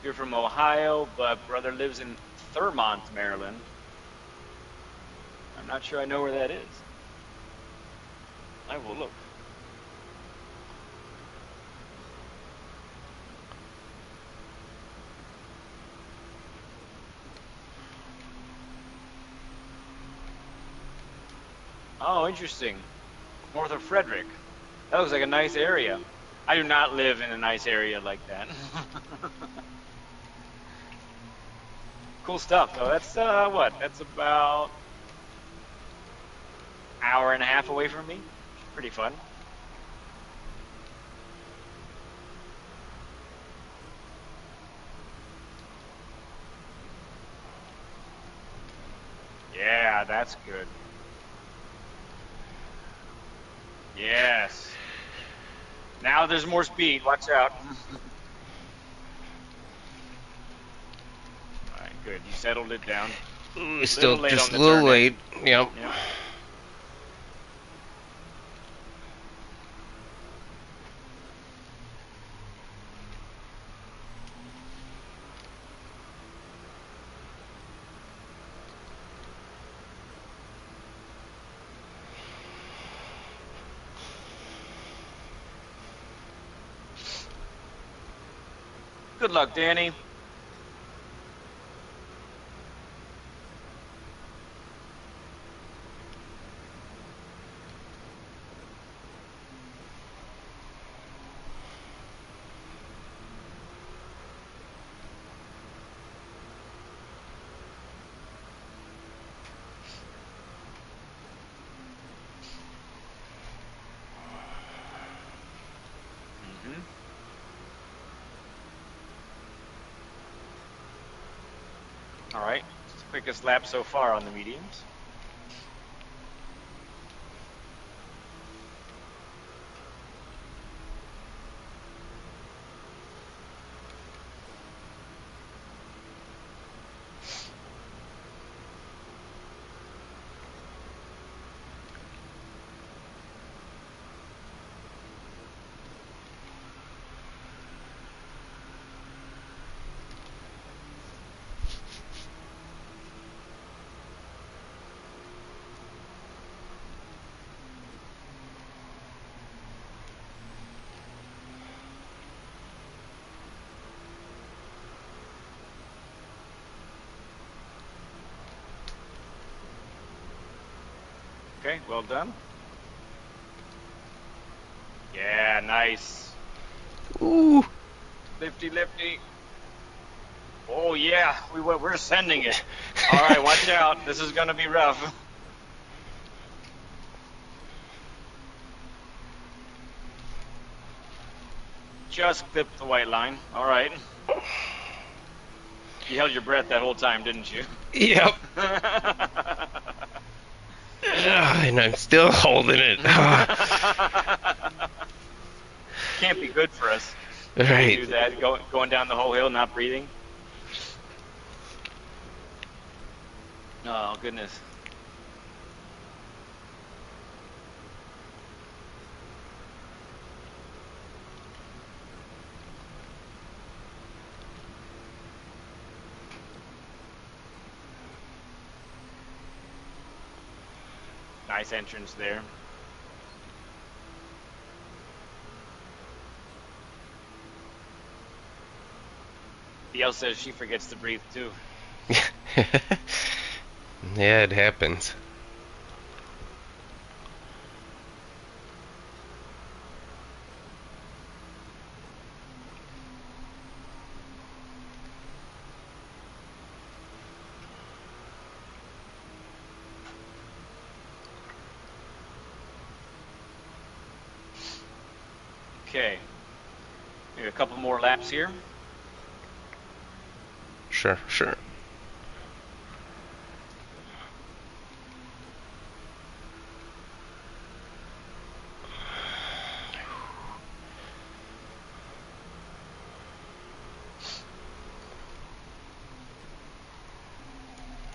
You're from Ohio, but brother lives in Thurmont, Maryland. I'm not sure I know where that is. I will look. Oh, interesting. North of Frederick. That looks like a nice area. I do not live in a nice area like that. Cool stuff, though. That's what? That's about hour and a half away from me. Pretty fun. Yeah, that's good. Yes. Now there's more speed. Watch out. Good. You settled it down. Ooh, still Little late just on a the little turn in. late. Yep. Yep. Good luck, Danny. Mm-hmm. All right. It's the quickest lap so far on the mediums. Okay, well done. Yeah, nice. Ooh. Lifty, lifty. Oh yeah, we're sending it. All right, watch out. This is gonna be rough. Just clipped the white line. All right. You held your breath that whole time, didn't you? Yep. And I'm still holding it. Can't be good for us when we Right. do that. Going down the whole hill, not breathing. Oh goodness. Nice entrance there. DL says she forgets to breathe too. Yeah, it happens. Okay. Maybe a couple more laps here. Sure, sure.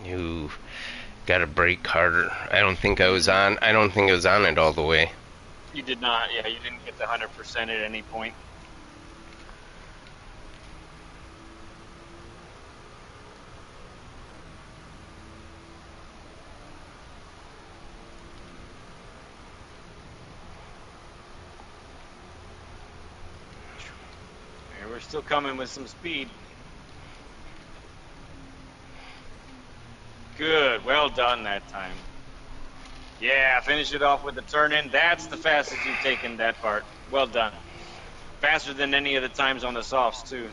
You gotta brake harder. I don't think I was on. I don't think I was on it all the way. You did not. Yeah, you didn't get the 100% at any point. And we're still coming with some speed. Good. Well done that time. Yeah, finish it off with the turn in. That's the fastest you've taken that part. Well done. Faster than any of the times on the softs, too.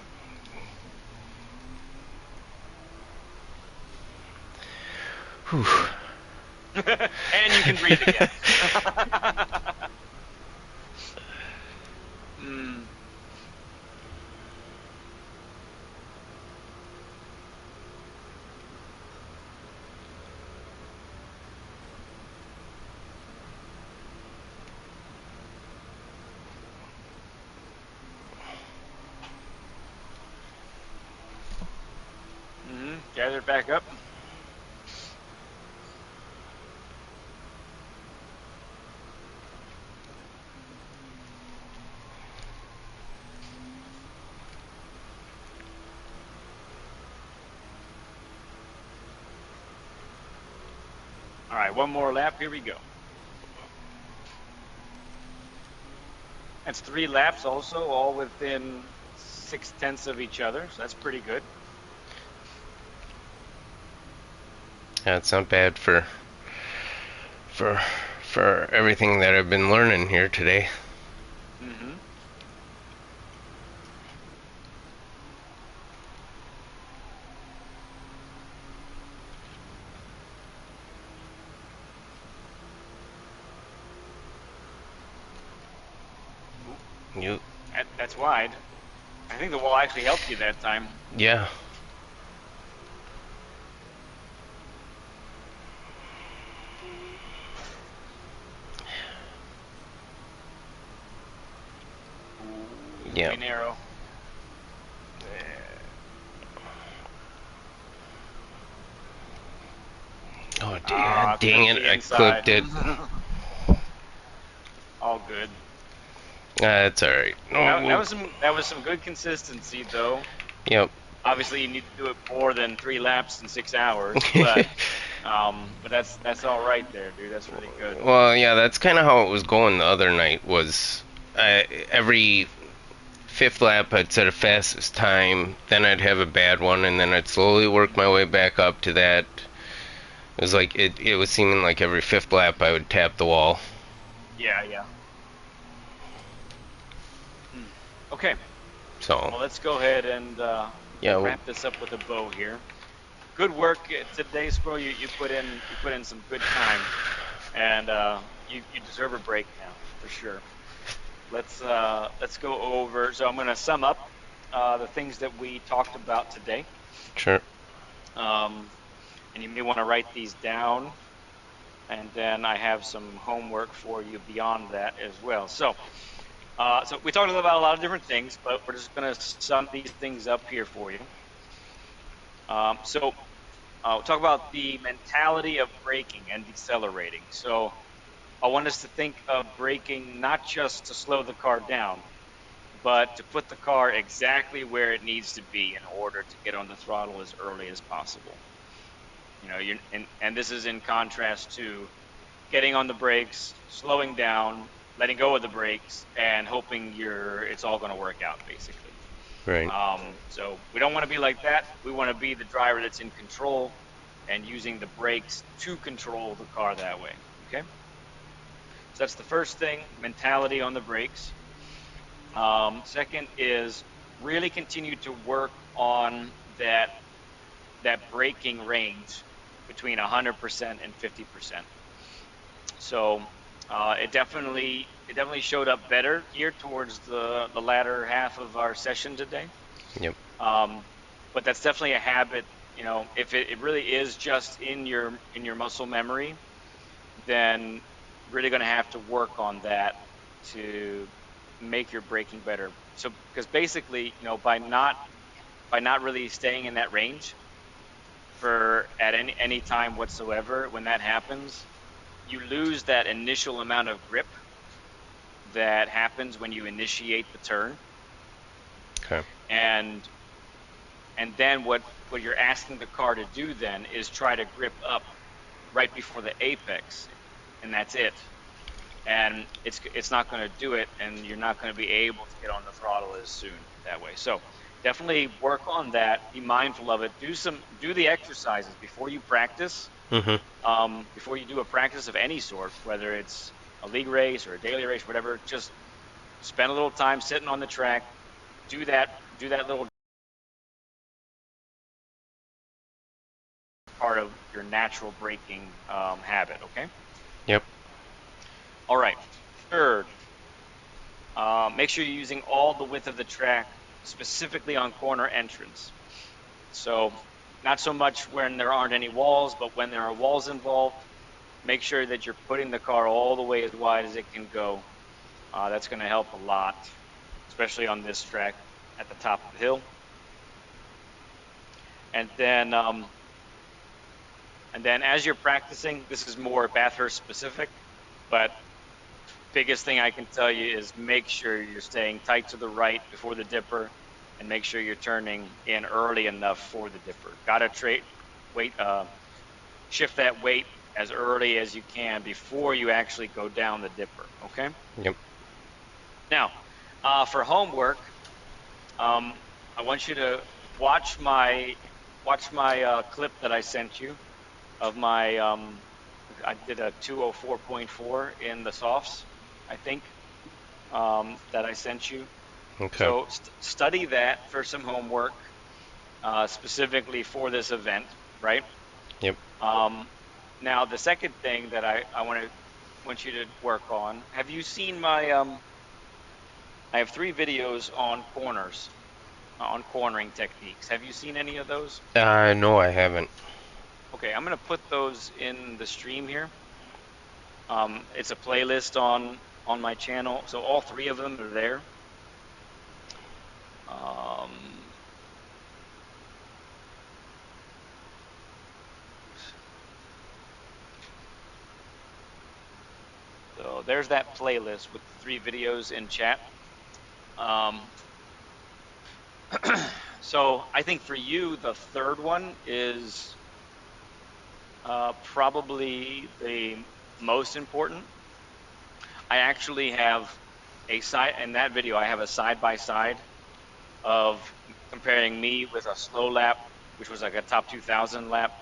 Whew. And you can breathe again. mm. it back up. All right, one more lap. Here we go. That's 3 laps also, all within 6/10 of each other. So that's pretty good. Yeah, it's not bad for for everything that I've been learning here today. Mm-hmm. Ooh, You, that's wide. I think the wall actually helped you that time. yeah, Ooh, yeah. way narrow. Oh, Ah, dang clipped it! the I inside. clipped it. All good. That's all right. That, Oh, that was some good consistency though. yep. Obviously, you need to do it more than 3 laps in 6 hours, but that's all right there, dude. That's really good. Well, yeah, that's kind of how it was going the other night. Was every fifth lap I'd set a fastest time, then I'd have a bad one, and then I'd slowly work my way back up to that. It was like it was seeming like every fifth lap I would tap the wall. Yeah, yeah. Okay, So well, let's go ahead and yeah, wrap this up with a bow here. Good work today, Squirrel. You put in some good time, and you deserve a break now for sure. Let's go over. So I'm going to sum up the things that we talked about today, sure. um, and you may want to write these down. And then I have some homework for you beyond that as well. So we talked about a lot of different things, but we're just going to sum these things up here for you. So we'll talk about the mentality of braking and decelerating. So I want us to think of braking not just to slow the car down, but to put the car exactly where it needs to be in order to get on the throttle as early as possible. And this is in contrast to getting on the brakes, slowing down, letting go of the brakes, and hoping it's all going to work out, basically. Right. So we don't want to be like that. We want to be the driver that's in control and using the brakes to control the car that way. Okay. So that's the first thing, mentality on the brakes. Second is really continue to work on that braking range between 100% and 50%. So it definitely showed up better here towards the latter half of our session today. Yep. Um, but that's definitely a habit. If it really is just in your muscle memory, then really going to have to work on that to make your braking better. So because basically, by not really staying in that range for at any time whatsoever, when that happens, you lose that initial amount of grip that happens when you initiate the turn, Okay. and then what you're asking the car to do then is try to grip up right before the apex, and that's it. And it's not going to do it, and you're not going to be able to get on the throttle as soon that way. So definitely work on that. Be mindful of it. Do the exercises before you practice. Mhm. Before you do a practice of any sort, whether it's a league race or a daily race, whatever, just spend a little time sitting on the track. Do that little part of your natural braking habit. Okay. Yep. All right. Third, make sure you're using all the width of the track, specifically on corner entrance. So not so much when there aren't any walls, but when there are walls involved, make sure that you're putting the car all the way as wide as it can go. That's going to help a lot, especially on this track at the top of the hill. And then And then as you're practicing, this is more Bathurst specific, but biggest thing I can tell you is make sure you're staying tight to the right before the dipper, and make sure you're turning in early enough for the dipper. Gotta weight, shift that weight as early as you can before you actually go down the dipper. Okay. Yep. Now, for homework, I want you to watch my clip that I sent you of my I did a 204.4 in the softs, I think, that I sent you. Okay. So study that for some homework, specifically for this event, right? Yep. Um, Now the second thing that I want you to work on. Have you seen my I have 3 videos on corners, on cornering techniques. Have you seen any of those? No, I haven't. Okay, I'm gonna put those in the stream here. It's a playlist on my channel, so all 3 of them are there. Um, so there's that playlist with the 3 videos in chat. Um, so I think for you, the third one is probably the most important. I actually have a side in that video. I have a side by side of comparing me with a slow lap, which was like a top 2000 lap,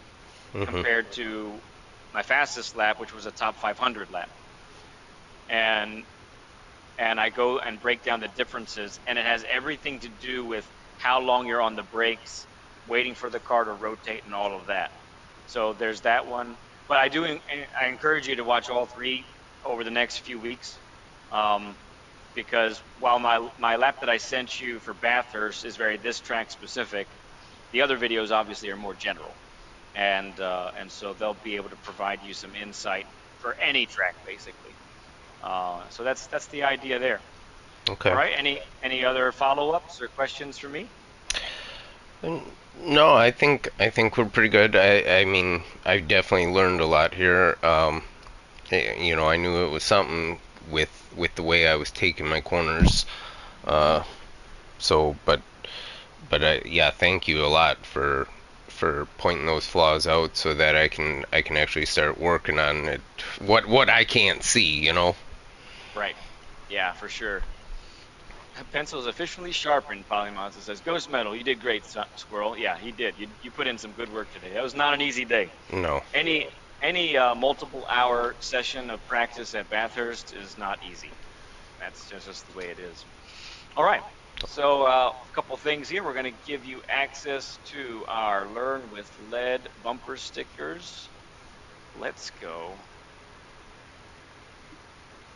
Mhm. compared to my fastest lap, which was a top 500 lap. And I go and break down the differences, and it has everything to do with how long you're on the brakes, waiting for the car to rotate, and all of that. So there's that one. But I encourage you to watch all 3 over the next few weeks, um, because while my lap that I sent you for Bathurst is very this track specific, the other videos obviously are more general, and so they'll be able to provide you some insight for any track basically. So that's the idea there. All Okay. right. Any other follow-ups or questions for me? No, I think we're pretty good. I mean, I definitely learned a lot here. I knew it was something with the way I was taking my corners. Uh, so, but yeah, thank you a lot for pointing those flaws out so that I can actually start working on it. What I can't see. Right. Yeah, for sure. Pencil is officially sharpened, Polymonster says. Ghost Metal, you did great, Squirrel. Yeah, he did. You put in some good work today. That was not an easy day. No. Any multiple hour session of practice at Bathurst is not easy. That's just the way it is. All right. So a couple things here. We're going to give you access to our Learn with Lead bumper stickers. Let's go.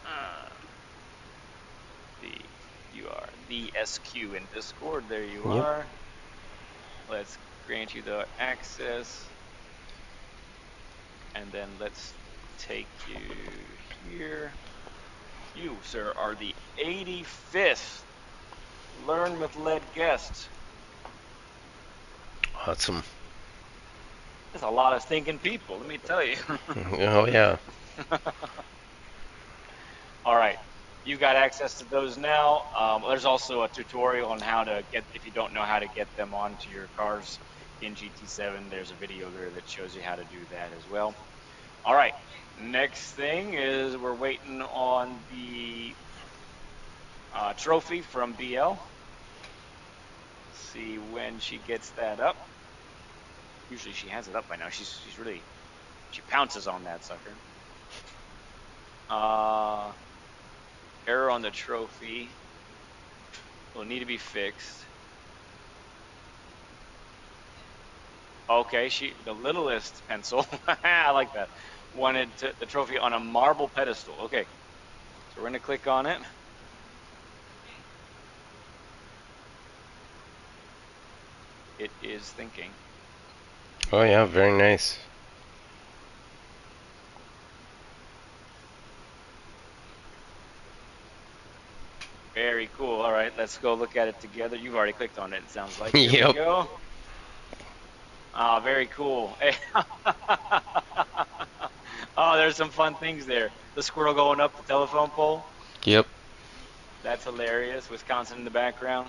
Uh, the You are the SQ in Discord. There you Yep. are. Let's grant you the access, and then let's take you here. You, sir, are the 85th Learn with Lead guest. Awesome. There's a lot of thinking people, let me tell you. Oh yeah. All right. You got access to those now. There's also a tutorial on how to get, if you don't know how to get them onto your cars in GT7, there's a video there that shows you how to do that as well. All right. Next thing is we're waiting on the trophy from BL. See when she gets that up. Usually she has it up by now. She pounces on that sucker. Uh, Error on the trophy will need to be fixed. Okay, the littlest pencil. I like that. Wanted the trophy on a marble pedestal. Okay, so we're gonna click on it. It is thinking. Oh yeah. Very nice. Very cool. All right, let's go look at it together. You've already clicked on it, it sounds like. Here we Yep. go. Ah, very cool. Oh, there's some fun things there. The squirrel going up the telephone pole. Yep. That's hilarious. Wisconsin in the background.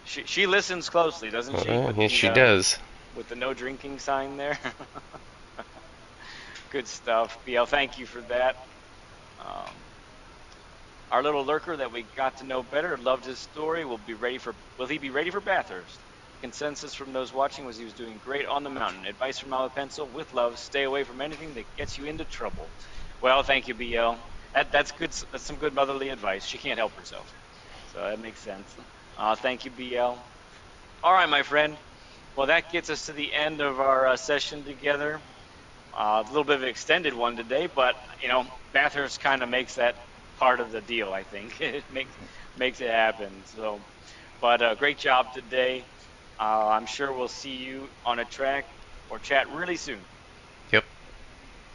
She listens closely, doesn't she? Yes, she does. With the no drinking sign there. Good stuff, BL. Thank you for that. Um, our little lurker that we got to know better loved his story. Will he be ready for Bathurst? Consensus from those watching was he was doing great on the mountain. Advice from Olive Pencil with love: stay away from anything that gets you into trouble. Well, thank you, BL. That's good. That's some good motherly advice. She can't help herself, so that makes sense. Thank you, BL. All right, my friend. Well, that gets us to the end of our session together. A little bit of an extended one today, but Bathurst kind of makes that part of the deal. I think it makes it happen. So, but great job today. I'm sure we'll see you on a track or chat really soon. Yep.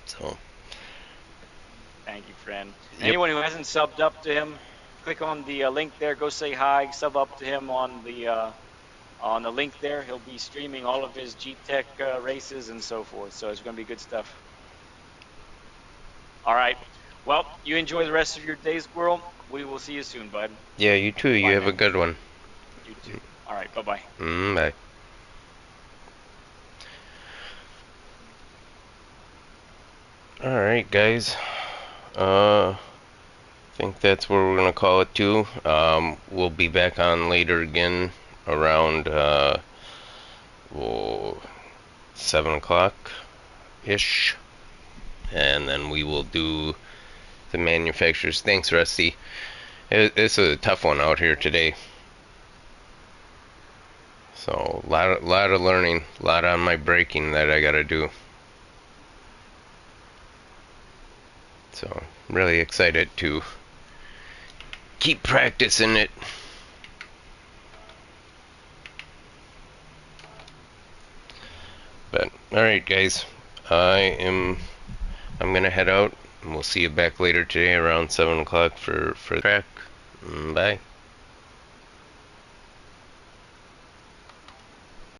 So, Thank you, friend. yep. Anyone who hasn't subbed up to him, click on the link there. Go say hi. Sub up to him on the link there. He'll be streaming all of his Jeep Tech races and so forth. So it's going to be good stuff. All right. Well, you enjoy the rest of your day, Squirrel. We will see you soon, bud. Yeah, you too. Bye You bye have a now. good one. You too. All right. Bye bye. Bye. All right, guys. I think that's where we're gonna call it too. We'll be back on later again around oh, 7 o'clock ish, and then we will do the manufacturers. Thanks, Rusty. It's a tough one out here today. So lot of learning, a lot on my braking that I gotta do. So really excited to keep practicing it. But all right, guys, I'm gonna head out, and we'll see you back later today around 7 o'clock for the track. Bye.